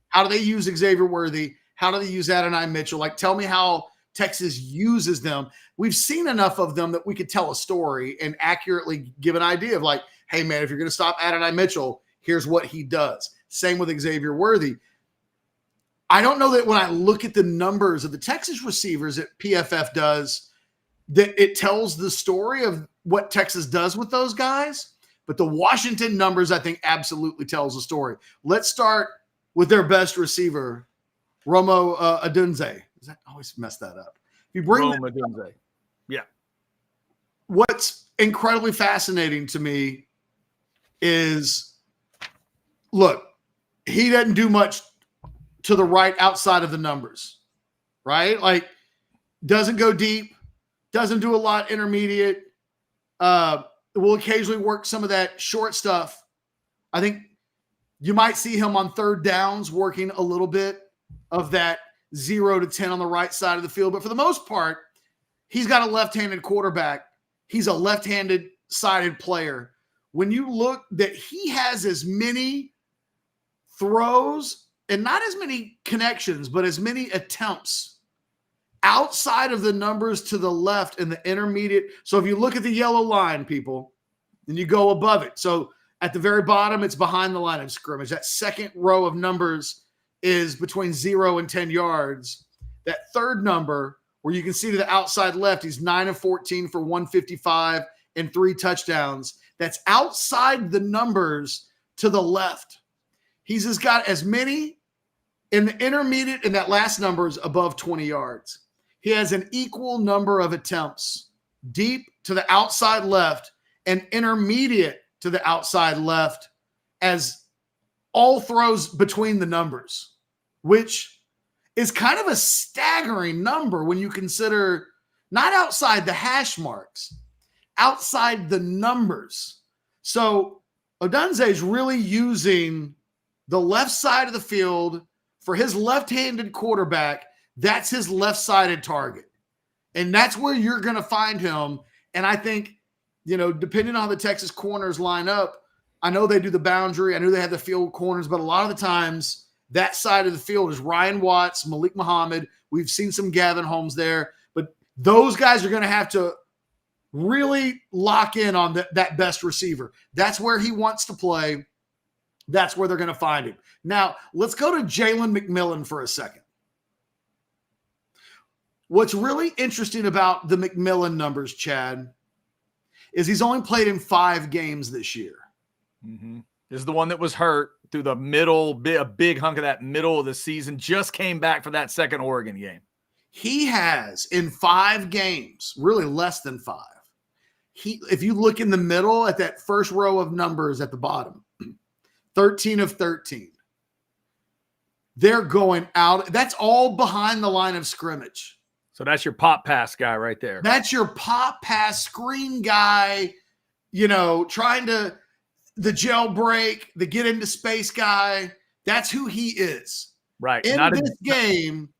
How do they use Xavier Worthy? How do they use Adonai Mitchell? Like, tell me how Texas uses them. We've seen enough of them that we could tell a story and accurately give an idea of like, hey, man, if you're going to stop Adonai Mitchell, here's what he does. Same with Xavier Worthy. I don't know that when I look at the numbers of the Texas receivers that PFF does, that it tells the story of what Texas does with those guys. But the Washington numbers, I think, absolutely tells the story. Let's start with their best receiver, Romo Odunze. I always mess that up. If you bring Rome Odunze. Yeah. What's incredibly fascinating to me is, look, he doesn't do much to the right outside of the numbers, right? Like, doesn't go deep, doesn't do a lot intermediate. Will occasionally work some of that short stuff. I think you might see him on third downs working a little bit of that 0 to 10 on the right side of the field. But for the most part, he's got a left-handed quarterback. He's a left-handed sided player. When you look that he has as many throws and not as many connections, but as many attempts outside of the numbers to the left in the intermediate. So if you look at the yellow line, people, then you go above it. So at the very bottom, it's behind the line of scrimmage. That second row of numbers is between 0 and 10 yards. That third number, where you can see to the outside left, he's 9 of 14 for 155 and 3 touchdowns. That's outside the numbers to the left. He's just got as many in the intermediate, and that last number is above 20 yards. He has an equal number of attempts deep to the outside left and intermediate to the outside left as all throws between the numbers, which is kind of a staggering number when you consider not outside the hash marks, outside the numbers. So Odunze is really using the left side of the field for his left-handed quarterback. That's his left-sided target. And that's where you're going to find him. And I think, you know, depending on how the Texas corners line up, I know they do the boundary. I know they have the field corners, but a lot of the times that side of the field is Ryan Watts, Malik Muhammad. We've seen some Gavin Holmes there, but those guys are going to have to really lock in on that best receiver. That's where he wants to play. That's where they're going to find him. Now, let's go to Jalen McMillan for a second. What's really interesting about the McMillan numbers, Chad, is he's only played in 5 games this year. Mm-hmm. This is the one that was hurt through the middle, a big hunk of that middle of the season, just came back for that second Oregon game. He has, in 5 games, really less than 5. If you look in the middle at that first row of numbers at the bottom, 13 of 13. They're going out. That's all behind the line of scrimmage. So that's your pop pass guy right there. That's your pop pass screen guy, you know, trying to the jailbreak, the get into space guy. That's who he is. Right. In this game,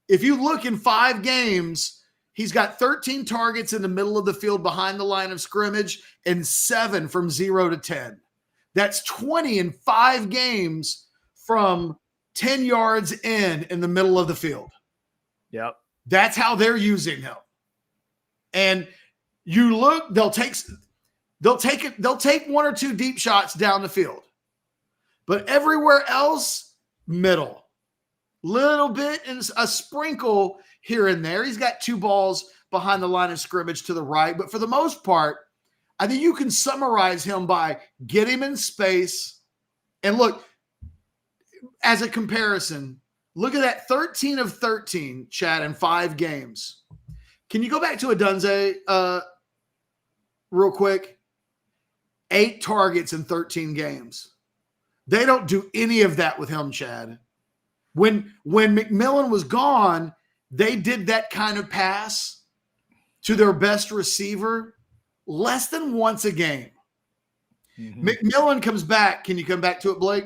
if you look in 5 games, he's got 13 targets in the middle of the field behind the line of scrimmage and 7 from 0 to 10. That's 20 in 5 games from 10 yards in the middle of the field. Yep. That's how they're using him. And you look, they'll take 1 or 2 deep shots down the field. But everywhere else, middle. Little bit and a sprinkle here and there. He's got 2 balls behind the line of scrimmage to the right. But for the most part, I think you can summarize him by get him in space. And look, as a comparison, look at that 13 of 13, Chad, in 5 games. Can you go back to Odunze real quick? 8 targets in 13 games. They don't do any of that with him, Chad. When McMillan was gone, they did that kind of pass to their best receiver less than once a game. McMillan comes back. Can you come back to it, Blake?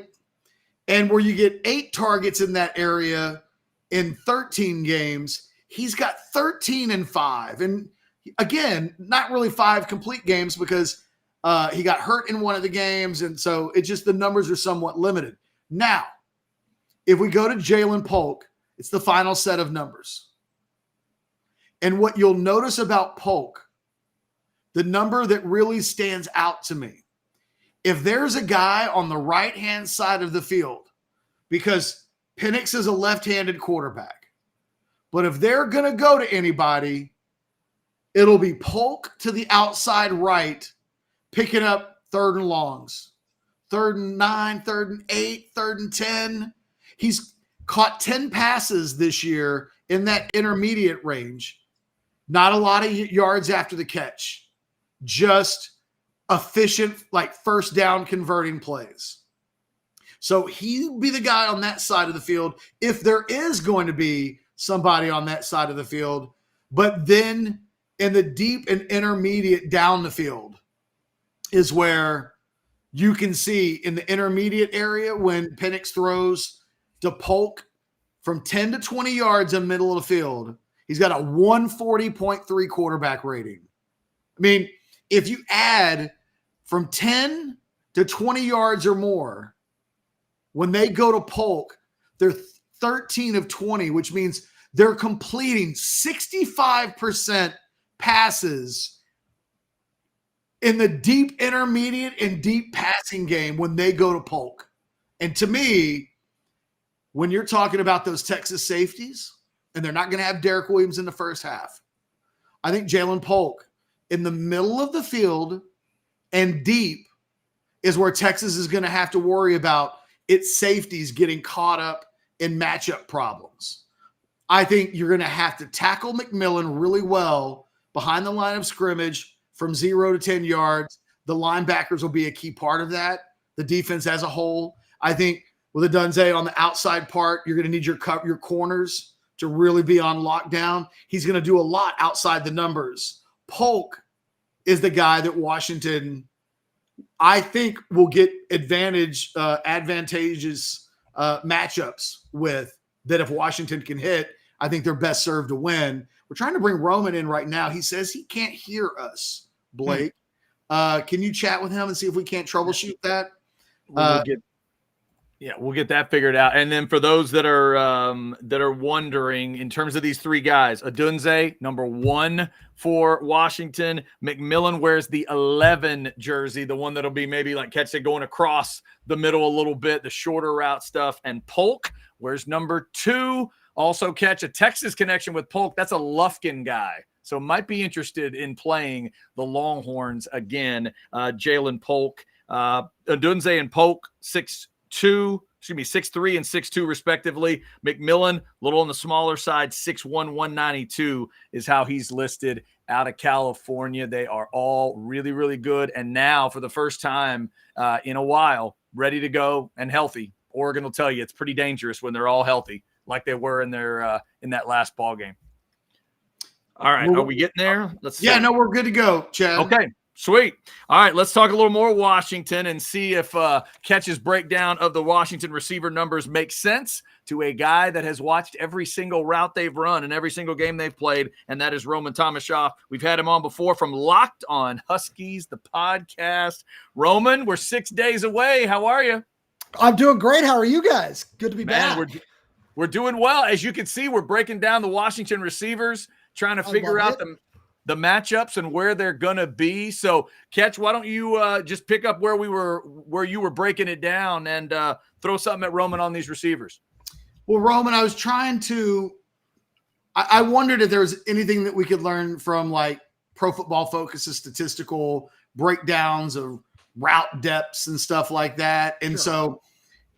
And where you get 8 targets in that area in 13 games, he's got 13 and 5. And again, not really 5 complete games because he got hurt in one of the games. And so it just, the numbers are somewhat limited. Now, if we go to Jalen Polk, it's the final set of numbers. And what you'll notice about Polk, the number that really stands out to me, if there's a guy on the right-hand side of the field, because Penix is a left-handed quarterback, but if they're going to go to anybody, it'll be Polk to the outside right, picking up 3rd and longs, 3rd and 9, 3rd and 8, 3rd and 10. He's caught 10 passes this year in that intermediate range. Not a lot of yards after the catch, just efficient, like first down converting plays. So he'll be the guy on that side of the field if there is going to be somebody on that side of the field. But then in the deep and intermediate down the field is where you can see in the intermediate area when Penix throws to Polk from 10 to 20 yards in the middle of the field, he's got a 140.3 quarterback rating. I mean, if you add from 10 to 20 yards or more, when they go to Polk, they're 13 of 20, which means they're completing 65% passes in the deep intermediate and deep passing game when they go to Polk. And to me, when you're talking about those Texas safeties, and they're not going to have Derek Williams in the first half, I think Jalen Polk in the middle of the field and deep is where Texas is going to have to worry about its safeties getting caught up in matchup problems. I think you're going to have to tackle McMillan really well behind the line of scrimmage from 0 to 10 yards. The linebackers will be a key part of that. The defense as a whole. I think with Adunze on the outside part, you're going to need your corners to really be on lockdown. He's going to do a lot outside the numbers. Polk is the guy that Washington, I think, will get advantageous matchups with, that if Washington can hit, I think they're best served to win. We're trying to bring Roman in right now. He says he can't hear us, Blake. Can you chat with him and see if we can't troubleshoot that? We'll get that figured out. And then for those that are wondering, in terms of these 3 guys, Adunze, number 1 for Washington. McMillan wears the 11 jersey, the one that'll be maybe like Ketch said, going across the middle a little bit, the shorter route stuff. And Polk wears number 2. Also Ketch, a Texas connection with Polk. That's a Lufkin guy, so might be interested in playing the Longhorns again. Jalen Polk, Adunze and Polk, 6'3" and 6'2" respectively. McMillan, a little on the smaller side, 6'1", 192 is how he's listed out of California. They are all really, really good. And now for the first time in a while, ready to go and healthy. Oregon will tell you it's pretty dangerous when they're all healthy, like they were in their in that last ball game. All right, are we getting there? Let's see. Yeah, no, we're good to go, Chad. Okay. Sweet. All right, let's talk a little more Washington and see if Ketch's breakdown of the Washington receiver numbers makes sense to a guy that has watched every single route they've run and every single game they've played, and that is Roman Thomashoff. We've had him on before from Locked On Huskies, the podcast. Roman, we're 6 days away. How are you? I'm doing great. How are you guys? Good to be back. We're doing well. As you can see, we're breaking down the Washington receivers, trying to figure out the matchups and where they're going to be. So, Ketch, why don't you just pick up where you were breaking it down and throw something at Roman on these receivers? Well, Roman, I was trying to – I wondered if there was anything that we could learn from, like, Pro Football Focus's statistical breakdowns of route depths and stuff like that. And so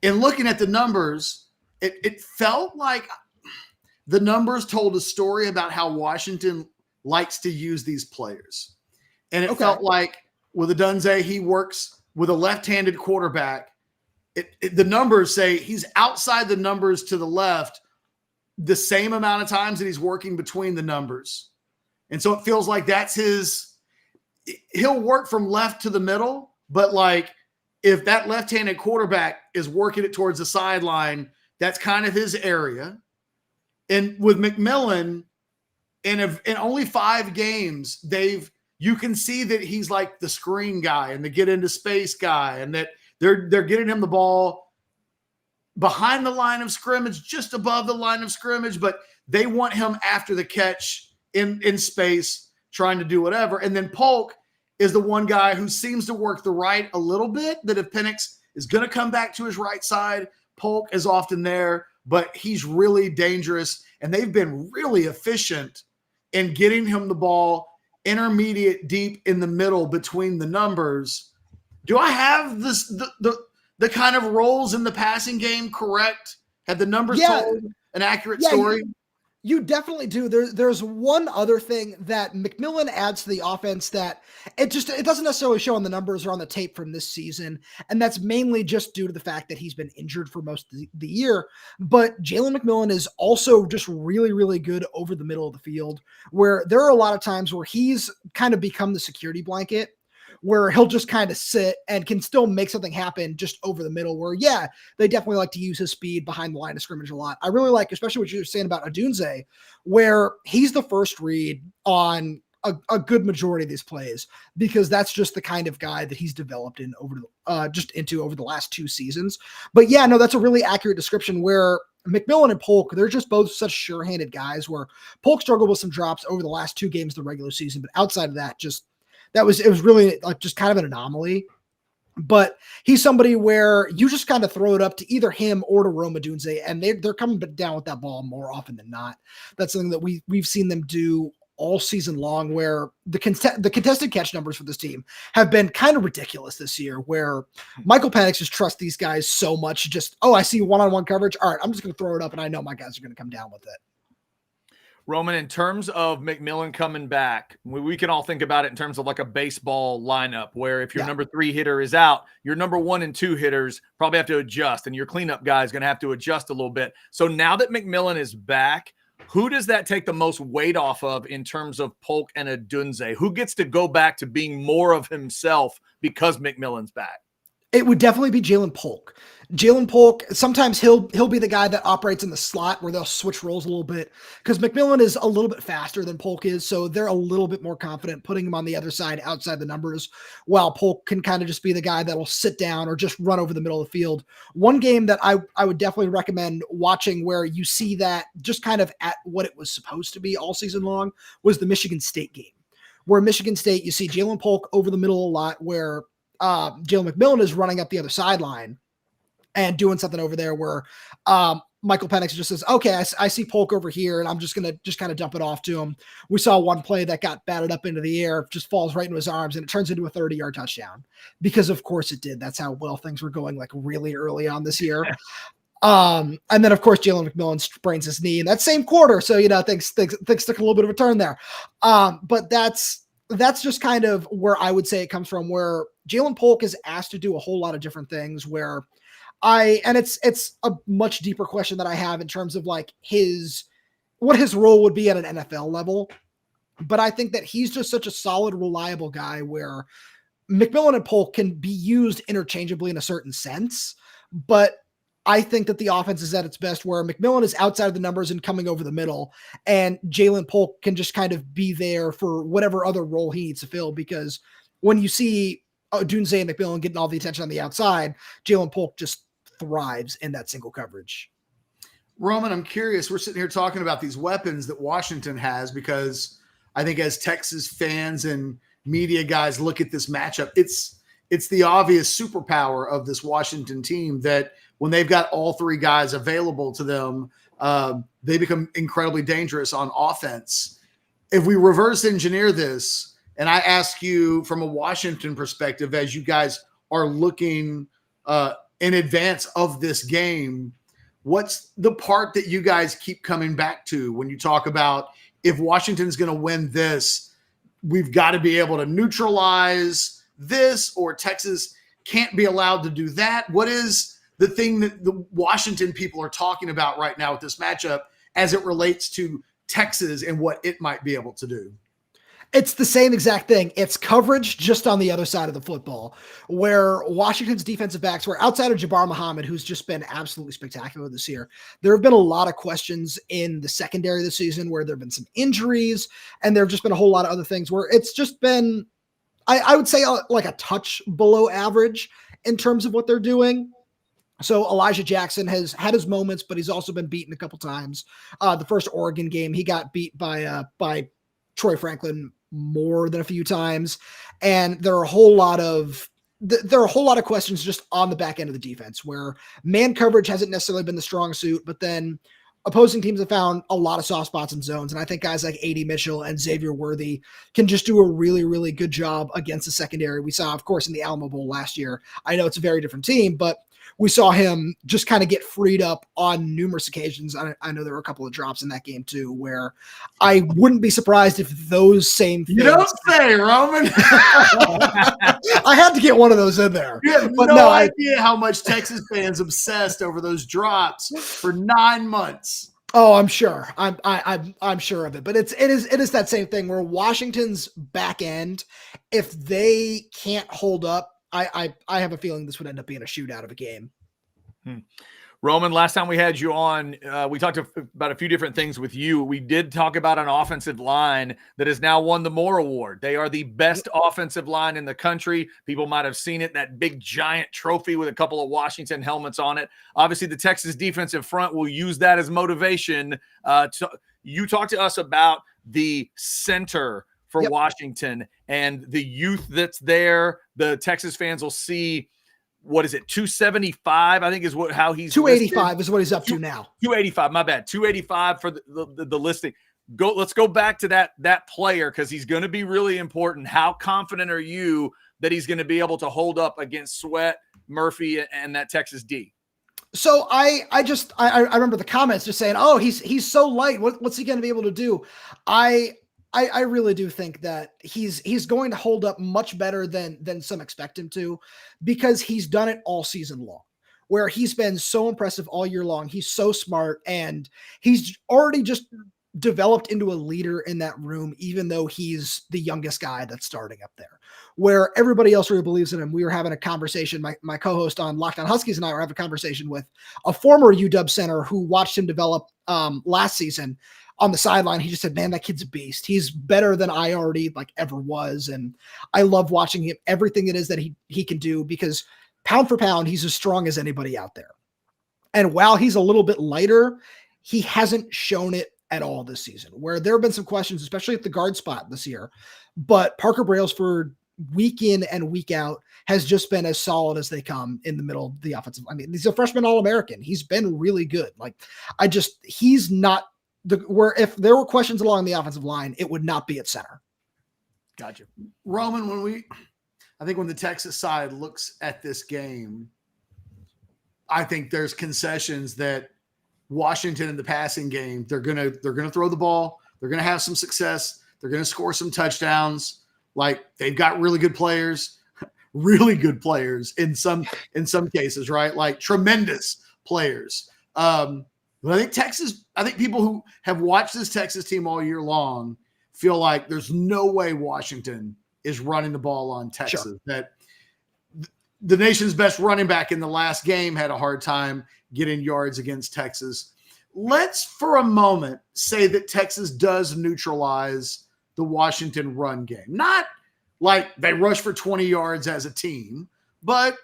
in looking at the numbers, it felt like the numbers told a story about how Washington likes to use these players. And it felt like with Adunze, he works with a left-handed quarterback the numbers say he's outside the numbers to the left the same amount of times that he's working between the numbers. And so it feels like that's he'll work from left to the middle, but like if that left-handed quarterback is working it towards the sideline, that's kind of his area. And with McMillan, in only 5 games, you can see that he's like the screen guy and the get into space guy, and that they're getting him the ball behind the line of scrimmage, just above the line of scrimmage, but they want him after the catch in space, trying to do whatever. And then Polk is the one guy who seems to work the right a little bit, that if Penix is going to come back to his right side, Polk is often there, but he's really dangerous. And they've been really efficient in getting him the ball intermediate, deep in the middle between the numbers. Do I have this the kind of roles in the passing game correct? Have the numbers told an accurate story? You definitely do. There's one other thing that McMillan adds to the offense that it doesn't necessarily show on the numbers or on the tape from this season, and that's mainly just due to the fact that he's been injured for most of the year. But Jalen McMillan is also just really, really good over the middle of the field, where there are a lot of times where he's kind of become the security blanket, where he'll just kind of sit and can still make something happen just over the middle, where, they definitely like to use his speed behind the line of scrimmage a lot. I really like, especially what you're saying about Odunze, where he's the first read on a good majority of these plays, because that's just the kind of guy that he's developed over the last 2 seasons. But that's a really accurate description, where McMillan and Polk, they're just both such sure-handed guys, where Polk struggled with some drops over the last 2 games of the regular season. But outside of that, it was really like just kind of an anomaly. But he's somebody where you just kind of throw it up to either him or to Rome Odunze, and they're coming down with that ball more often than not. That's something that we've seen them do all season long, where the contested catch numbers for this team have been kind of ridiculous this year, where Michael Penix just trusts these guys so much. I see one-on-one coverage. All right, I'm just going to throw it up, and I know my guys are going to come down with it. Roman, in terms of McMillan coming back, we can all think about it in terms of like a baseball lineup, where if your number 3 hitter is out, your number 1 and 2 hitters probably have to adjust, and your cleanup guy is going to have to adjust a little bit. So now that McMillan is back, who does that take the most weight off of in terms of Polk and Odunze? Who gets to go back to being more of himself because McMillan's back? It would definitely be Jalen Polk. Jalen Polk, sometimes he'll be the guy that operates in the slot, where they'll switch roles a little bit, because McMillan is a little bit faster than Polk is, so they're a little bit more confident putting him on the other side outside the numbers, while Polk can kind of just be the guy that'll sit down or just run over the middle of the field. One game that I would definitely recommend watching, where you see that just kind of at what it was supposed to be all season long, was the Michigan State game, where Michigan State, you see Jalen Polk over the middle a lot, where Jalen McMillan is running up the other sideline and doing something over there, where Michael Penix just says, okay, I see Polk over here, and I'm just going to kind of dump it off to him. We saw one play that got batted up into the air, just falls right into his arms, and it turns into a 30-yard touchdown, because of course it did. That's how well things were going, like really early on this year. And then of course Jalen McMillan sprains his knee in that same quarter. So, things took a little bit of a turn there. But that's just kind of where I would say it comes from, where Jalen Polk is asked to do a whole lot of different things, where it's a much deeper question that I have in terms of like what his role would be at an NFL level. But I think that he's just such a solid, reliable guy, where McMillan and Polk can be used interchangeably in a certain sense. But I think that the offense is at its best where McMillan is outside of the numbers and coming over the middle, and Jalen Polk can just kind of be there for whatever other role he needs to fill. Because when you see Odunze and McMillan getting all the attention on the outside, Jalen Polk just thrives in that single coverage. Roman, I'm curious. We're sitting here talking about these weapons that Washington has, because I think as Texas fans and media guys look at this matchup, it's the obvious superpower of this Washington team, that when they've got all 3 guys available to them, they become incredibly dangerous on offense. If we reverse engineer this, and I ask you from a Washington perspective, as you guys are looking in advance of this game, what's the part that you guys keep coming back to when you talk about, if Washington's going to win this, we've got to be able to neutralize this, or Texas can't be allowed to do that? What is the thing that the Washington people are talking about right now with this matchup as it relates to Texas and what it might be able to do? It's the same exact thing. It's coverage just on the other side of the football, where Washington's defensive backs were outside of Jabbar Muhammad, who's just been absolutely spectacular this year. There have been a lot of questions in the secondary this season where there have been some injuries, and there have just been a whole lot of other things where it's just been, I would say, like a touch below average in terms of what they're doing. So Elijah Jackson has had his moments, but he's also been beaten a couple times. The first Oregon game, he got beat by Troy Franklin more than a few times. And there are a whole lot of questions just on the back end of the defense where man coverage hasn't necessarily been the strong suit, but then opposing teams have found a lot of soft spots in zones. And I think guys like A.D. Mitchell and Xavier Worthy can just do a really, really good job against the secondary. We saw, of course, in the Alamo Bowl last year. I know it's a very different team, but we saw him just kind of get freed up on numerous occasions. I know there were a couple of drops in that game too, where I wouldn't be surprised if those same things. You don't say, Roman. I had to get one of those in there. You have but no idea how much Texas fans obsessed over those drops for 9 months. Oh, I'm sure. I'm sure of it. But it is that same thing where Washington's back end, if they can't hold up, I have a feeling this would end up being a shootout of a game. Roman, last time we had you on, we talked about a few different things with you. We did talk about an offensive line that has now won the Moore Award. They are the best offensive line in the country. People might have seen it, that big giant trophy with a couple of Washington helmets on it. Obviously, the Texas defensive front will use that as motivation. You talked to us about the center for Washington and the youth that's there. The Texas fans will see, what is it, 275, I think is how he's 285 listed. Is what he's up to now. 285, my bad. 285 for the listing. Let's go back to that player because he's going to be really important. How confident are you that he's going to be able to hold up against Sweat, Murphy, and that Texas D? So I remember the comments just saying, oh, he's so light. What's he going to be able to do? I really do think that he's going to hold up much better than some expect him to, because he's done it all season long, where he's been so impressive all year long. He's so smart, and he's already just developed into a leader in that room, even though he's the youngest guy that's starting up there, where everybody else really believes in him. We were having a conversation, my co-host on Locked On Huskies and I were having a conversation with a former UW center who watched him develop last season. On the sideline, he just said, man, that kid's a beast. He's better than I already ever was. And I love watching him, everything it is that he can do, because pound for pound, he's as strong as anybody out there. And while he's a little bit lighter, he hasn't shown it at all this season, where there have been some questions, especially at the guard spot this year. But Parker Brailsford, week in and week out, has just been as solid as they come in the middle of the offensive. I mean, he's a freshman All-American. He's been really good. He's not, where if there were questions along the offensive line, it would not be at center. Gotcha. Roman, I think when the Texas side looks at this game, I think there's concessions that Washington in the passing game, they're gonna throw the ball, they're gonna have some success, they're gonna score some touchdowns. They've got really good players in some cases, right? Tremendous players. But I think people who have watched this Texas team all year long feel like there's no way Washington is running the ball on Texas. Sure. That the nation's best running back in the last game had a hard time getting yards against Texas. Let's, for a moment, say that Texas does neutralize the Washington run game. Not like they rush for 20 yards as a team, but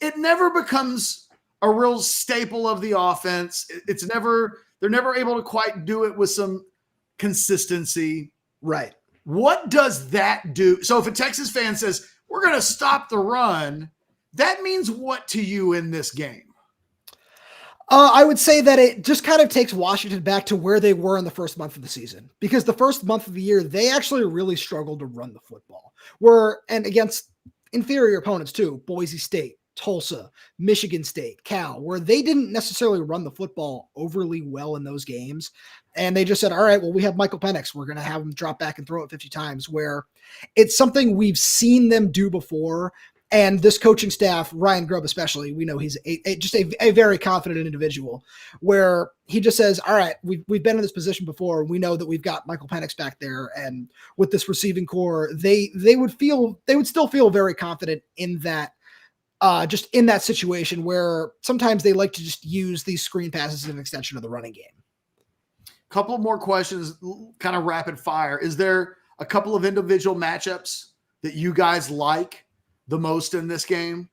it never becomes a real staple of the offense. They're never able to quite do it with some consistency. Right. What does that do? So if a Texas fan says, we're going to stop the run, that means what to you in this game? I would say that it just kind of takes Washington back to where they were in the first month of the season, because the first month of the year, they actually really struggled to run the football, and against inferior opponents too, Boise State, Tulsa, Michigan State, Cal, where they didn't necessarily run the football overly well in those games. And they just said, all right, well, we have Michael Penix. We're going to have him drop back and throw it 50 times, where it's something we've seen them do before. And this coaching staff, Ryan Grubb especially, we know he's just a very confident individual, where he just says, all right, we've been in this position before. We know that we've got Michael Penix back there, and with this receiving core, they would still feel very confident in that, just in that situation where sometimes they like to just use these screen passes as an extension of the running game. Couple more questions, kind of rapid fire. Is there a couple of individual matchups that you guys like the most in this game?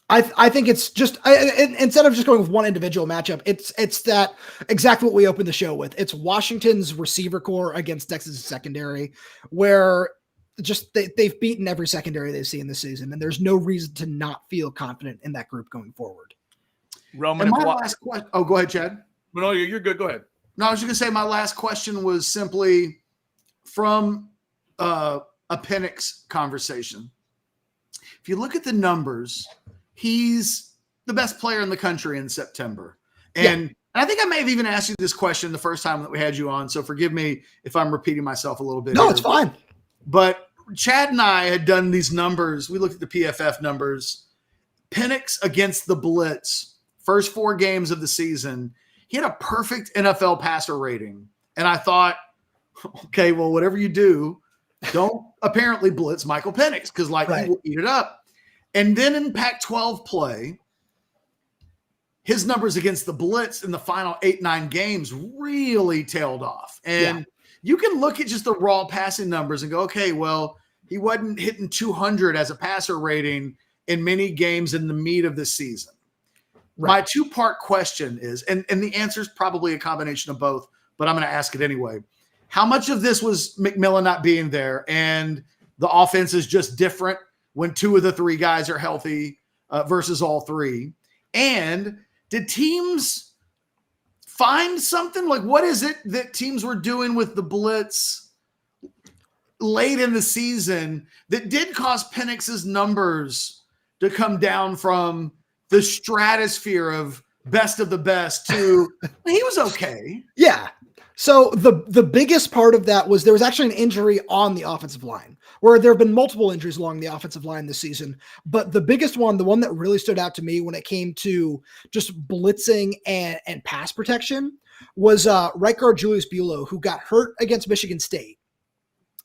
I think it's just instead of just going with one individual matchup, it's that exactly what we opened the show with. It's Washington's receiver core against Texas secondary, where just they've beaten every secondary they've seen this season, and there's no reason to not feel confident in that group going forward. Roman, and my last question. Oh, go ahead, Chad. No, you're good. Go ahead. No, I was just gonna say my last question was simply from a Penix conversation. If you look at the numbers, he's the best player in the country in September. And I think I may have even asked you this question the first time that we had you on, so forgive me if I'm repeating myself a little bit. No, it's fine. But Chad and I had done these numbers. We looked at the PFF numbers. Penix against the blitz, first 4 games of the season, he had a perfect NFL passer rating. And I thought, okay, well, whatever you do, don't apparently blitz Michael Penix, because he will eat it up. And then in Pac-12 play, his numbers against the blitz in the final 8-9 games really tailed off. And you can look at just the raw passing numbers and go, okay, well, he wasn't hitting 200 as a passer rating in many games in the meat of the season. Right. My 2-part question is, and the answer is probably a combination of both, but I'm going to ask it anyway. How much of this was McMillan not being there and the offense is just different when 2 of the 3 guys are healthy versus all 3? And did teams find something? Like, what is it that teams were doing with the blitz late in the season that did cause Penix's numbers to come down from the stratosphere of best of the best to he was okay? Yeah. So the biggest part of that was there was actually an injury on the offensive line, where there have been multiple injuries along the offensive line this season. But the biggest one, the one that really stood out to me when it came to just blitzing and pass protection, was right guard Julius Buelow, who got hurt against Michigan State.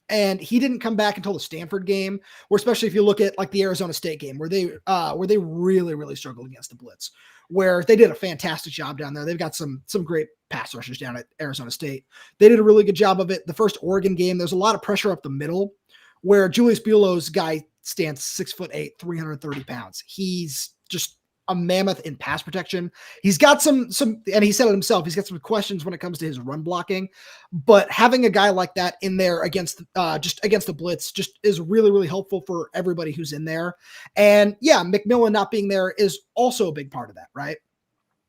And he didn't come back until the Stanford game, or especially if you look at like the Arizona State game, where they really, really struggled against the blitz, where they did a fantastic job down there. They've got some great pass rushers down at Arizona State. They did a really good job of it. The first Oregon game, there's a lot of pressure up the middle, where Julius Buelow's guy stands 6'8", 330 pounds. He's just a mammoth in pass protection. He's got some, and he said it himself, he's got some questions when it comes to his run blocking, but having a guy like that in there against the blitz just is really, really helpful for everybody who's in there. And yeah, McMillan not being there is also a big part of that, right?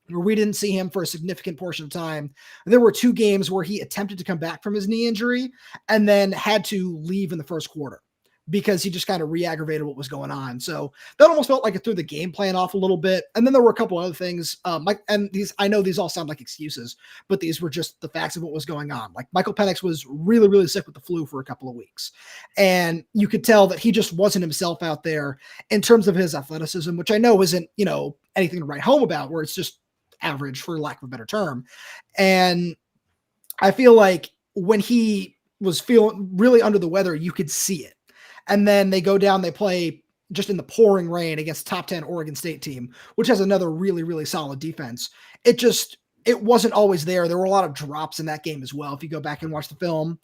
Where we didn't see him for a significant portion of time. There were 2 games where he attempted to come back from his knee injury and then had to leave in the first quarter because he just kind of re-aggravated what was going on. So that almost felt like it threw the game plan off a little bit. And then there were a couple other things. I know these all sound like excuses, but these were just the facts of what was going on. Like Michael Penix was really, really sick with the flu for a couple of weeks. And you could tell that he just wasn't himself out there in terms of his athleticism, which I know isn't, anything to write home about, where it's just average, for lack of a better term. And I feel like when he was feeling really under the weather, you could see it. And then they go down, they play just in the pouring rain against top 10 Oregon State team, which has another really, really solid defense. It wasn't always there. There were a lot of drops in that game as well, if you go back and watch the film.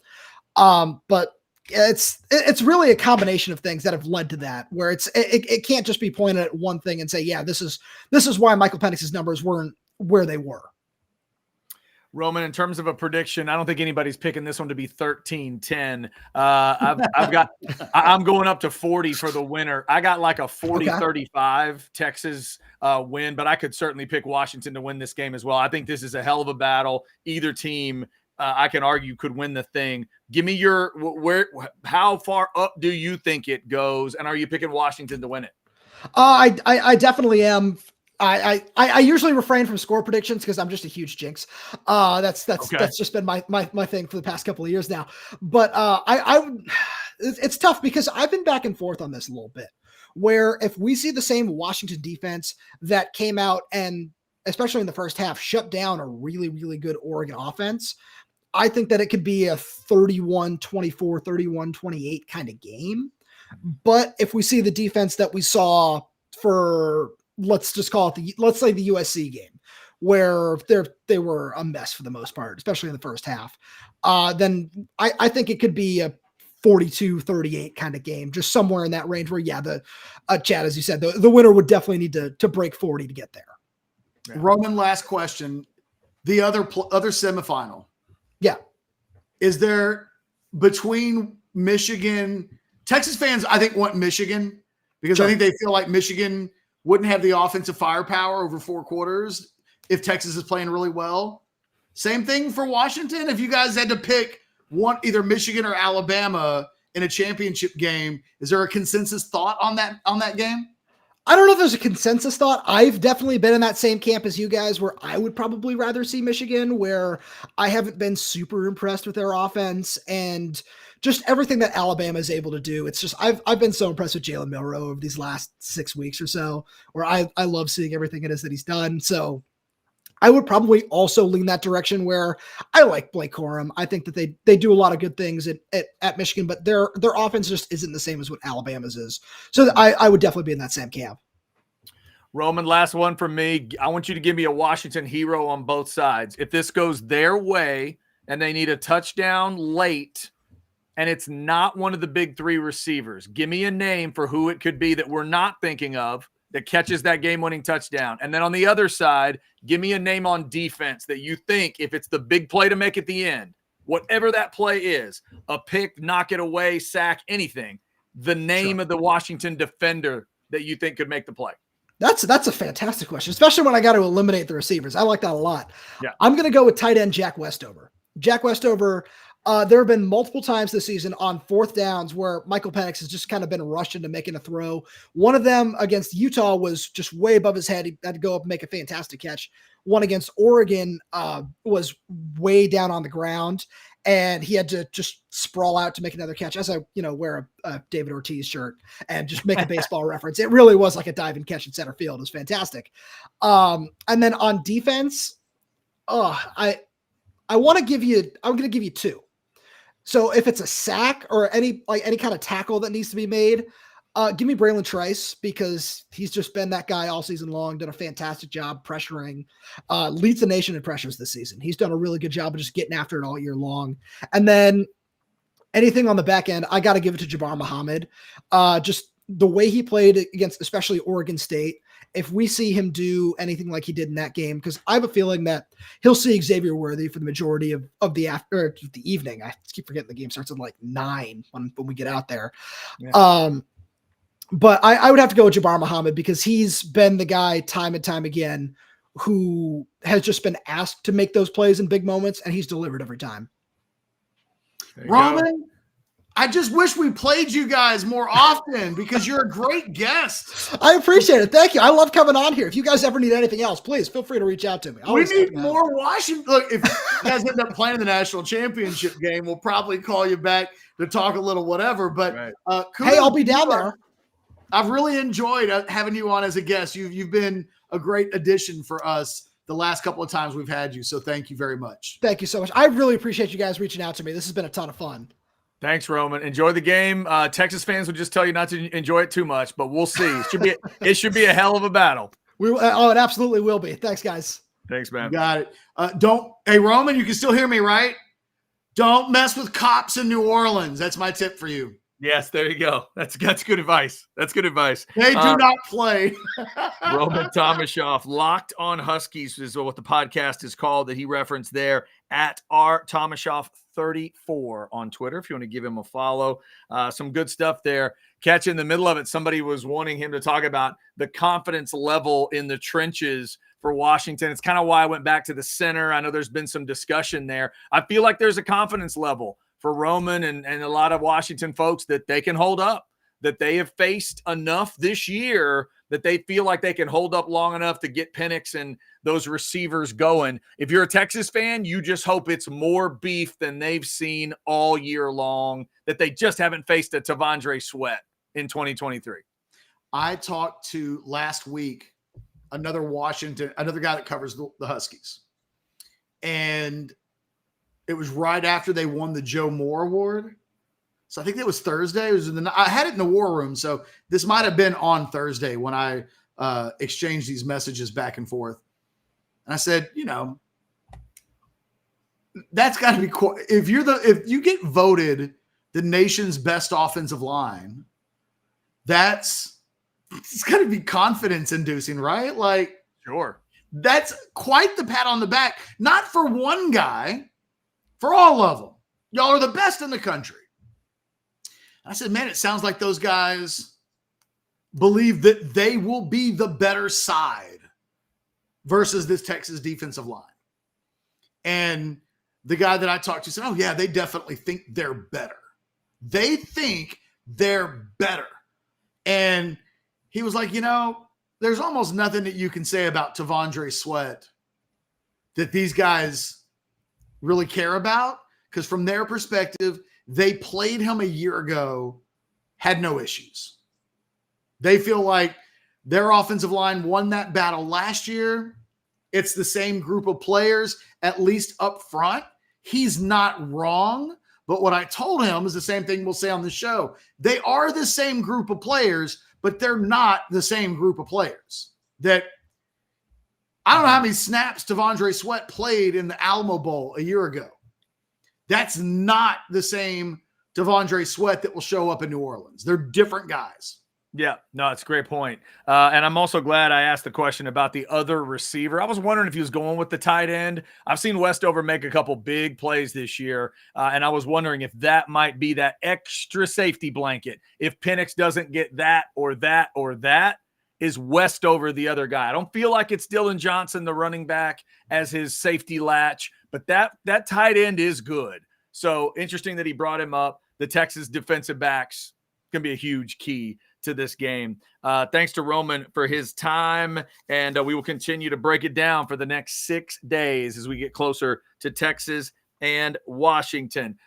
But it's really a combination of things that have led to that, where it can't just be pointed at one thing and say, yeah, this is why Michael Penix's numbers weren't where they were. Roman, in terms of a prediction, I don't think anybody's picking this one to be 13-10. I'm going up to 40 for the winner. I got like a 40-35 Texas win, but I could certainly pick Washington to win this game as well. I think this is a hell of a battle. Either team, I can argue, could win the thing. Give me how far up do you think it goes? And are you picking Washington to win it? I definitely am. I usually refrain from score predictions because I'm just a huge jinx. That's just been my thing for the past couple of years now. But it's tough because I've been back and forth on this a little bit, where if we see the same Washington defense that came out and, especially in the first half, shut down a really, really good Oregon offense, I think that it could be a 31-24, 31-28 kind of game. But if we see the defense that we saw for, let's say the USC game, where they were a mess for the most part, especially in the first half, then I think it could be a 42-38 kind of game, just somewhere in that range where, Chad, as you said, the winner would definitely need to break 40 to get there. Yeah. Roman, last question. The other semifinal. Yeah. Is there, between Michigan, Texas fans, I think, want Michigan because I think they feel like Michigan wouldn't have the offensive firepower over 4 quarters if Texas is playing really well. Same thing for Washington. If you guys had to pick one, either Michigan or Alabama in a championship game, is there a consensus thought on that game? I don't know if there's a consensus thought. I've definitely been in that same camp as you guys, where I would probably rather see Michigan, where I haven't been super impressed with their offense and just everything that Alabama is able to do. It's just, I've been so impressed with Jalen Milroe over these last 6 weeks or so, where I love seeing everything it is that he's done. So I would probably also lean that direction, where I like Blake Corum. I think that they do a lot of good things at Michigan, but their offense just isn't the same as what Alabama's is. So I would definitely be in that same camp. Roman, last one from me. I want you to give me a Washington hero on both sides. If this goes their way and they need a touchdown late and it's not one of the big 3 receivers, give me a name for who it could be that we're not thinking of that catches that game-winning touchdown. And then on the other side, give me a name on defense that you think, if it's the big play to make at the end, whatever that play is, a pick, knock it away, sack, anything, the name of the Washington defender that you think could make the play. That's a fantastic question, especially when I got to eliminate the receivers. I like that a lot. Yeah. I'm going to go with tight end Jack Westover. Jack Westover, there have been multiple times this season on 4th downs where Michael Penix has just kind of been rushed into making a throw. One of them against Utah was just way above his head. He had to go up and make a fantastic catch. One against Oregon was way down on the ground, and he had to just sprawl out to make another catch, as I wear a David Ortiz shirt and just make a baseball reference. It really was like a diving catch in center field. It was fantastic. And then on defense, I'm going to give you 2. So if it's a sack or any kind of tackle that needs to be made, give me Braylon Trice, because he's just been that guy all season long, done a fantastic job pressuring, leads the nation in pressures this season. He's done a really good job of just getting after it all year long. And then anything on the back end, I got to give it to Jabbar Muhammad. Just the way he played against, especially Oregon State. If we see him do anything like he did in that game, because I have a feeling that he'll see Xavier Worthy for the majority of the evening. I keep forgetting the game starts at like 9 when we get out there. Yeah. But I would have to go with Jabbar Muhammad, because he's been the guy time and time again who has just been asked to make those plays in big moments, and he's delivered every time. Roman, I just wish we played you guys more often, because you're a great guest. I appreciate it. Thank you. I love coming on here. If you guys ever need anything else, please feel free to reach out to me. We need more Washington. Look, if you guys end up playing the national championship game, we'll probably call you back to talk a little whatever. But hey, I'll be down there. I've really enjoyed having you on as a guest. You've been a great addition for us the last couple of times we've had you. So thank you very much. Thank you so much. I really appreciate you guys reaching out to me. This has been a ton of fun. Thanks, Roman. Enjoy the game. Texas fans would just tell you not to enjoy it too much, but we'll see. It should be a hell of a battle. It absolutely will be. Thanks, guys. Thanks, man. You got it. Hey, Roman, you can still hear me, right? Don't mess with cops in New Orleans. That's my tip for you. Yes, there you go. That's good advice. That's good advice. They do not play. Roman Tomashoff, Locked on Huskies is what the podcast is called, that he referenced there, at rtomashoff34 on Twitter, if you want to give him a follow. Some good stuff there. Ketch, in the middle of it, somebody was wanting him to talk about the confidence level in the trenches for Washington. It's kind of why I went back to the center. I know there's been some discussion there. I feel like there's a confidence level for Roman and a lot of Washington folks that they can hold up, that they have faced enough this year that they feel like they can hold up long enough to get Penix and those receivers going. If you're a Texas fan, you just hope it's more beef than they've seen all year long, that they just haven't faced a Tavondre Sweat in 2023. I talked to last week another guy that covers the Huskies. And it was right after they won the Joe Moore Award. So I think that was Thursday. I had it in the war room. So this might have been on Thursday when I exchanged these messages back and forth. And I said, that's got to be cool. If you get voted the nation's best offensive line, it's got to be confidence inducing, right? Like, Sure. That's quite the pat on the back, not for one guy, for all of them. Y'all are the best in the country. I said, man, it sounds like those guys believe that they will be the better side versus this Texas defensive line. And the guy that I talked to said, oh, yeah, they definitely think they're better. They think they're better. And he was like, there's almost nothing that you can say about T'Vondre Sweat that these guys really care about, because from their perspective, they played him a year ago, had no issues. They feel like their offensive line won that battle last year. It's the same group of players, at least up front. He's not wrong, but what I told him is the same thing we'll say on the show. They are the same group of players, but they're not the same group of players. That I don't know how many snaps T'Vondre Sweat played in the Alamo Bowl a year ago. That's not the same T'Vondre Sweat that will show up in New Orleans. They're different guys. Yeah, no, it's a great point. And I'm also glad I asked the question about the other receiver. I was wondering if he was going with the tight end. I've seen Westover make a couple big plays this year, and I was wondering if that might be that extra safety blanket. If Penix doesn't get that or that or that, is Westover the other guy? I don't feel like it's Dylan Johnson, the running back, as his safety latch, but that tight end is good. So interesting that he brought him up. The Texas defensive backs can be a huge key to this game. Thanks to Roman for his time, and we will continue to break it down for the next 6 days as we get closer to Texas and Washington.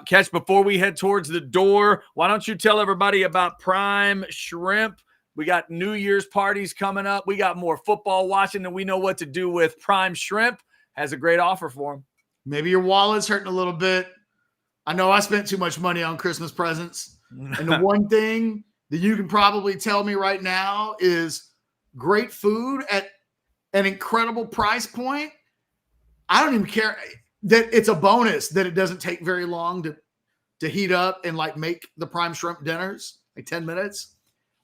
Ketch, before we head towards the door, why don't you tell everybody about Prime Shrimp? We got New Year's parties coming up. We got more football watching, and we know what to do with Prime Shrimp. Has a great offer for them. Maybe your wallet's hurting a little bit. I know I spent too much money on Christmas presents. And the one thing that you can probably tell me right now is great food at an incredible price point. I don't even care that it's a bonus that it doesn't take very long to heat up and like make the Prime Shrimp dinners, like 10 minutes.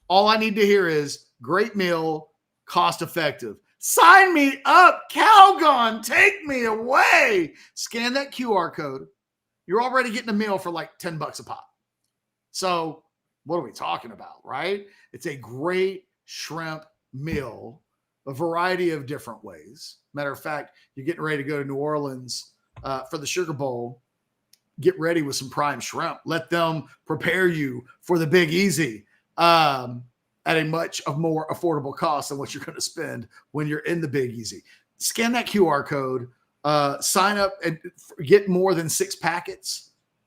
All I need to hear is great meal, cost effective. Sign me up, Calgon, take me away. Scan that QR code. You're already getting a meal for like $10 a pop. So what are we talking about, right? It's a great shrimp meal, a variety of different ways. Matter of fact, you're getting ready to go to New Orleans for the Sugar Bowl. Get ready with some Prime Shrimp. Let them prepare you for the Big Easy at a much more affordable cost than what you're going to spend when you're in the Big Easy. Scan that QR code, sign up and get more than 6 packets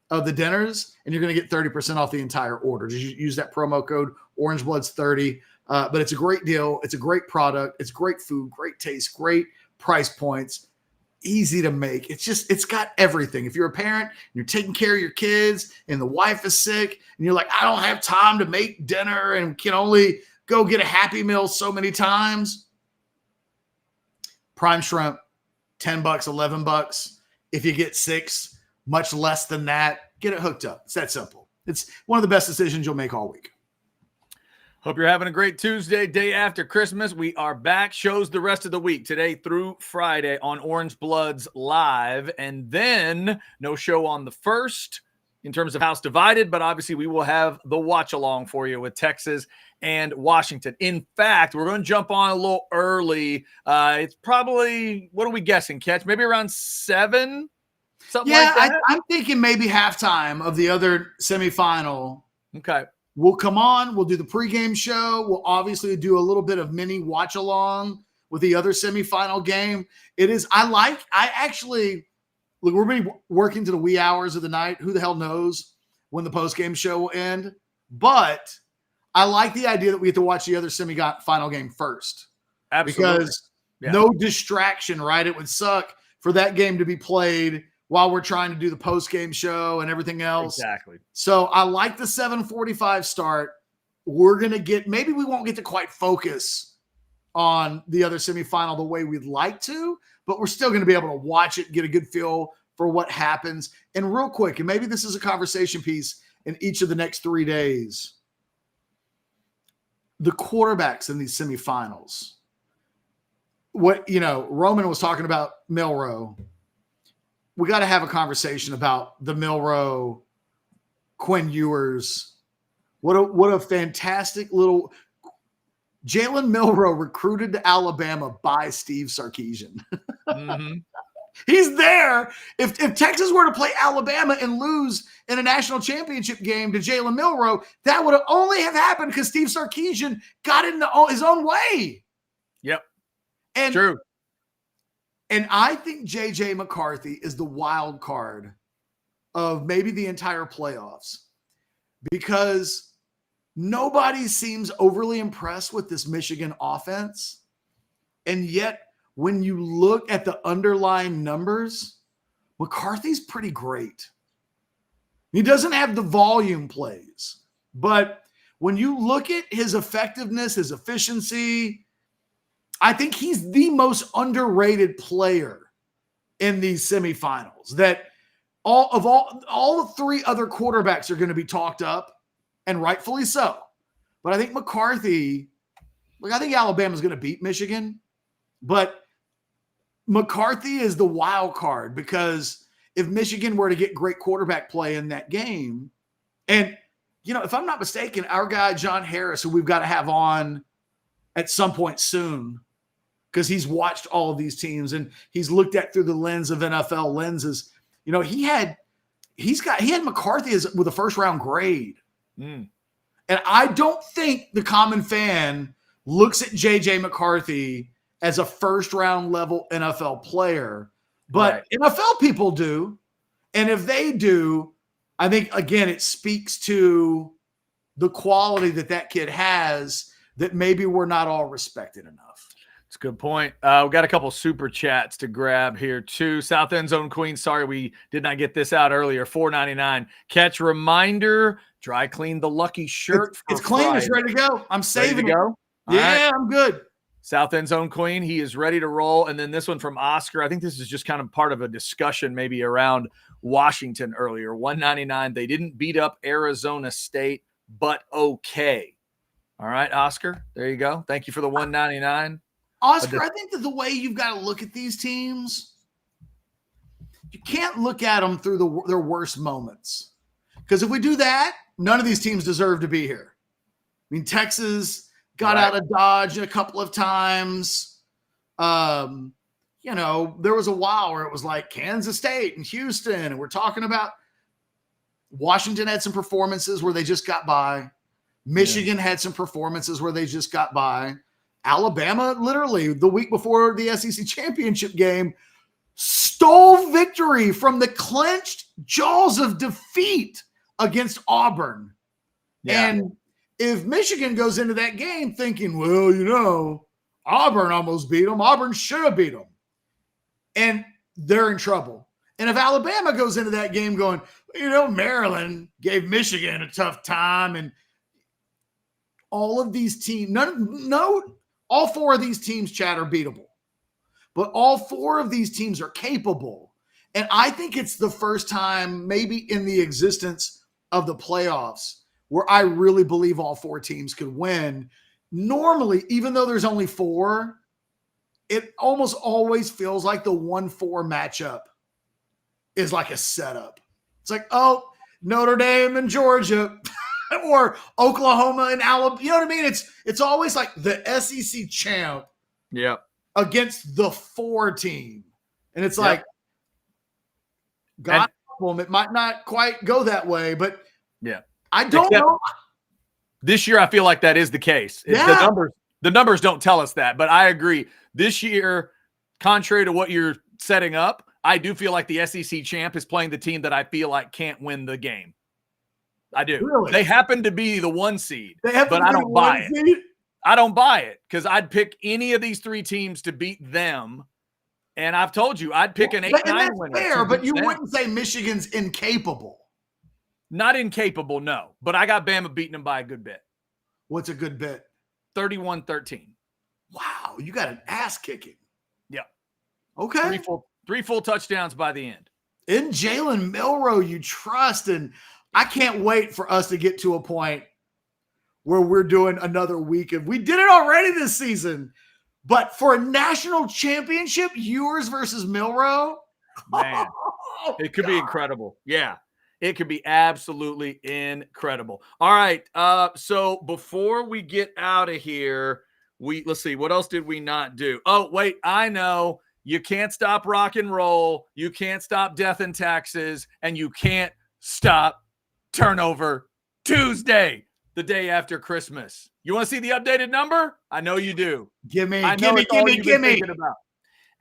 of the dinners, and you're going to get 30% off the entire order. Just use that promo code OrangeBloods30. But it's a great deal. It's a great product. It's great food, great taste, great price points, easy to make. It's got everything. If you're a parent and you're taking care of your kids and the wife is sick and you're like, I don't have time to make dinner and can only go get a Happy Meal so many times. Prime Shrimp, $10, $11. If you get 6, much less than that, get it hooked up. It's that simple. It's one of the best decisions you'll make all week. Hope you're having a great Tuesday, day after Christmas. We are back. Shows the rest of the week, today through Friday on Orange Bloods Live. And then no show on the 1st in terms of House Divided, but obviously we will have the watch along for you with Texas and Washington. In fact, we're going to jump on a little early. It's probably, what are we guessing, Ketch? Maybe around 7? Something like that? I'm thinking maybe halftime of the other semifinal. Okay. We'll come on. We'll do the pregame show. We'll obviously do a little bit of mini watch along with the other semifinal game. I actually, look, we're going to be working to the wee hours of the night. Who the hell knows when the postgame show will end? But I like the idea that we get to watch the other semi-final game first. Absolutely. Because no distraction, right? It would suck for that game to be played while we're trying to do the post-game show and everything else. Exactly. So I like the 7:45 start. We're going to get, maybe we won't get to quite focus on the other semifinal the way we'd like to, but we're still going to be able to watch it, get a good feel for what happens. And real quick, and maybe this is a conversation piece in each of the next 3 days, the quarterbacks in these semifinals. What, Roman was talking about Milroe. We got to have a conversation about the Milroe, Quinn Ewers. What a fantastic little Jalen Milroe recruited to Alabama by Steve Sarkisian. Mm-hmm. He's there. If Texas were to play Alabama and lose in a national championship game to Jalen Milroe, that would have only have happened because Steve Sarkisian got in his own way. Yep. And true. And I think J.J. McCarthy is the wild card of maybe the entire playoffs because nobody seems overly impressed with this Michigan offense. And yet, when you look at the underlying numbers, McCarthy's pretty great. He doesn't have the volume plays, but when you look at his effectiveness, his efficiency, I think he's the most underrated player in these semifinals. That all the three other quarterbacks are going to be talked up, and rightfully so. But I think McCarthy, I think Alabama's going to beat Michigan, but McCarthy is the wild card because if Michigan were to get great quarterback play in that game, and if I'm not mistaken, our guy John Harris, who we've got to have on at some point soon, because he's watched all of these teams and he's looked at through the lens of NFL lenses. He had McCarthy with a first round grade. And I don't think the common fan looks at JJ McCarthy as a first round level NFL player, but right. NFL people do. And if they do, I think, again, it speaks to the quality that kid has that maybe we're not all respected enough. That's a good point. We got a couple super chats to grab here too. South End Zone Queen. Sorry, we did not get this out earlier. $4.99. Catch reminder. Dry clean the lucky shirt. It's clean. It's ready to go. I'm saving it. Go. Yeah, right. I'm good. South End Zone Queen. He is ready to roll. And then this one from Oscar. I think this is just kind of part of a discussion maybe around Washington earlier. $1.99. They didn't beat up Arizona State, but okay. All right, Oscar. There you go. Thank you for the $1.99. Oscar, I think that the way you've got to look at these teams, you can't look at them through their worst moments. Because if we do that, none of these teams deserve to be here. I mean, Texas got out of Dodge a couple of times. There was a while where it was like Kansas State and Houston, and we're talking about Washington had some performances where they just got by. Michigan had some performances where they just got by. Alabama, literally the week before the SEC championship game, stole victory from the clenched jaws of defeat against Auburn. Yeah. And if Michigan goes into that game thinking, well, Auburn almost beat them, Auburn should have beat them, and they're in trouble. And if Alabama goes into that game going, Maryland gave Michigan a tough time, and all of these teams, all four of these teams, Chad, are beatable. But all four of these teams are capable. And I think it's the first time maybe in the existence of the playoffs where I really believe all four teams could win. Normally, even though there's only four, it almost always feels like the 1-4 matchup is like a setup. It's like, Notre Dame and Georgia. Or Oklahoma and Alabama. You know what I mean? It's always like the SEC champ against the 4 team. And it's like, God, it might not quite go that way, but I don't know. This year, I feel like that is the case. Yeah. The numbers don't tell us that, but I agree. This year, contrary to what you're setting up, I do feel like the SEC champ is playing the team that I feel like can't win the game. I do. Really? They happen to be the 1 seed, They have but I don't buy it. Seed? I don't buy it because I'd pick any of these 3 teams to beat them. And I've told you, I'd pick an 8-9 winner. Fair, but you them. wouldn't say Michigan's incapable. Not incapable, no. But I got Bama beating them by a good bit. What's a good bit? 31-13. Wow, you got an ass kicking. Yeah. Okay. 3 full touchdowns by the end. In Jalen Milroe, you trust, and I can't wait for us to get to a point where we're doing another week. And we did it already this season, but for a national championship, Ewers versus Milroe, man, it could be incredible. Yeah, it could be absolutely incredible. All right, so before we get out of here, let's see, what else did we not do? Oh, wait, I know. You can't stop rock and roll. You can't stop death and taxes, and you can't stop Turnover Tuesday, the day after Christmas. You want to see the updated number? I know you do. Gimme.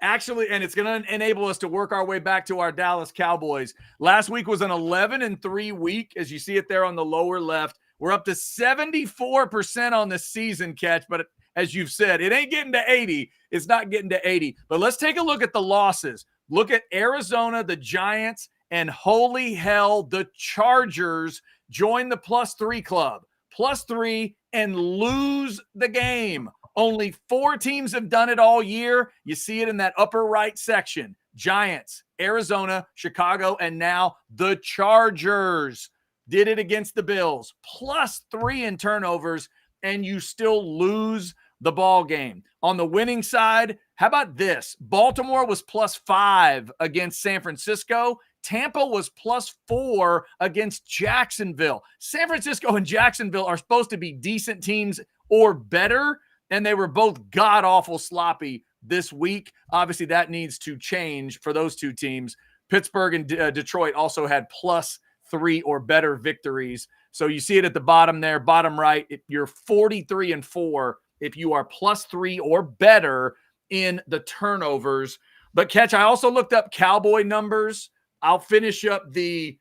Actually, and it's going to enable us to work our way back to our Dallas Cowboys. Last week was an 11-3 week, as you see it there on the lower left. We're up to 74% on the season, Ketch, but as you've said, it ain't getting to 80. It's not getting to 80. But let's take a look at the losses. Look at Arizona, the Giants, and holy hell, the Chargers join the +3 club. +3 and lose the game. Only 4 teams have done it all year. You see it in that upper right section. Giants, Arizona, Chicago, and now the Chargers did it against the Bills. +3 in turnovers, and you still lose the ball game. On the winning side, how about this? Baltimore was +5 against San Francisco. Tampa was +4 against Jacksonville. San Francisco and Jacksonville are supposed to be decent teams or better, and they were both god-awful sloppy this week. Obviously, that needs to change for those 2 teams. Pittsburgh and Detroit also had +3 or better victories. So you see it at the bottom there, bottom right. You're 43-4 if you are +3 or better in the turnovers. But Ketch, I also looked up Cowboy numbers. I'll finish up the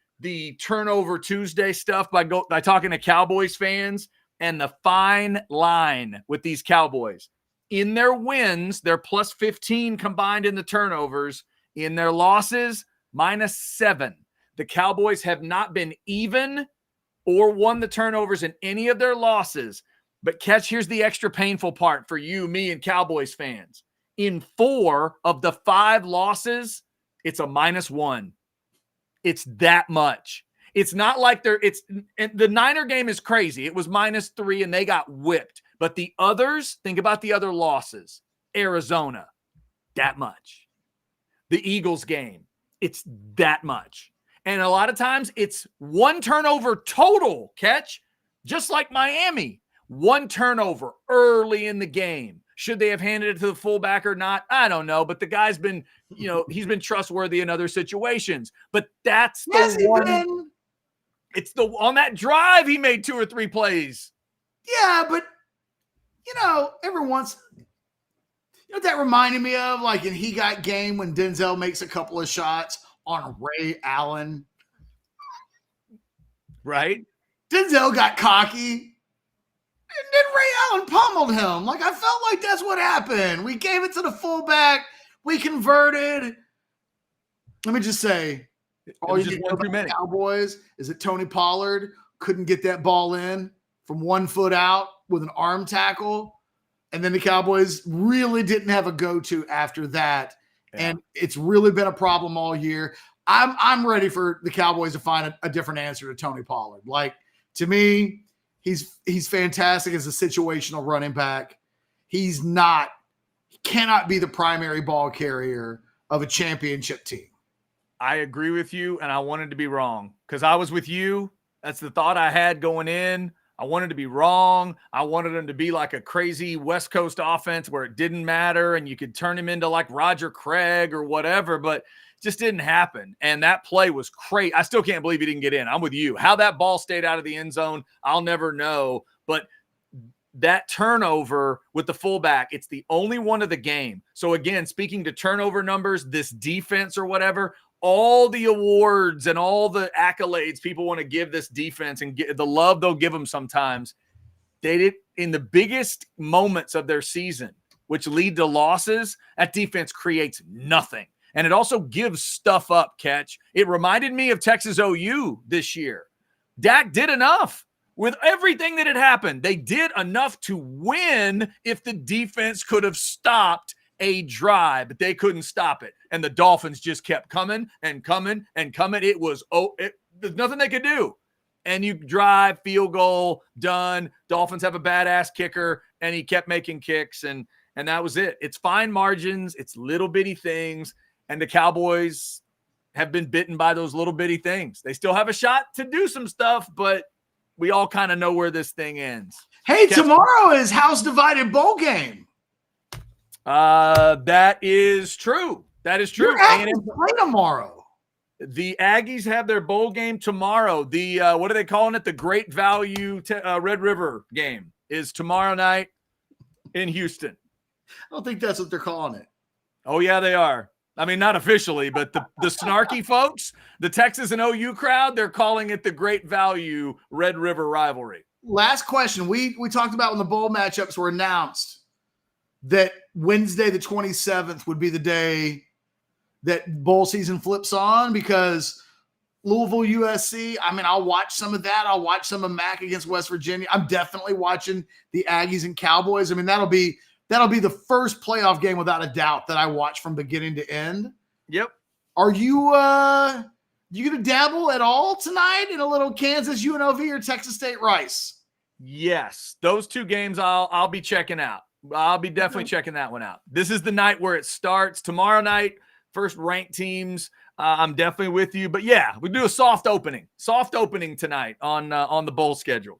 Turnover Tuesday stuff by talking to Cowboys fans, and the fine line with these Cowboys. In their wins, they're +15 combined in the turnovers. In their losses, -7. The Cowboys have not been even or won the turnovers in any of their losses. But Ketch, here's the extra painful part for you, me, and Cowboys fans. In 4 of the 5 losses, it's a -1. It's that much. It's not like the Niner game is crazy. It was -3 and they got whipped. But the others, think about the other losses. Arizona, that much. The Eagles game, it's that much. And a lot of times it's 1 turnover total, Ketch, just like Miami. 1 turnover early in the game. Should they have handed it to the fullback or not? I don't know. But the guy's been, he's been trustworthy in other situations. But that's the one. It's on that drive he made 2 or 3 plays. Yeah, but every once, what that reminded me of, like in He Got Game when Denzel makes a couple of shots on Ray Allen. Right? Denzel got cocky. And then Ray Allen pummeled him. Like, I felt like that's what happened. We gave it to the fullback. We converted. Let me just say, all you need to know about the Cowboys is that Tony Pollard couldn't get that ball in from 1 foot out with an arm tackle. And then the Cowboys really didn't have a go-to after that. Yeah. And it's really been a problem all year. I'm ready for the Cowboys to find a different answer to Tony Pollard. Like, to me, he's fantastic as a situational running back. He cannot be the primary ball carrier of a championship team. I agree with you, and I wanted to be wrong because I was with you. That's the thought I had going in. I wanted to be wrong. I wanted him to be like a crazy West Coast offense where it didn't matter and you could turn him into like Roger Craig or whatever, but it just didn't happen. And that play was crazy. I still can't believe he didn't get in. I'm with you. How that ball stayed out of the end zone, I'll never know. But that turnover with the fullback, it's the only one of the game. So again, speaking to turnover numbers, this defense or whatever, all the awards and all the accolades people want to give this defense and the love they'll give them sometimes, they did in the biggest moments of their season, which lead to losses, that defense creates nothing. And it also gives stuff up, Ketch. It reminded me of Texas OU this year. Dak did enough with everything that had happened. They did enough to win if the defense could have stopped a drive, but they couldn't stop it. And the Dolphins just kept coming and coming and coming. There's nothing they could do. And you drive, field goal, done. Dolphins have a badass kicker, and he kept making kicks, and that was it. It's fine margins. It's little bitty things, and the Cowboys have been bitten by those little bitty things. They still have a shot to do some stuff, but we all kind of know where this thing ends. Hey, tomorrow is House Divided Bowl game. That is true. That is true. And play tomorrow. The Aggies have their bowl game tomorrow. The what are they calling it? The Great Value Red River game is tomorrow night in Houston. I don't think that's what they're calling it. Oh yeah, they are. I mean, not officially, but the snarky folks, the Texas and OU crowd, they're calling it the Great Value Red River rivalry. Last question. We talked about when the bowl matchups were announced that Wednesday the 27th would be the day that bowl season flips on, because Louisville, USC, I mean, I'll watch some of that. I'll watch some of MAC against West Virginia. I'm definitely watching the Aggies and Cowboys. I mean, that'll be the first playoff game without a doubt that I watch from beginning to end. Yep. Are you going to dabble at all tonight in a little Kansas UNLV or Texas State Rice? Yes. Those two games I'll be checking out. I'll be definitely checking that one out. This is the night where it starts. Tomorrow night, first ranked teams. I'm definitely with you. But yeah, we do a soft opening tonight on the bowl schedule.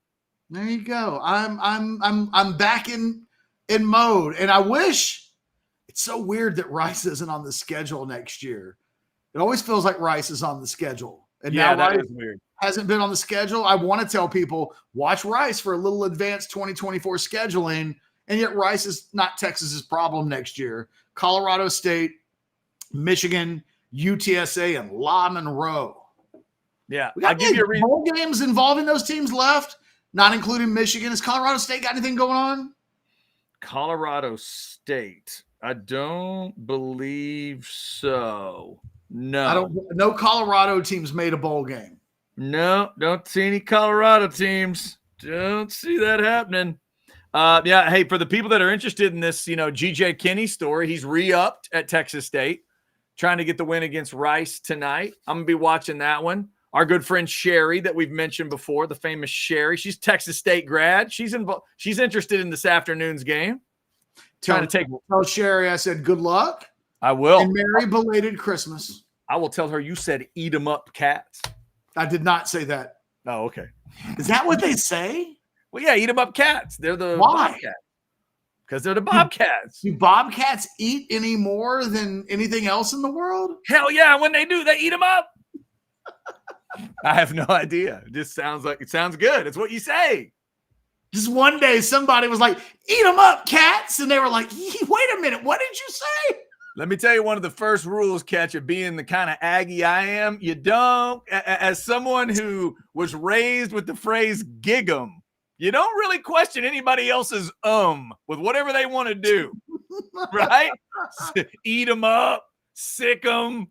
There you go. I'm back in mode, and I wish. It's so weird that Rice isn't on the schedule next year. It always feels like Rice is on the schedule, and yeah, now that Rice is weird. Hasn't been on the schedule. I want to tell people, watch Rice for a little advanced 2024 scheduling, and yet Rice is not Texas's problem next year. Colorado State, Michigan, UTSA, and La Monroe. Yeah, we got bowl games involving those teams left, not including Michigan. Has Colorado State got anything going on? Colorado State. I don't believe so. No. No Colorado teams made a bowl game. No, don't see any Colorado teams. Don't see that happening. Yeah, hey, for the people that are interested in this, GJ Kinney story, he's re-upped at Texas State, trying to get the win against Rice tonight. I'm going to be watching that one. Our good friend Sherry that we've mentioned before, the famous Sherry, she's Texas State grad. She's interested in this afternoon's game. Tell Sherry I said good luck. I will. And Merry belated Christmas. I will tell her you said eat 'em up cats. I did not say that. Oh, okay. Is that what they say? Well, yeah, eat 'em up cats. They're the Why? Bobcats. Because they're the Bobcats. Do Bobcats eat any more than anything else in the world? Hell yeah, when they do, they eat them up. I have no idea. It just sounds good. It's what you say. Just one day somebody was like, eat them up, cats. And they were like, wait a minute, what did you say? Let me tell you one of the first rules, Ketch, of being the kind of Aggie I am. You don't, as someone who was raised with the phrase gig 'em, you don't really question anybody else's with whatever they want to do, right? Eat them up, sick them,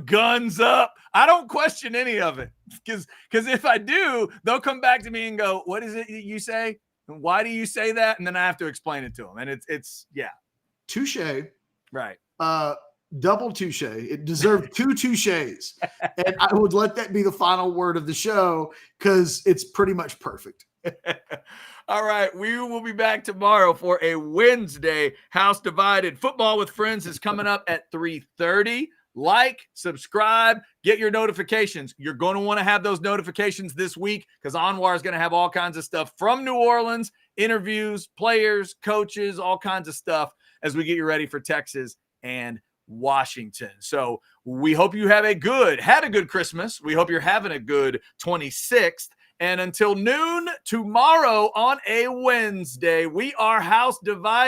guns up. I don't question any of it because if I do, they'll come back to me and go, what is it you say? And why do you say that? And then I have to explain it to them. And it's yeah. Touche. Right. Double touche. It deserved two touches. And I would let that be the final word of the show because it's pretty much perfect. All right. We will be back tomorrow for a Wednesday House Divided. Football with Friends is coming up at 3:30. Like, subscribe, get your notifications. You're going to want to have those notifications this week because Anwar is going to have all kinds of stuff from New Orleans, interviews, players, coaches, all kinds of stuff as we get you ready for Texas and Washington. So we hope you had a good Christmas. We hope you're having a good 26th. And until noon tomorrow on a Wednesday, we are House Divided.